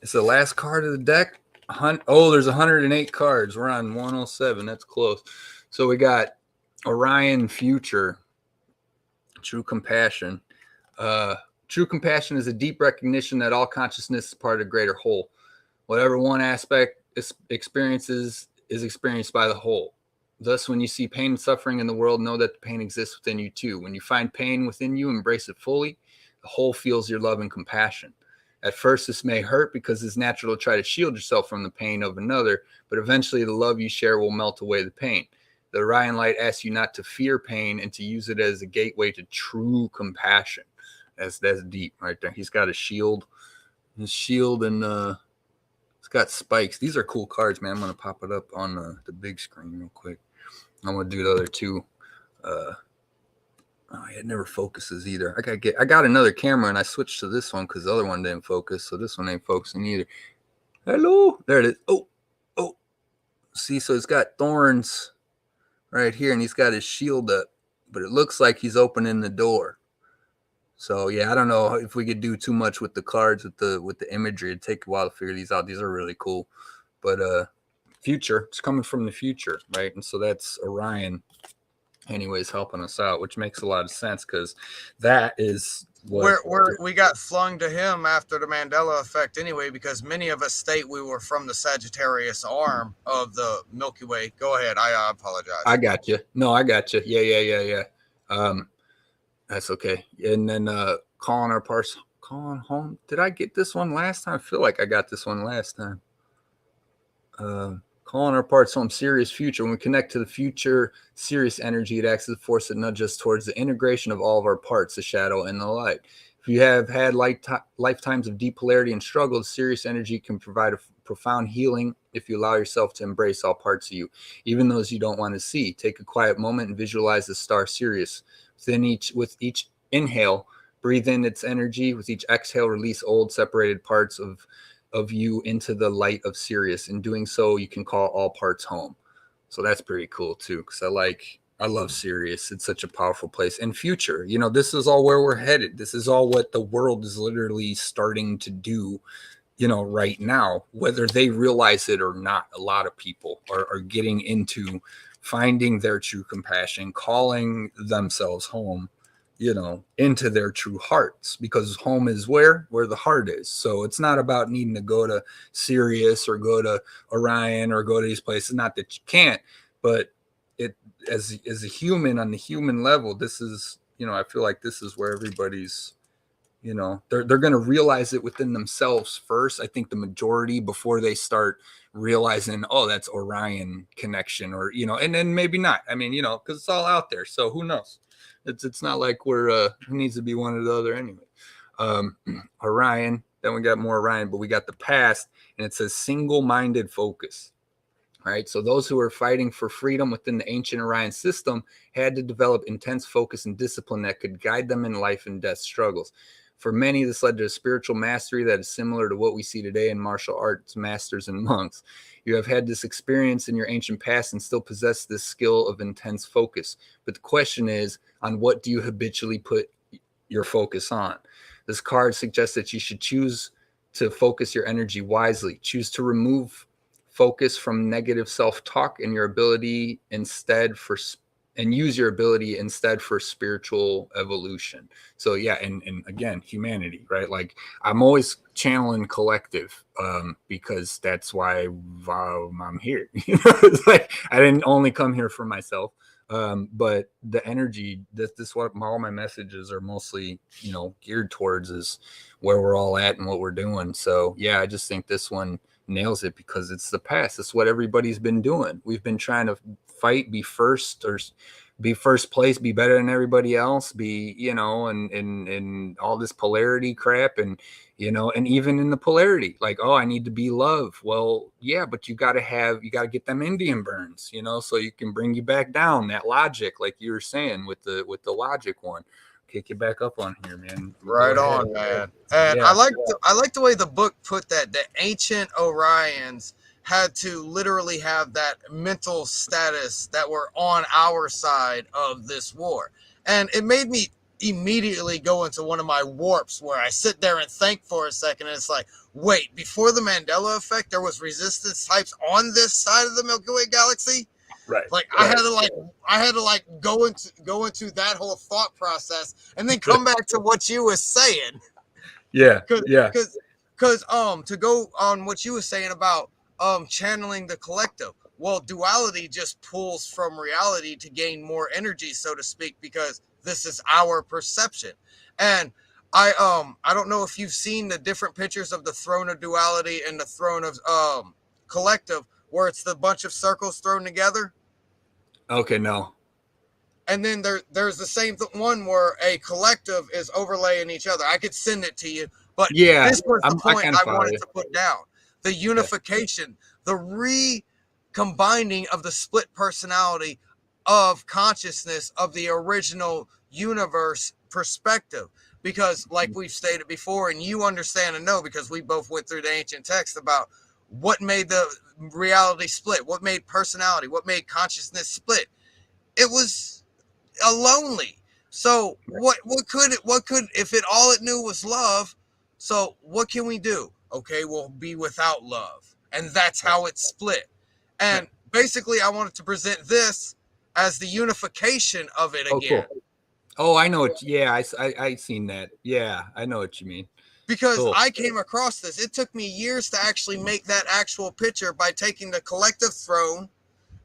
It's the last card of the deck. There's 108 cards. We're on 107. That's close. So we got Orion Future. True compassion. True compassion is a deep recognition that all consciousness is part of a greater whole. Whatever one aspect experiences is experienced by the whole. Thus, when you see pain and suffering in the world, know that the pain exists within you too. When you find pain within you, embrace it fully. The whole feels your love and compassion. At first, this may hurt because it's natural to try to shield yourself from the pain of another, but eventually the love you share will melt away the pain. The Orion Light asks you not to fear pain and to use it as a gateway to true compassion. That's deep right there. He's got a shield. His shield and it's got spikes. These are cool cards, man. I'm going to pop it up on the big screen real quick. I'm going to do the other 2. It never focuses either. I got another camera and I switched to this one because the other one didn't focus. So this one ain't focusing either. Hello. There it is. Oh. See, so it's got thorns right here and he's got his shield up, but it looks like he's opening the door. So yeah, I don't know if we could do too much with the cards with the imagery. It'd take a while to figure these out. These are really cool. But future, it's coming from the future, right? And so that's Orion anyways helping us out, which makes a lot of sense because that is what we got flung to him after the Mandela effect anyway, because many of us state we were from the Sagittarius arm of the Milky Way. Go ahead. I I apologize. got you. No, I got you. Yeah. That's okay. And then calling our parts, calling home. Did I get this one last time? I feel like I got this one last time. Calling our parts home, Sirius future. When we connect to the future, Sirius energy, it acts as a force that nudges us towards the integration of all of our parts, the shadow and the light. If you have had lifetimes of deep polarity and struggle, Sirius energy can provide a profound healing if you allow yourself to embrace all parts of you, even those you don't want to see. Take a quiet moment and visualize the star Sirius. With each inhale, breathe in its energy. With each exhale, release old separated parts of you into the light of Sirius. In doing so, you can call all parts home. So that's pretty cool too, because I love Sirius. It's such a powerful place. And future, this is all where we're headed. This is all what the world is literally starting to do, right now, whether they realize it or not. A lot of people are getting into finding their true compassion, calling themselves home, into their true hearts, because home is where the heart is. So it's not about needing to go to Sirius or go to Orion or go to these places. Not that you can't, but it as a human, on the human level, this is, I feel like this is where everybody's, they're going to realize it within themselves first. I think the majority, before they start realizing, oh, that's Orion connection, or and then maybe not. I mean, because it's all out there, so who knows? It's not like we're who needs to be one or the other anyway. um Orion, then we got more Orion, but we got the past, and it says single-minded focus. Right. So those who were fighting for freedom within the ancient Orion system had to develop intense focus and discipline that could guide them in life and death struggles. For many, this led to a spiritual mastery that is similar to what we see today in martial arts masters and monks. You have had this experience in your ancient past and still possess this skill of intense focus. But the question is, on what do you habitually put your focus on? This card suggests that you should choose to focus your energy wisely. Choose to remove focus from negative self-talk and your ability instead for and use your ability instead for spiritual evolution. So yeah, and again, humanity, right? Like, I'm always channeling collective, because that's why I'm here. It's like I didn't only come here for myself, but the energy, this what all my messages are mostly, geared towards, is where we're all at and what we're doing. So yeah, I just think this one nails it, because it's the past. It's what everybody's been doing. We've been trying to fight, be first, or be first place, be better than everybody else, be, and all this polarity crap. And and even in the polarity, like, oh, I need to be love. Well, yeah, but you got to get them Indian burns, so you can bring you back down. That logic, like you were saying with the logic one, kick you back up on here, man. Right on, man. And Yeah. I like the way the book put that the ancient Orions had to literally have that mental status that were on our side of this war. And it made me immediately go into one of my warps where I sit there and think for a second, and it's like, wait, before the Mandela effect, there was resistance types on this side of the Milky Way galaxy? Right. Like, I had to go into that whole thought process and then come back to what you were saying. Yeah. Because to go on what you were saying about channeling the collective. Well, duality just pulls from reality to gain more energy, so to speak, because this is our perception. And I don't know if you've seen the different pictures of the throne of duality and the throne of collective, where it's the bunch of circles thrown together. Okay, no. And then there's the same one where a collective is overlaying each other. I could send it to you, but Yeah, this was the point I wanted you. to put down. The unification, the recombining of the split personality of consciousness of the original universe perspective. Because like we've stated before, and you understand and know, because we both went through the ancient text about what made the reality split, what made personality, what made consciousness split. It was a lonely. So what could if it all it knew was love? So what can we do? Okay, we'll be without love, and that's how it split. And basically, I wanted to present this as the unification of it again. Cool. Oh, I know what. Yeah, I seen that. Yeah, I know what you mean. Because Cool. I came across this. It took me years to actually make that actual picture by taking the collective throne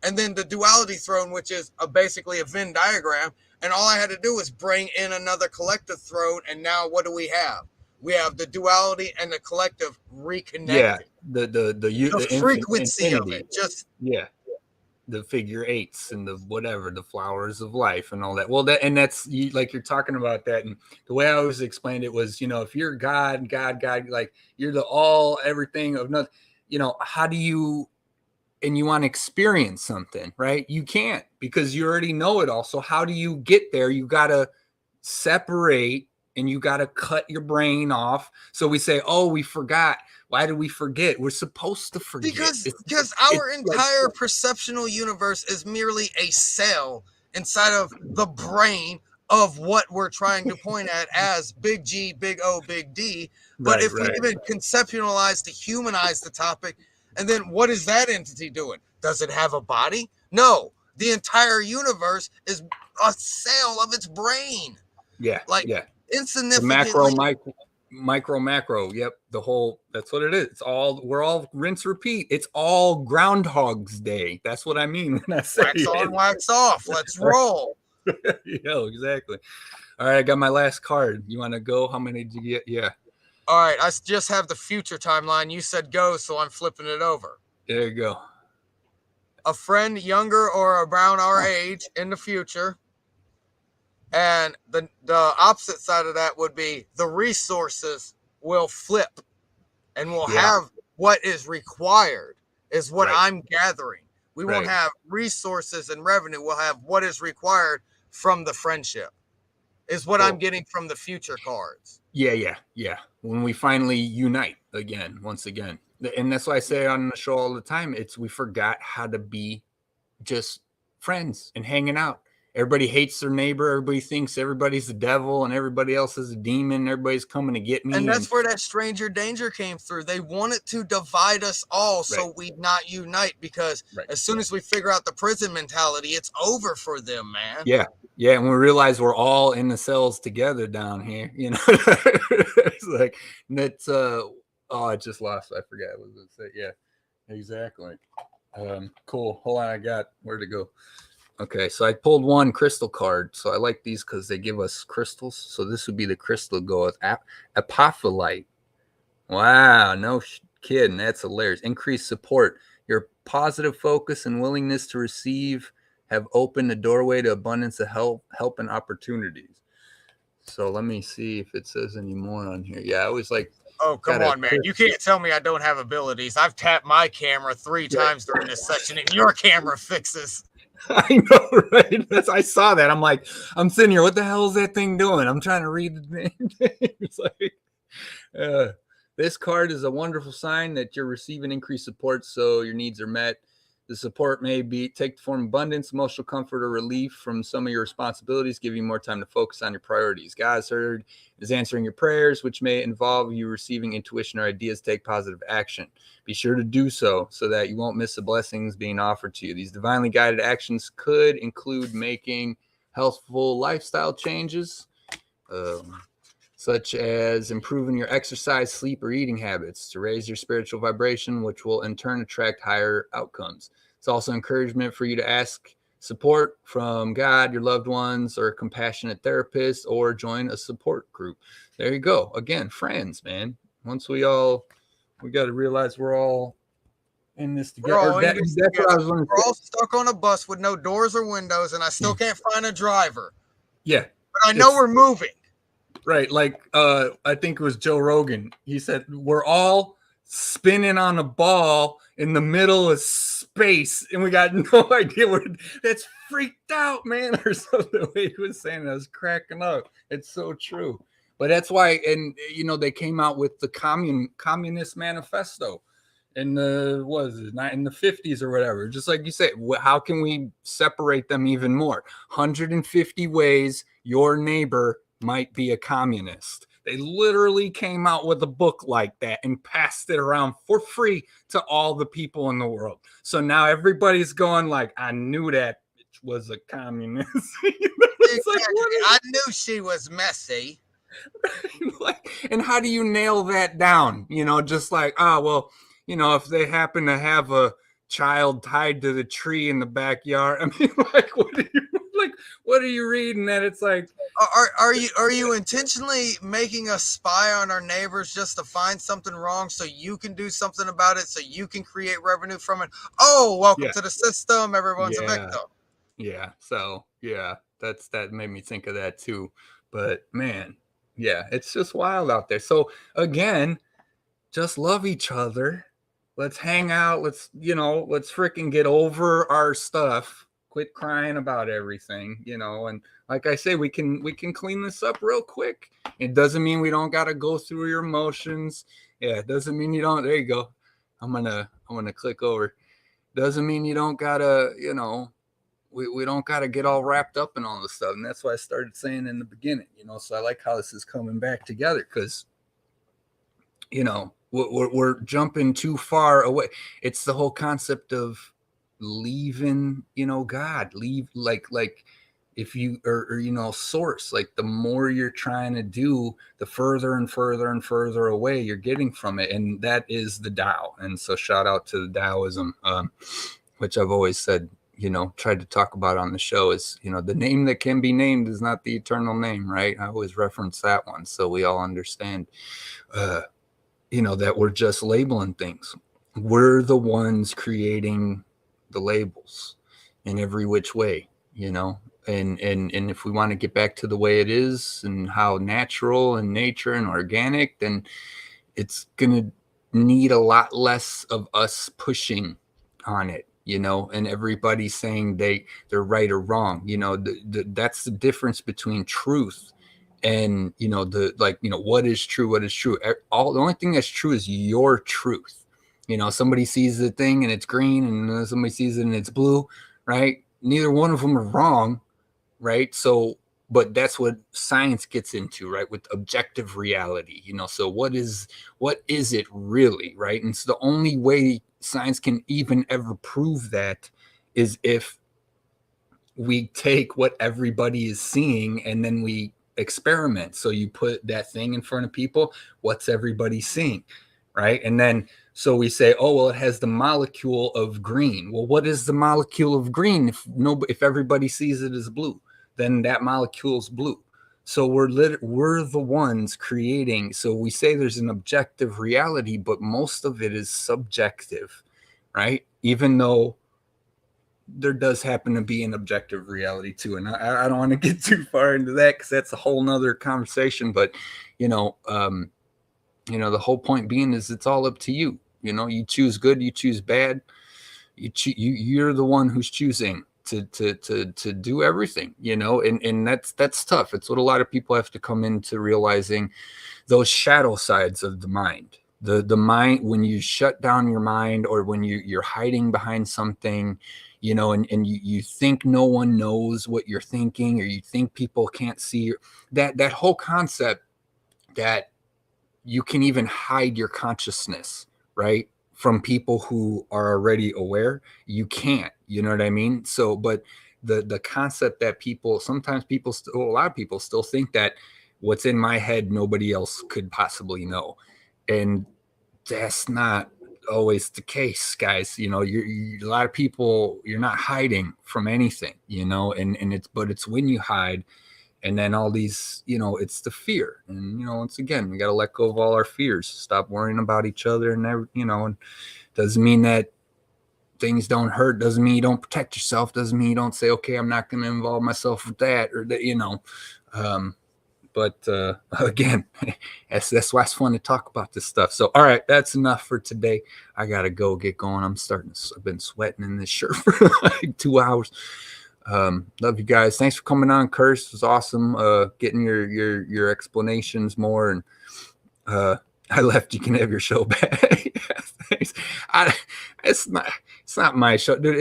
and then the duality throne, which is basically a Venn diagram. And all I had to do was bring in another collective throne. And now what do we have? We have the duality and the collective Yeah, reconnecting. The the frequency of infinity. it just Yeah, the figure eights and the whatever, the flowers of life and all that. Well, that's like you're talking about that, and the way I always explained it was, if you're God, like you're the all everything of nothing. How do you and you want to experience something, right? You can't because you already know it all. So how do you get there? You got to separate and you got to cut your brain off. So we say, oh, we forgot. Why did we forget? We're supposed to forget. because It's our like, entire perceptional universe is merely a cell inside of the brain of what we're trying to point at as big G, big O, big D. But right, if we right. even conceptualize to humanize the topic, and then what is that entity doing? Does it have a body? No. The entire universe is a cell of its brain. Yeah, Like yeah. The insignificantly. macro. Yep. That's what it is. We're all rinse repeat. It's all Groundhog's Day. That's what I mean when I say Wax on, it. wax off. Let's roll. Exactly. All right, I got my last card. You want to go? How many did you get? Yeah, All right, I just have the future timeline. You said go, so I'm flipping it over. there you go. A friend younger or around our age in the future. And the opposite side of that would be the resources will flip and we'll Yeah, have what is required, is what right, I'm gathering. We won't right. have resources and revenue. We'll have what is required from the friendship, is what I'm Cool. getting from the future cards. Yeah. When we finally unite again, once again, and that's why I say on the show all the time, we forgot how to be just friends and hanging out. Everybody hates their neighbor. Everybody thinks everybody's the devil and everybody else is a demon. Everybody's coming to get And me. And that's where that stranger danger came through. They wanted to divide us all right, so we'd not unite, because right. as soon as we figure out the prison mentality, it's over for them, man. Yeah. And we realize we're all in the cells together down here. It's like that's oh, I just lost. I forgot what it said. Yeah, exactly. Cool. Hold on, I got where to go. Okay, so I pulled one crystal card. So I like these because they give us crystals. So this would be the crystal go with apophyllite. Wow, no kidding. That's hilarious. Increased support. Your positive focus and willingness to receive have opened the doorway to abundance of help and opportunities. So let me see if it says any more on here. Yeah, I always like Oh, come on, man. You can't tell me I don't have abilities. I've tapped my camera 3 times during this session, and your camera fixes. I know, right? I saw that. I'm like, I'm sitting here. What the hell is that thing doing? I'm trying to read the name. It's like, this card is a wonderful sign that you're receiving increased support, so your needs are met. The support may take the form of abundance, emotional comfort, or relief from some of your responsibilities, give you more time to focus on your priorities. God's heard is answering your prayers, which may involve you receiving intuition or ideas to take positive action. Be sure to do so that you won't miss the blessings being offered to you. These divinely guided actions could include making healthful lifestyle changes, such as improving your exercise, sleep, or eating habits to raise your spiritual vibration, which will in turn attract higher outcomes. It's also encouragement for you to ask support from God, your loved ones, or a compassionate therapist, or join a support group. There you go. Again, friends, man. Once we got to realize we're all in this together. We're all in this together. We're say. all stuck on a bus with no doors or windows, and I still can't find a driver. Yeah. But I know we're moving. Right. Like, I think it was Joe Rogan. He said, we're all spinning on a ball in the middle of space and we got no idea where. That's freaked out, man, or something. The way he was saying it, I was cracking up. It's so true. But that's why, and they came out with the Communist Manifesto in the in the 50s or whatever. Just like you said, how can we separate them even more? 150 ways your neighbor might be a communist. They literally came out with a book like that and passed it around for free to all the people in the world. So now everybody's going like, I knew that was a communist. Exactly. I knew she was messy. Like, and how do you nail that down? Just like, well, if they happen to have a child tied to the tree in the backyard. I mean, like, what are you reading that it's like, are you intentionally making us spy on our neighbors just to find something wrong so you can do something about it, so you can create revenue from it? Oh, welcome yeah, to the system. Everyone's a yeah, victim. yeah. So yeah, that made me think of that too. But man, yeah, it's just wild out there. So again, just love each other. Let's hang out. Let's freaking get over our stuff. Quit crying about everything, and like I say, we can clean this up real quick. It doesn't mean we don't gotta go through your emotions. Yeah, it doesn't mean you don't. There you go. I'm gonna click over. Doesn't mean you don't gotta, we don't gotta get all wrapped up in all this stuff. And that's why I started saying in the beginning, so I like how this is coming back together, because we're jumping too far away. It's the whole concept of leaving, God, leave, like if you or source, like the more you're trying to do, the further and further and further away you're getting from it. And that is the Tao. And so shout out to the Taoism, which I've always said, tried to talk about on the show, is, the name that can be named is not the eternal name, right? I always reference that one so we all understand that we're just labeling things. We're the ones creating the labels in every which way, and if we want to get back to the way it is and how natural and nature and organic, then it's going to need a lot less of us pushing on it, and everybody saying they're right or wrong. That's the difference between truth and what is true. The only thing that's true is your truth. Somebody sees the thing and it's green, and somebody sees it and it's blue, right? Neither one of them are wrong, right? So, but that's what science gets into, right? With objective reality, so what is it really, right? And so the only way science can even ever prove that is if we take what everybody is seeing and then we experiment. So you put that thing in front of people, what's everybody seeing, right? And then so we say, oh, well, it has the molecule of green. Well, what is the molecule of green? If everybody sees it as blue, then that molecule is blue. So we're the ones creating. So we say there's an objective reality, but most of it is subjective, right? Even though there does happen to be an objective reality too. And I don't want to get too far into that because that's a whole nother conversation. But, the whole point being is it's all up to you. You choose good, you choose bad. You're the one who's choosing to do everything, and that's tough. It's what a lot of people have to come into realizing, those shadow sides of the mind. The mind, when you shut down your mind, or when you're hiding behind something, and you think no one knows what you're thinking, or you think people can't see that whole concept that you can even hide your consciousness, right, from people who are already aware. You can't, you know what I mean? So, but the concept that a lot of people still think that what's in my head nobody else could possibly know, and that's not always the case, guys. A lot of people, you're not hiding from anything, and it's when you hide, and then all these, it's the fear. And once again, we got to let go of all our fears, stop worrying about each other, and and doesn't mean that things don't hurt, doesn't mean you don't protect yourself, doesn't mean you don't say, okay, I'm not going to involve myself with that, or that, but again, that's why it's fun to talk about this stuff. So, all right, that's enough for today. I gotta go get going. I've been sweating in this shirt for like 2 hours. Love you guys. Thanks for coming on, Curse. It was awesome getting your explanations more. And I left. You can have your show back. Thanks. It's not my show, dude.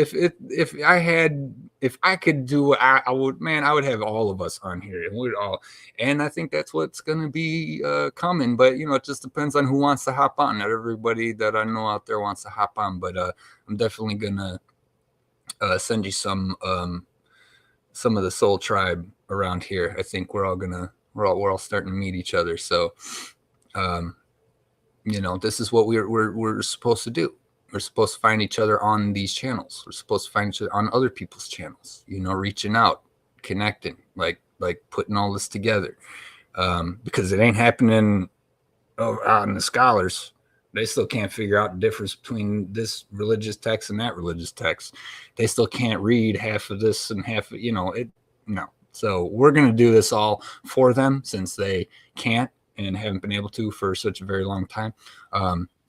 If I could do it, I would, man, I would have all of us on here, and I think that's what's going to be coming. But it just depends on who wants to hop on. Not everybody that I know out there wants to hop on, but I'm definitely gonna send you some some of the soul tribe around here. I think we're all starting to meet each other. So, this is what we're supposed to do. We're supposed to find each other on these channels. We're supposed to find each other on other people's channels, reaching out, connecting, like putting all this together. Because it ain't happening out in the scholars. They still can't figure out the difference between this religious text and that religious text. They still can't read half of this and half of, no. So we're going to do this all for them since they can't and haven't been able to for such a very long time.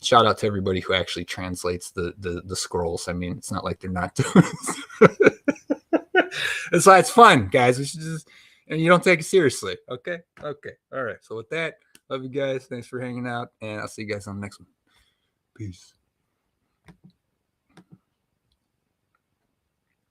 Shout out to everybody who actually translates the scrolls. I mean, it's not like they're not doing it. It's like, it's fun, guys. We should just, and you don't take it seriously. Okay. All right. So with that, love you guys. Thanks for hanging out, and I'll see you guys on the next one. Peace.